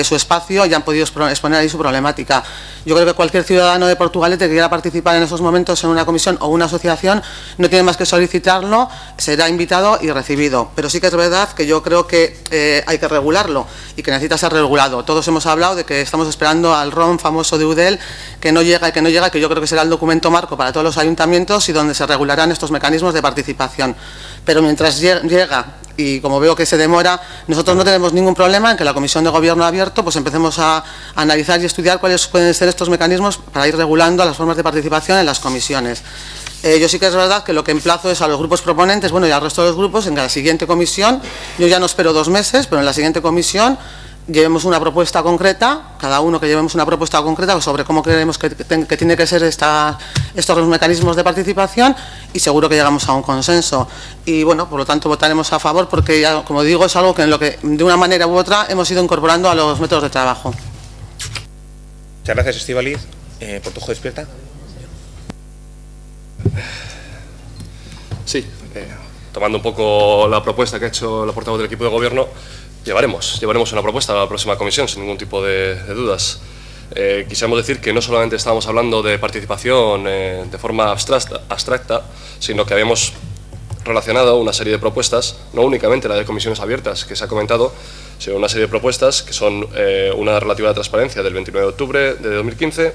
su espacio y han podido exponer ahí su problemática. Yo creo que cualquier ciudadano de Portugalete que quiera participar en esos momentos en una comisión o una asociación no tiene más que solicitarlo, será invitado y recibido. Pero sí que es verdad que yo creo que hay que regularlo y que necesita ser regulado. Todos hemos hablado de que estamos esperando al ROM famoso de Eudel, que no llega, que yo creo que será el documento marco para todos los ayuntamientos y donde se regularán estos mecanismos de participación. Pero mientras llega, y como veo que se demora, nosotros no tenemos ningún problema en que la Comisión de Gobierno abierto pues empecemos a analizar y estudiar cuáles pueden ser estos mecanismos para ir regulando las formas de participación en las comisiones. Yo sí que es verdad que lo que emplazo es a los grupos proponentes, bueno, y al resto de los grupos, en la siguiente comisión, yo ya no espero 2 meses, pero en la siguiente comisión llevemos una propuesta concreta, cada uno que llevemos una propuesta concreta sobre cómo creemos que tiene que ser estos los mecanismos de participación, y seguro que llegamos a un consenso. Y bueno, por lo tanto votaremos a favor porque, ya, como digo, es algo que en lo que de una manera u otra hemos ido incorporando a los métodos de trabajo. Muchas gracias, Estíbaliz. Portujo Despierta. Sí, tomando un poco la propuesta que ha hecho la portavoz del equipo de gobierno, llevaremos una propuesta a la próxima comisión sin ningún tipo de dudas. Quisiéramos decir que no solamente estábamos hablando de participación de forma abstracta, sino que habíamos relacionado una serie de propuestas, no únicamente la de comisiones abiertas que se ha comentado, sino una serie de propuestas que son una relativa a la transparencia del 29 de octubre de 2015,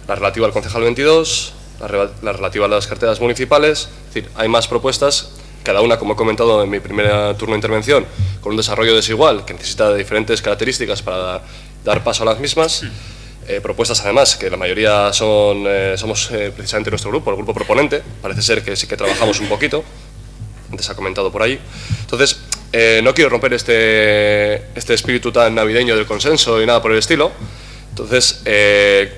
la relativa al concejal 22, la relativa a las carteras municipales. Es decir, hay más propuestas, cada una, como he comentado en mi primer turno de intervención, con un desarrollo desigual que necesita de diferentes características para dar paso a las mismas. Propuestas, además, que la mayoría somos precisamente nuestro grupo, el grupo proponente. Parece ser que sí que trabajamos un poquito, antes se ha comentado por ahí. Entonces, no quiero romper este espíritu tan navideño del consenso y nada por el estilo. Entonces,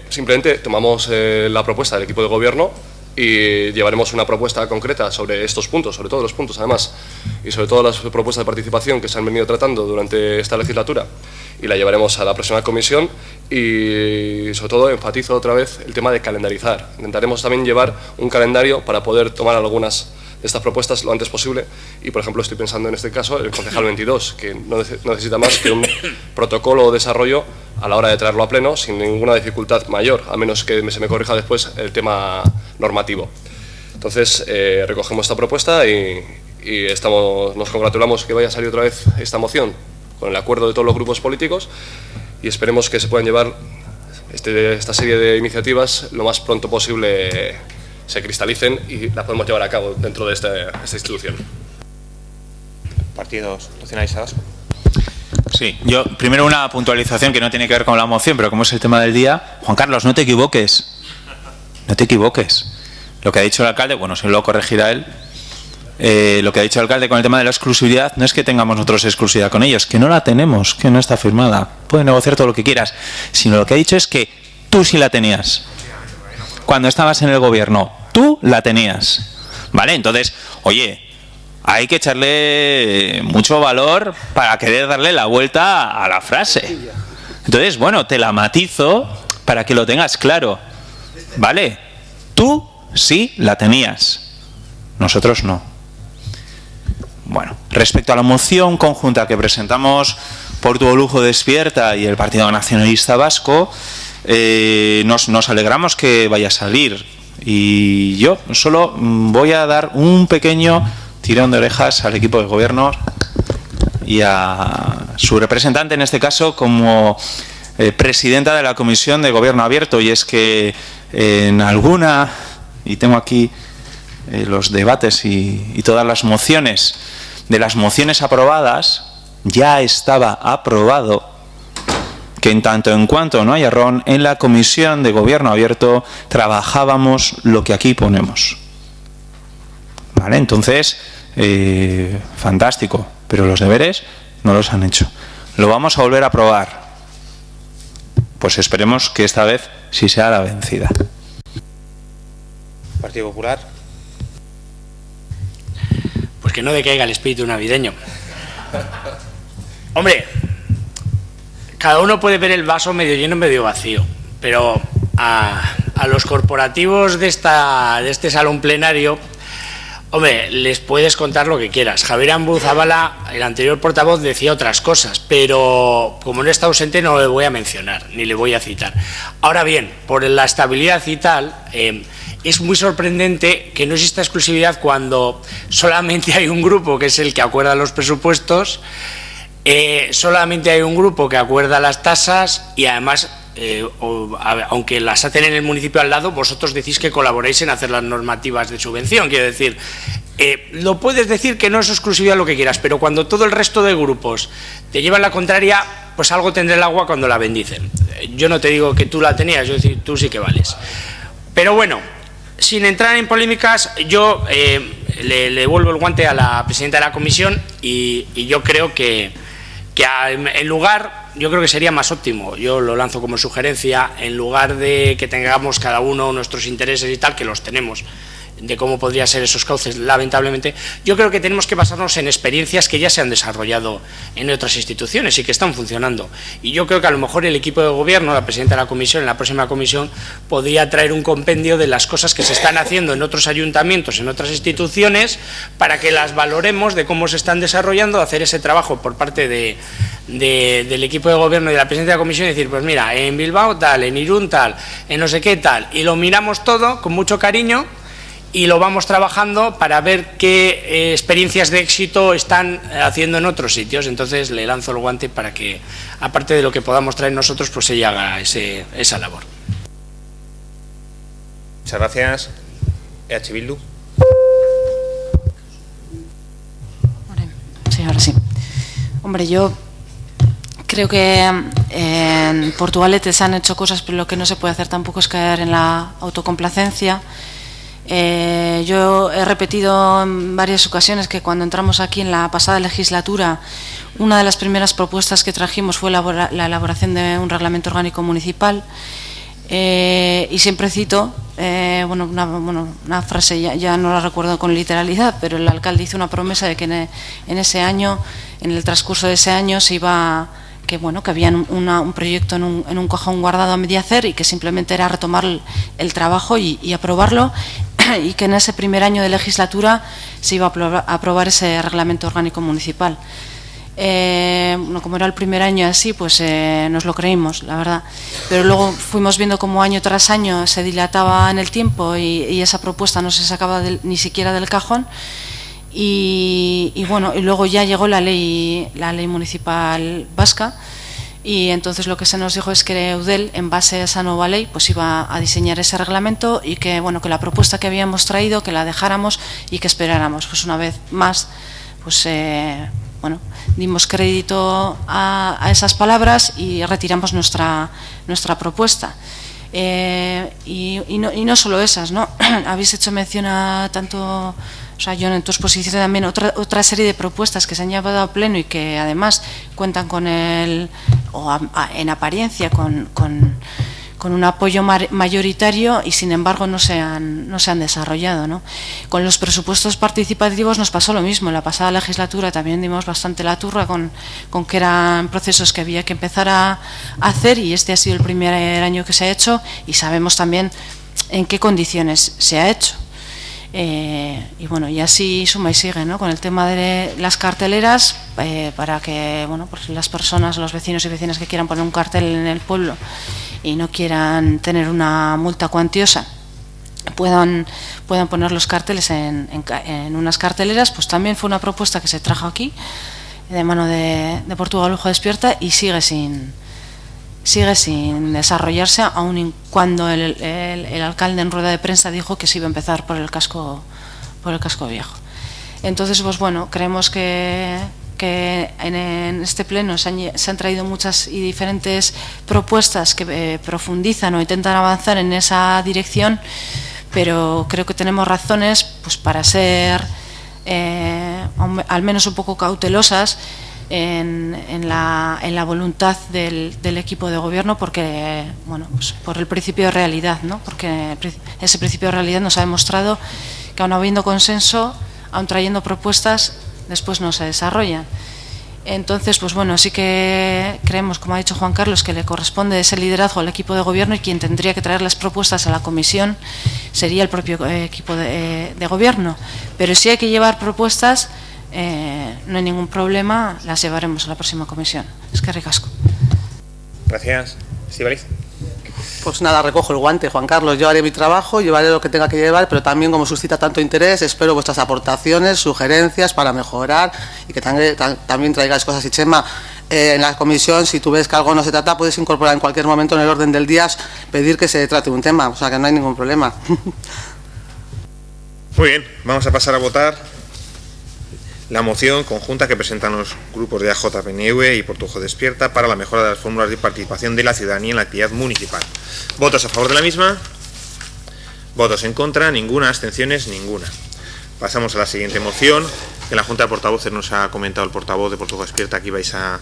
simplemente tomamos la propuesta del equipo de gobierno y llevaremos una propuesta concreta sobre estos puntos, sobre todos los puntos además, y sobre todas las propuestas de participación que se han venido tratando durante esta legislatura, y la llevaremos a la próxima comisión. Y sobre todo enfatizo otra vez el tema de calendarizar. Intentaremos también llevar un calendario para poder tomar algunas de estas propuestas lo antes posible, y por ejemplo estoy pensando en este caso el concejal 22, que no necesita más que un protocolo o desarrollo a la hora de traerlo a pleno sin ninguna dificultad mayor, a menos que se me corrija después el tema normativo. Entonces recogemos esta propuesta y nos congratulamos que vaya a salir otra vez esta moción con el acuerdo de todos los grupos políticos, y esperemos que se puedan llevar esta serie de iniciativas lo más pronto posible, se cristalicen y las podemos llevar a cabo dentro de esta institución. Partido Nacionalista Vasco. Sí, yo primero una puntualización que no tiene que ver con la moción, pero como es el tema del día. Juan Carlos, no te equivoques. No te equivoques. Lo que ha dicho el alcalde, bueno, si lo corregirá él, lo que ha dicho el alcalde con el tema de la exclusividad, no es que tengamos nosotros exclusividad con ellos, que no la tenemos, que no está firmada. Puedes negociar todo lo que quieras, sino lo que ha dicho es que tú sí la tenías. Cuando estabas en el gobierno, tú la tenías. ¿Vale? Entonces, oye, hay que echarle mucho valor para querer darle la vuelta a la frase. Entonces, bueno, te la matizo para que lo tengas claro. ¿Vale? Tú sí la tenías. Nosotros no. Bueno, respecto a la moción conjunta que presentamos Portugal Lujo Despierta y el Partido Nacionalista Vasco, nos alegramos que vaya a salir, y yo solo voy a dar un pequeño tirón de orejas al equipo de gobierno y a su representante, en este caso como presidenta de la Comisión de Gobierno Abierto, y es que en alguna, y tengo aquí los debates y todas las mociones, de las mociones aprobadas, ya estaba aprobado que en tanto en cuanto no haya error, en la Comisión de Gobierno Abierto trabajábamos lo que aquí ponemos. ¿Vale? Entonces, fantástico, pero los deberes no los han hecho. Lo vamos a volver a aprobar. Pues esperemos que esta vez sí sea la vencida. Partido Popular. Pues que no decaiga el espíritu navideño. Hombre, cada uno puede ver el vaso medio lleno, medio vacío, pero a los corporativos de este salón plenario, hombre, les puedes contar lo que quieras. Javier Ambuzabala, el anterior portavoz, decía otras cosas, pero como no está ausente no le voy a mencionar, ni le voy a citar. Ahora bien, por la estabilidad y tal, es muy sorprendente que no exista exclusividad cuando solamente hay un grupo que es el que acuerda los presupuestos, solamente hay un grupo que acuerda las tasas y además, aunque las hacen en el municipio al lado, vosotros decís que colaboráis en hacer las normativas de subvención. Quiero decir, lo puedes decir que no es exclusividad lo que quieras, pero cuando todo el resto de grupos te llevan la contraria, pues algo tendrá el agua cuando la bendicen. Yo no te digo que tú la tenías, yo decir, tú sí que vales. Pero bueno, sin entrar en polémicas, yo le vuelvo el guante a la presidenta de la comisión y yo creo que en lugar yo creo que sería más óptimo, yo lo lanzo como sugerencia, en lugar de que tengamos cada uno nuestros intereses y tal, que los tenemos, de cómo podría ser esos cauces, lamentablemente, yo creo que tenemos que basarnos en experiencias que ya se han desarrollado en otras instituciones y que están funcionando. Y yo creo que a lo mejor el equipo de gobierno, la presidenta de la comisión, en la próxima comisión, podría traer un compendio de las cosas que se están haciendo en otros ayuntamientos, en otras instituciones, para que las valoremos de cómo se están desarrollando, hacer ese trabajo por parte del equipo de gobierno y de la presidenta de la comisión y decir, pues mira, en Bilbao tal, en Irún tal, en no sé qué tal, y lo miramos todo con mucho cariño y lo vamos trabajando para ver qué experiencias de éxito están haciendo en otros sitios. Entonces le lanzo el guante para que, aparte de lo que podamos traer nosotros, pues ella haga esa labor. Muchas gracias. EH Bildu. Sí, ahora sí. Hombre, yo creo que en Portugalete se han hecho cosas, pero lo que no se puede hacer tampoco es caer en la autocomplacencia. Yo he repetido en varias ocasiones que cuando entramos aquí en la pasada legislatura, una de las primeras propuestas que trajimos fue la elaboración de un reglamento orgánico municipal, y siempre cito una frase, ya no la recuerdo con literalidad, pero el alcalde hizo una promesa de que en ese año, en el transcurso de ese año, se iba que había un proyecto en un cajón guardado a medio hacer y que simplemente era retomar el trabajo y aprobarlo, y que en ese primer año de legislatura se iba a aprobar ese reglamento orgánico municipal. Como era el primer año así, pues nos lo creímos, la verdad. Pero luego fuimos viendo cómo año tras año se dilataba en el tiempo y esa propuesta no se sacaba ni siquiera del cajón. Y luego ya llegó la ley municipal vasca, y entonces lo que se nos dijo es que Eudel, en base a esa nueva ley, pues iba a diseñar ese reglamento, y que que la propuesta que habíamos traído, que la dejáramos y que esperáramos. Pues una vez más, pues dimos crédito a esas palabras y retiramos nuestra propuesta. Y no solo esas, ¿no? Habéis hecho mención a tanto, John, en tu exposición también, otra serie de propuestas que se han llevado a pleno y que además cuentan con en apariencia con un apoyo mayoritario, y sin embargo no se han desarrollado, ¿no? Con los presupuestos participativos nos pasó lo mismo. En la pasada legislatura también dimos bastante la turra con que eran procesos que había que empezar a hacer, y este ha sido el primer año que se ha hecho, y sabemos también en qué condiciones se ha hecho. Y así suma y sigue, ¿no? Con el tema de las carteleras, para que pues las personas, los vecinos y vecinas que quieran poner un cartel en el pueblo y no quieran tener una multa cuantiosa, puedan poner los carteles en unas carteleras. Pues también fue una propuesta que se trajo aquí de mano de Portugal Ojo Despierta, y sigue sin desarrollarse, aun cuando el alcalde en rueda de prensa dijo que se iba a empezar por el casco viejo. Entonces, pues creemos que en este pleno se han traído muchas y diferentes propuestas que profundizan o intentan avanzar en esa dirección, pero creo que tenemos razones pues para ser al menos un poco cautelosas en la voluntad del equipo de gobierno, porque pues por el principio de realidad, ¿no? Porque ese principio de realidad nos ha demostrado que aun habiendo consenso, aun trayendo propuestas, después no se desarrollan. Entonces, pues sí que creemos, como ha dicho Juan Carlos, que le corresponde ese liderazgo al equipo de gobierno, y quien tendría que traer las propuestas a la comisión sería el propio equipo de gobierno. Pero si hay que llevar propuestas, no hay ningún problema, las llevaremos a la próxima comisión. Es que ricasco. Gracias. Estíbaliz. Pues nada, recojo el guante, Juan Carlos. Yo haré mi trabajo, llevaré lo que tenga que llevar, pero también, como suscita tanto interés, espero vuestras aportaciones, sugerencias para mejorar, y que también traigáis cosas. Y Chema, en la comisión, si tú ves que algo no se trata, puedes incorporar en cualquier momento en el orden del día, pedir que se trate un tema, o sea que no hay ningún problema. Muy bien, vamos a pasar a votar la moción conjunta que presentan los grupos de AJ-PNV y Portugal Ojo Despierta para la mejora de las fórmulas de participación de la ciudadanía en la actividad municipal. ¿Votos a favor de la misma? ¿Votos en contra? Ninguna. ¿Abstenciones? Ninguna. Pasamos a la siguiente moción, En la Junta de Portavoces nos ha comentado el portavoz de Portugal Despierta que ibais a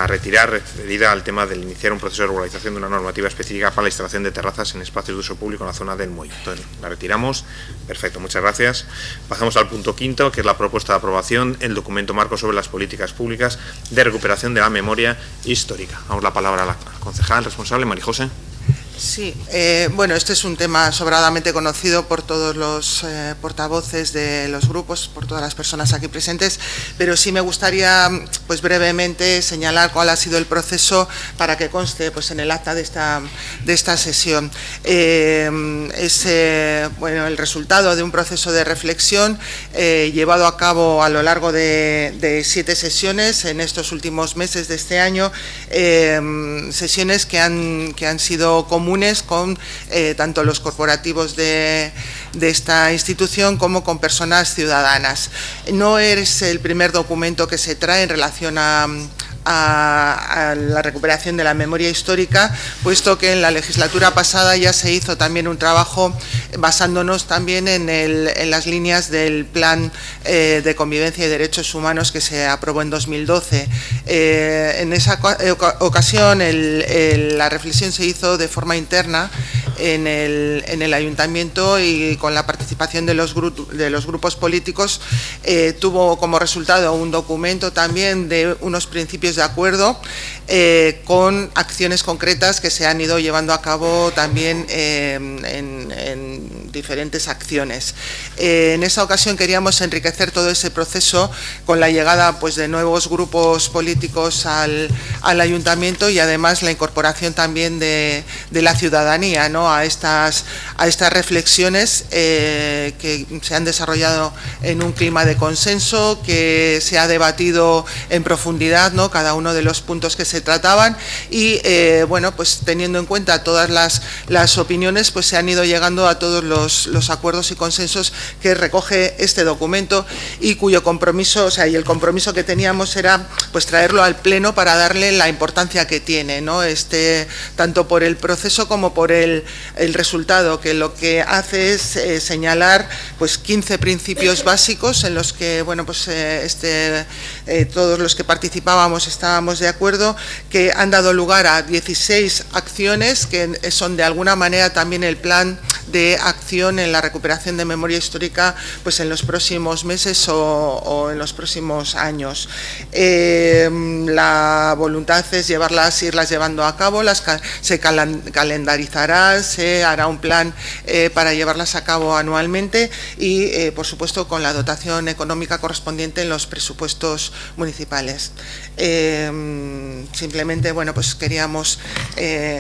retirar, referida al tema de iniciar un proceso de regularización de una normativa específica para la instalación de terrazas en espacios de uso público en la zona del Muelle. Entonces, la retiramos. Perfecto, muchas gracias. Pasamos al punto quinto, que es la propuesta de aprobación, el documento marco sobre las políticas públicas de recuperación de la memoria histórica. Damos la palabra a la concejal responsable, María José. Sí, bueno, este es un tema sobradamente conocido por todos los portavoces de los grupos, por todas las personas aquí presentes, pero sí me gustaría, pues brevemente, señalar cuál ha sido el proceso para que conste, pues, en el acta de esta sesión. Es bueno, el resultado de un proceso de reflexión llevado a cabo a lo largo de 7 sesiones en estos últimos meses de este año, sesiones que han sido comunes con tanto los corporativos de esta institución como con personas ciudadanas. No es el primer documento que se trae en relación a la recuperación de la memoria histórica, puesto que en la legislatura pasada ya se hizo también un trabajo basándonos también en las líneas del Plan de Convivencia y Derechos Humanos que se aprobó en 2012. En esa ocasión la reflexión se hizo de forma interna en el ayuntamiento y con la participación de los grupos políticos. Tuvo como resultado un documento también de unos principios de acuerdo con acciones concretas que se han ido llevando a cabo también en diferentes acciones. En esa ocasión queríamos enriquecer todo ese proceso con la llegada, pues, de nuevos grupos políticos al ayuntamiento y además la incorporación también de la ciudadanía, ¿no?, a estas reflexiones que se han desarrollado en un clima de consenso, que se ha debatido en profundidad, ¿no?, cada uno de los puntos que se trataban y bueno, pues teniendo en cuenta todas las opiniones, pues se han ido llegando a todos los acuerdos y consensos que recoge este documento y cuyo compromiso, o sea, y el compromiso que teníamos era, pues, traerlo al pleno para darle la importancia que tiene, ¿no?, tanto por el proceso como por el resultado, que lo que hace es señalar, pues, 15 principios básicos en los que, bueno, pues todos los que participábamos estábamos de acuerdo, que han dado lugar a 16 acciones que son de alguna manera también el plan de acción en la recuperación de memoria histórica, pues en los próximos meses o en los próximos años. La voluntad es irlas llevando a cabo, se calendarizará, se hará un plan para llevarlas a cabo anualmente y, por supuesto, con la dotación económica correspondiente en los presupuestos municipales. Simplemente, bueno, pues queríamos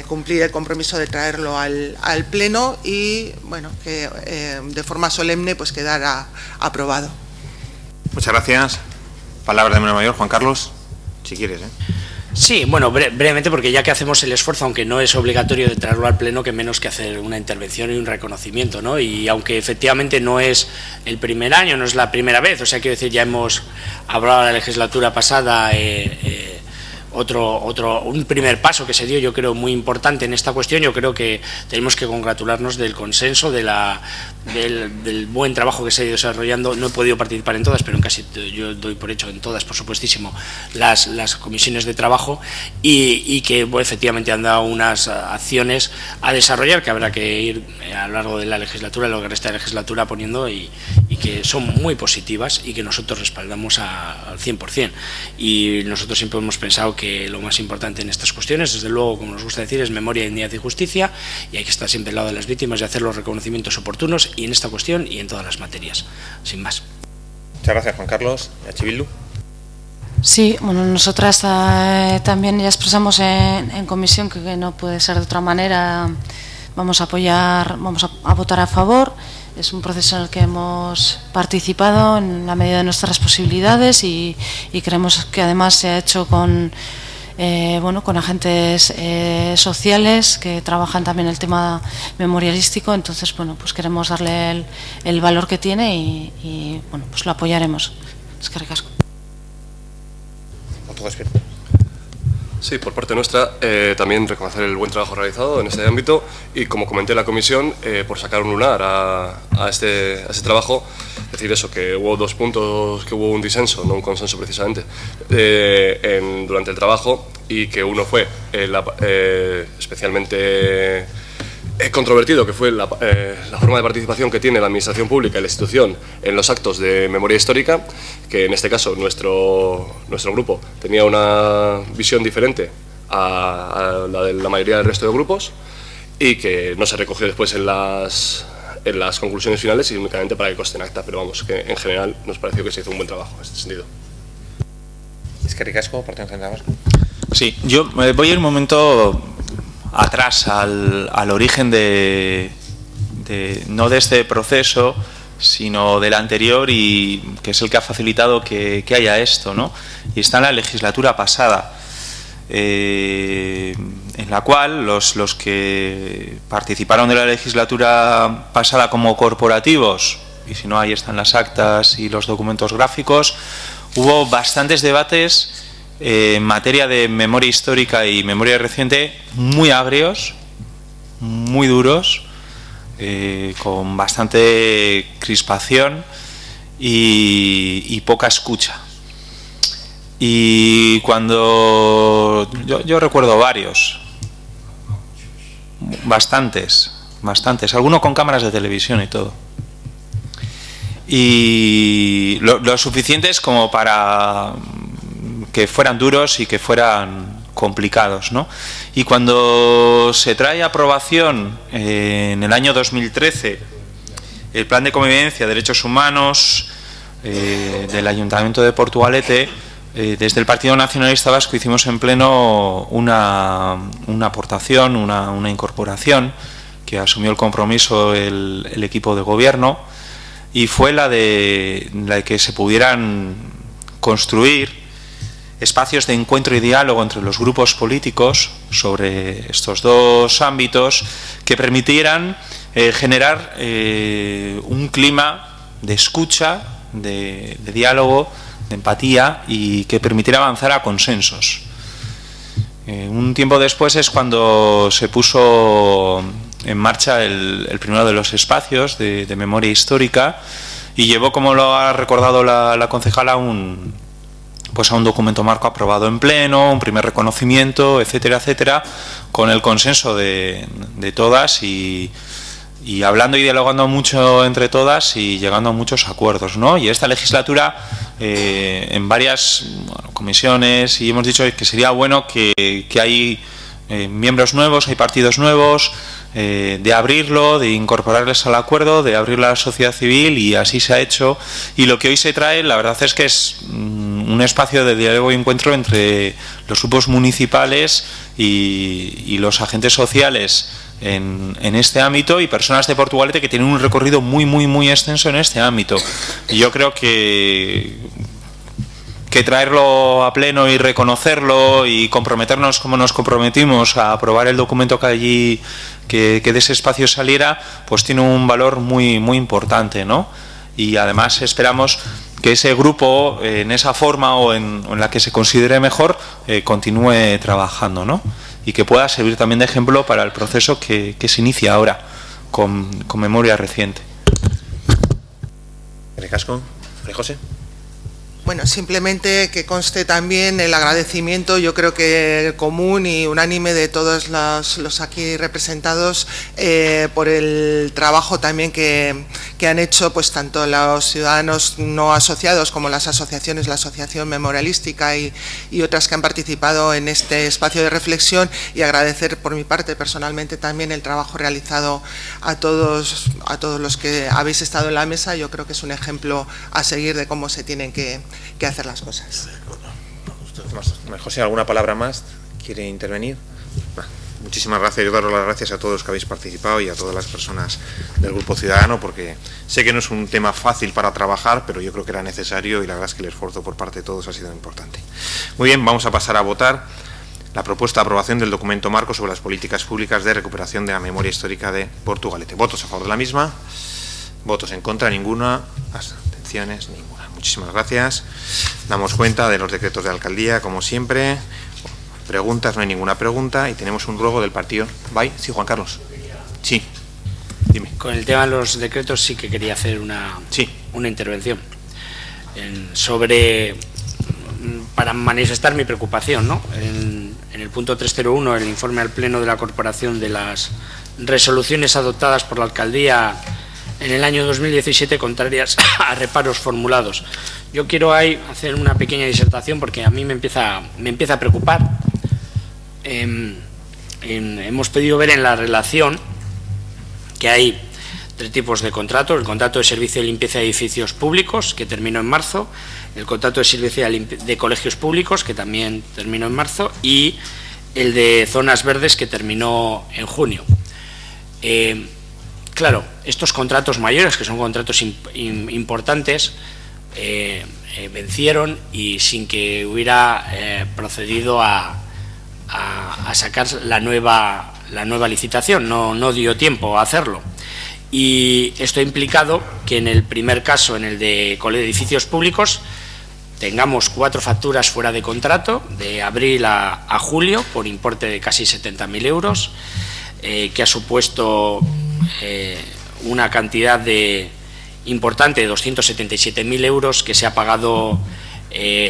cumplir el compromiso de traerlo al pleno y, bueno, que de forma solemne, pues, quedara aprobado. Muchas gracias. Palabra de mayor, Juan Carlos, si quieres, Sí, bueno, brevemente, porque ya que hacemos el esfuerzo, aunque no es obligatorio de traerlo al pleno, que menos que hacer una intervención y un reconocimiento, ¿no? Y aunque efectivamente no es el primer año, no es la primera vez, o sea, quiero decir, ya hemos hablado la legislatura pasada, un primer paso que se dio, yo creo, muy importante en esta cuestión. Yo creo que tenemos que congratularnos del consenso, del buen trabajo que se ha ido desarrollando. No he podido participar en todas, pero en casi, yo doy por hecho en todas, por supuestísimo, las comisiones de trabajo y que, bueno, efectivamente han dado unas acciones a desarrollar que habrá que ir a lo largo de la legislatura, lo que resta de la legislatura, poniendo y que son muy positivas y que nosotros respaldamos al 100%. Y nosotros siempre hemos pensado que lo más importante en estas cuestiones, desde luego, como nos gusta decir, es memoria, dignidad y justicia, y hay que estar siempre al lado de las víctimas y hacer los reconocimientos oportunos, y en esta cuestión y en todas las materias, sin más. Muchas gracias, Juan Carlos. ¿Y Bildu? Sí, bueno, nosotras también ya expresamos en comisión que no puede ser de otra manera. Vamos a apoyar, vamos a votar a favor. Es un proceso en el que hemos participado en la medida de nuestras posibilidades y creemos que además se ha hecho con agentes sociales que trabajan también el tema memorialístico. Entonces, bueno, pues queremos darle el valor que tiene y bueno, pues lo apoyaremos. Es que ricasco. Sí, por parte nuestra, también reconocer el buen trabajo realizado en este ámbito y, como comenté en la comisión, por sacar un lunar a este trabajo, decir eso, que hubo 2 puntos, que hubo un disenso, no un consenso precisamente, durante el trabajo, y que uno fue especialmente controvertido, que fue la forma de participación que tiene la administración pública y la institución en los actos de memoria histórica, que en este caso nuestro grupo tenía una visión diferente a la de la mayoría del resto de grupos, y que no se recogió después en las conclusiones finales, y únicamente para que conste en acta, pero vamos, que en general nos pareció que se hizo un buen trabajo en este sentido. Eskerrik asko, Partido Nacionalista Vasco. Sí, yo voy a ir un momento atrás al origen no de este proceso, sino del anterior, y que es el que ha facilitado que haya esto, ¿no? Y está en la legislatura pasada, en la cual los que participaron de la legislatura pasada como corporativos, y si no ahí están las actas y los documentos gráficos, hubo bastantes debates en materia de memoria histórica y memoria reciente muy agrios, muy duros, con bastante crispación y poca escucha. Y cuando yo recuerdo varios, bastantes, algunos con cámaras de televisión y todo, y lo suficientes como para que fueran duros y que fueran complicados, ¿no? Y cuando se trae a aprobación en el año 2013 el Plan de Convivencia, Derechos Humanos del Ayuntamiento de Portugalete, desde el Partido Nacionalista Vasco hicimos en pleno una aportación, una incorporación que asumió el compromiso el equipo de gobierno, y fue la de que se pudieran construir espacios de encuentro y diálogo entre los grupos políticos sobre estos dos ámbitos que permitieran generar un clima de escucha, de diálogo, de empatía, y que permitiera avanzar a consensos. Un tiempo después es cuando se puso en marcha el primero de los espacios de memoria histórica, y llevó, como lo ha recordado la concejala, a un documento marco aprobado en pleno, un primer reconocimiento, etcétera, etcétera, con el consenso de todas, y hablando y dialogando mucho entre todas y llegando a muchos acuerdos, ¿no? Y esta legislatura, en varias comisiones, y hemos dicho que sería bueno que hay miembros nuevos, hay partidos nuevos, de abrirlo, de incorporarles al acuerdo, de abrirlo a la sociedad civil, y así se ha hecho. Y lo que hoy se trae, la verdad es que es un espacio de diálogo y encuentro entre los grupos municipales y los agentes sociales en este ámbito, y personas de Portugalete que tienen un recorrido muy extenso en este ámbito. Y yo creo que traerlo a pleno y reconocerlo y comprometernos como nos comprometimos a aprobar el documento que allí que de ese espacio saliera, pues tiene un valor muy importante, ¿no? Y además esperamos que ese grupo, en esa forma o en la que se considere mejor, continúe trabajando, ¿no? Y que pueda servir también de ejemplo para el proceso que se inicia ahora con memoria reciente. Recasco, María José. Bueno, simplemente que conste también el agradecimiento, yo creo que común y unánime, de todos los aquí representados, por el trabajo también que han hecho, pues tanto los ciudadanos no asociados como las asociaciones, la Asociación Memorialística y otras que han participado en este espacio de reflexión, y agradecer por mi parte personalmente también el trabajo realizado a todos los que habéis estado en la mesa. Yo creo que es un ejemplo a seguir de cómo se tienen que hacer las cosas. José, ¿alguna palabra más? ¿Quiere intervenir? Muchísimas gracias. Yo daros las gracias a todos los que habéis participado y a todas las personas del Grupo Ciudadano, porque sé que no es un tema fácil para trabajar, pero yo creo que era necesario, y la verdad es que el esfuerzo por parte de todos ha sido importante. Muy bien, vamos a pasar a votar la propuesta de aprobación del documento marco sobre las políticas públicas de recuperación de la memoria histórica de Portugalete. ¿Votos a favor de la misma? ¿Votos en contra? Ninguna. ¿Abstenciones? Ninguna. Muchísimas gracias. Damos cuenta de los decretos de alcaldía, como siempre. Preguntas, no hay ninguna pregunta, y tenemos un ruego del partido. ¿Vai? Sí, Juan Carlos. Sí. Dime. Con el tema de los decretos sí que quería hacer una... Sí. una intervención para manifestar mi preocupación, ¿no? En el punto 301, el informe al Pleno de la Corporación de las resoluciones adoptadas por la Alcaldía en el año 2017 contrarias a reparos formulados. Yo quiero ahí hacer una pequeña disertación porque a mí me empieza a preocupar. Hemos podido ver en la relación que hay 3 tipos de contratos: el contrato de servicio de limpieza de edificios públicos, que terminó en marzo, el contrato de servicio de colegios públicos, que también terminó en marzo, y el de zonas verdes, que terminó en junio. Claro, estos contratos mayores, que son contratos importantes, vencieron y sin que hubiera procedido a sacar la nueva licitación, no dio tiempo a hacerlo. Y esto ha implicado que en el primer caso, en el de edificios públicos, tengamos 4 facturas fuera de contrato, de abril a julio, por importe de casi 70.000 euros, que ha supuesto una cantidad importante de 277.000 euros que se ha pagado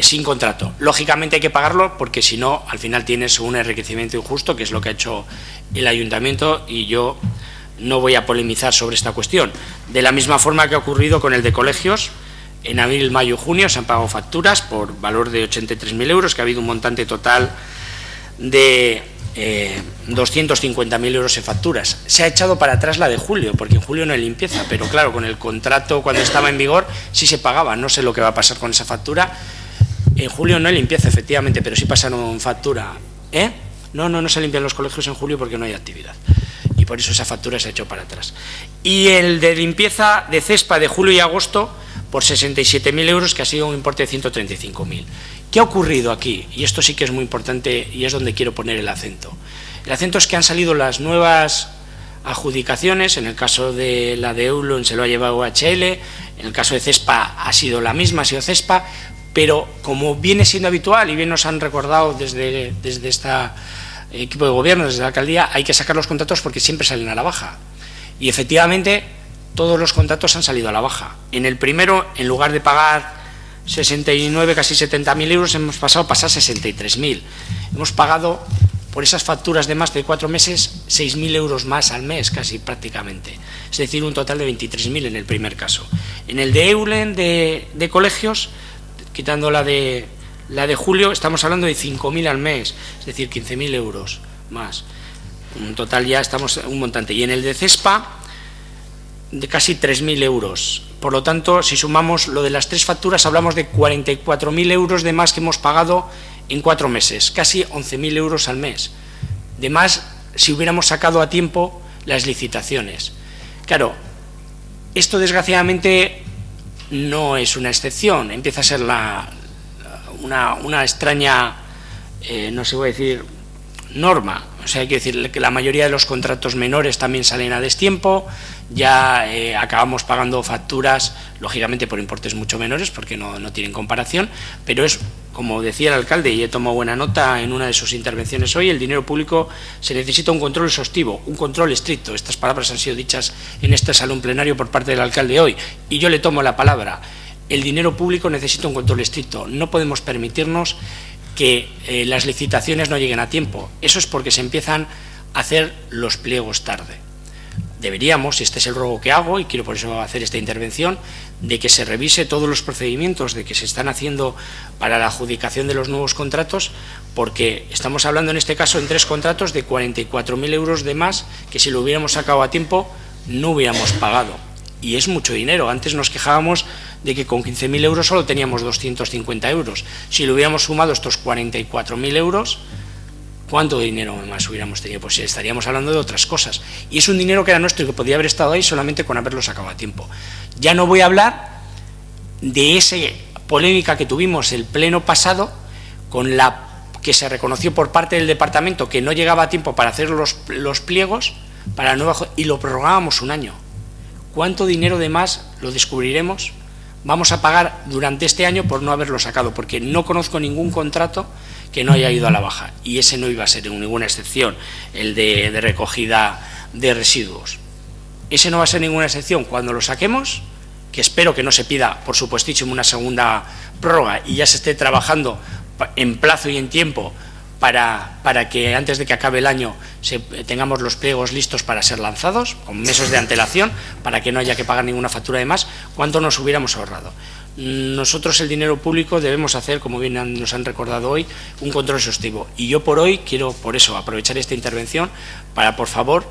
sin contrato. Lógicamente hay que pagarlo porque si no, al final tienes un enriquecimiento injusto, que es lo que ha hecho el Ayuntamiento, y yo no voy a polemizar sobre esta cuestión. De la misma forma que ha ocurrido con el de colegios, en abril, mayo y junio se han pagado facturas por valor de 83.000 euros, que ha habido un montante total de 250.000 euros en facturas. Se ha echado para atrás la de julio, porque en julio no hay limpieza, pero claro, con el contrato cuando estaba en vigor sí se pagaba. No sé lo que va a pasar con esa factura. En julio no hay limpieza, efectivamente, pero sí pasaron factura. No se limpian los colegios en julio porque no hay actividad, y por eso esa factura se ha hecho para atrás. Y el de limpieza de CESPA de julio y agosto por 67.000 euros, que ha sido un importe de 135.000. ¿Qué ha ocurrido aquí? Y esto sí que es muy importante y es donde quiero poner el acento. El acento es que han salido las nuevas adjudicaciones. En el caso de la de Eulon se lo ha llevado UHL, en el caso de CESPA ha sido la misma, ha sido CESPA, pero como viene siendo habitual y bien nos han recordado desde este equipo de gobierno, desde la alcaldía, hay que sacar los contratos porque siempre salen a la baja. Y efectivamente todos los contratos han salido a la baja. En el primero, en lugar de pagar 69, casi 70.000 euros, hemos pasado a pasar 63.000. Hemos pagado por esas facturas de más de 4 meses 6.000 euros más al mes, casi prácticamente. Es decir, un total de 23.000 en el primer caso. En el de Eulen, de colegios, quitando la de julio, estamos hablando de 5.000 al mes, es decir, 15.000 euros más. En total ya estamos un montante. Y en el de CESPA, de casi 3.000 euros. Por lo tanto, si sumamos lo de las 3 facturas, hablamos de 44.000 euros de más que hemos pagado en 4 meses, casi 11.000 euros al mes. De más, si hubiéramos sacado a tiempo las licitaciones. Claro, esto desgraciadamente no es una excepción, empieza a ser una extraña, no sé, voy a decir, norma. O sea, hay que decir que la mayoría de los contratos menores también salen a destiempo, ya acabamos pagando facturas, lógicamente por importes mucho menores, porque no tienen comparación, pero es, como decía el alcalde, y he tomado buena nota en una de sus intervenciones hoy, el dinero público se necesita un control exhaustivo, un control estricto. Estas palabras han sido dichas en este salón plenario por parte del alcalde hoy, y yo le tomo la palabra. El dinero público necesita un control estricto. No podemos permitirnos que las licitaciones no lleguen a tiempo. Eso es porque se empiezan a hacer los pliegos tarde. Deberíamos, y este es el ruego que hago, y quiero por eso hacer esta intervención, de que se revise todos los procedimientos de que se están haciendo para la adjudicación de los nuevos contratos, porque estamos hablando en este caso en 3 contratos de 44.000 euros de más que si lo hubiéramos sacado a tiempo no hubiéramos pagado. Y es mucho dinero. Antes nos quejábamos de que con 15.000 euros solo teníamos 250 euros. Si le hubiéramos sumado estos 44.000 euros, ¿cuánto dinero más hubiéramos tenido? Pues estaríamos hablando de otras cosas. Y es un dinero que era nuestro y que podía haber estado ahí solamente con haberlo sacado a tiempo. Ya no voy a hablar de esa polémica que tuvimos el pleno pasado, con la que se reconoció por parte del departamento que no llegaba a tiempo para hacer los pliegos para la nueva, y lo prorrogábamos un año. ¿Cuánto dinero de más lo descubriremos? Vamos a pagar durante este año por no haberlo sacado, porque no conozco ningún contrato que no haya ido a la baja, y ese no iba a ser ninguna excepción, el de recogida de residuos. Ese no va a ser ninguna excepción. Cuando lo saquemos, que espero que no se pida, por supuestísimo, una segunda prórroga y ya se esté trabajando en plazo y en tiempo para que antes de que acabe el año tengamos los pliegos listos para ser lanzados, con meses de antelación, para que no haya que pagar ninguna factura de más, ¿cuánto nos hubiéramos ahorrado? Nosotros el dinero público debemos hacer, como bien nos han recordado hoy, un control exhaustivo. Y yo por hoy quiero, por eso, aprovechar esta intervención para, por favor,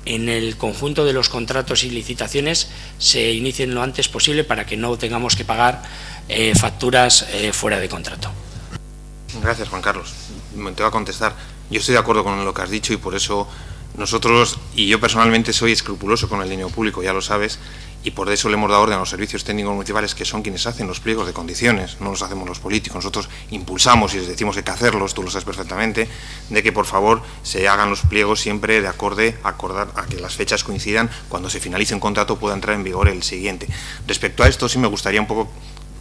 en el conjunto de los contratos y licitaciones se inicien lo antes posible para que no tengamos que pagar facturas fuera de contrato. Gracias, Juan Carlos. Te voy a contestar. Yo estoy de acuerdo con lo que has dicho y por eso nosotros, y yo personalmente soy escrupuloso con el dinero público, ya lo sabes, y por eso le hemos dado orden a los servicios técnicos municipales, que son quienes hacen los pliegos de condiciones, no los hacemos los políticos. Nosotros impulsamos y les decimos que hay que hacerlos, tú lo sabes perfectamente, de que por favor se hagan los pliegos siempre de acordar a que las fechas coincidan. Cuando se finalice un contrato pueda entrar en vigor el siguiente. Respecto a esto, sí me gustaría un poco...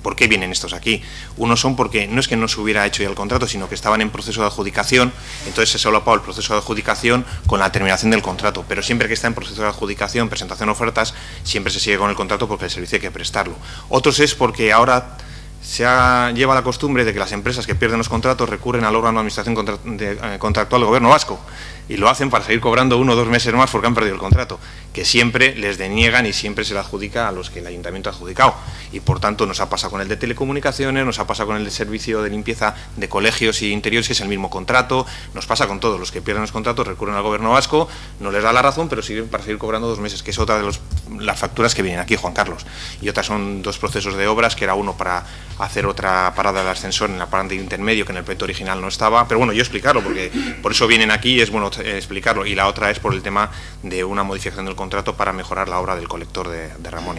¿Por qué vienen estos aquí? Unos son porque no es que no se hubiera hecho ya el contrato, sino que estaban en proceso de adjudicación, entonces se solapó el proceso de adjudicación con la terminación del contrato, pero siempre que está en proceso de adjudicación, presentación de ofertas, siempre se sigue con el contrato porque el servicio hay que prestarlo. Otros es porque ahora lleva la costumbre de que las empresas que pierden los contratos recurren al órgano de administración contractual del Gobierno vasco y lo hacen para seguir cobrando 1 o 2 meses más porque han perdido el contrato, que siempre les deniegan y siempre se le adjudica a los que el ayuntamiento ha adjudicado. Y por tanto nos ha pasado con el de telecomunicaciones, nos ha pasado con el de servicio de limpieza de colegios y interiores, que es el mismo contrato, nos pasa con todos los que pierden los contratos, recurren al Gobierno vasco, no les da la razón, pero siguen para seguir cobrando 2 meses, que es otra de las facturas que vienen aquí, Juan Carlos. Y otras son 2 procesos de obras, que era uno para hacer otra parada de ascensor en la parada intermedio, que en el proyecto original no estaba, pero bueno, yo explicarlo, porque por eso vienen aquí y es bueno explicarlo, y la otra es por el tema de una modificación del contrato para mejorar la obra del colector de Ramón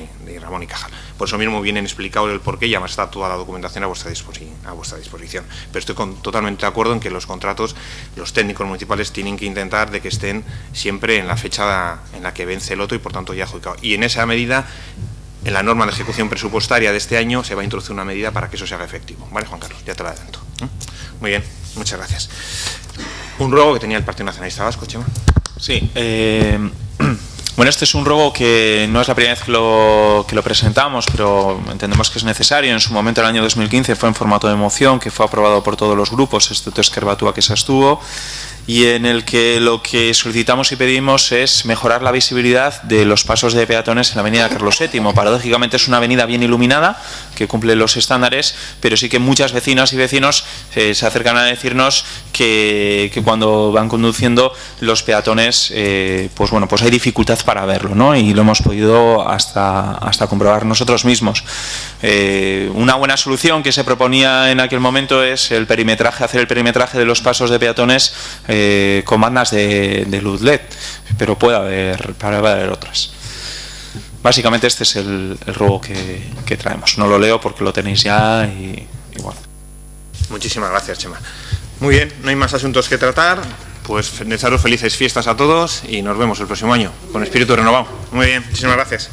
y Cajal. Por eso mismo vienen explicado el porqué y además está toda la documentación a vuestra disposición. Pero estoy totalmente de acuerdo en que los contratos, los técnicos municipales tienen que intentar de que estén siempre en la fecha en la que vence el otro y por tanto ya adjudicado. Y en esa medida, en la norma de ejecución presupuestaria de este año se va a introducir una medida para que eso se haga efectivo. ¿Vale, Juan Carlos? Ya te lo adelanto. Muy bien, muchas gracias. Un ruego que tenía el Partido Nacionalista Vasco, Chema. Sí, bueno, este es un ruego que no es la primera vez que lo presentamos, pero entendemos que es necesario. En su momento, en el año 2015, fue en formato de moción, que fue aprobado por todos los grupos, excepto Esquerra Batua, que se abstuvo, y en el que lo que solicitamos y pedimos es mejorar la visibilidad de los pasos de peatones en la avenida Carlos VII. Paradójicamente es una avenida bien iluminada, que cumple los estándares, pero sí que muchas vecinas y vecinos se acercan a decirnos que cuando van conduciendo los peatones, pues bueno, pues hay dificultad para verlo, ¿no? Y lo hemos podido hasta comprobar nosotros mismos. Una buena solución que se proponía en aquel momento es hacer el perimetraje de los pasos de peatones con bandas de luz LED, pero puede haber otras. Básicamente este es el ruego que traemos. No lo leo porque lo tenéis ya y bueno. Muchísimas gracias, Chema. Muy bien, no hay más asuntos que tratar. Pues desearos felices fiestas a todos y nos vemos el próximo año con espíritu renovado. Muy bien, muchísimas gracias.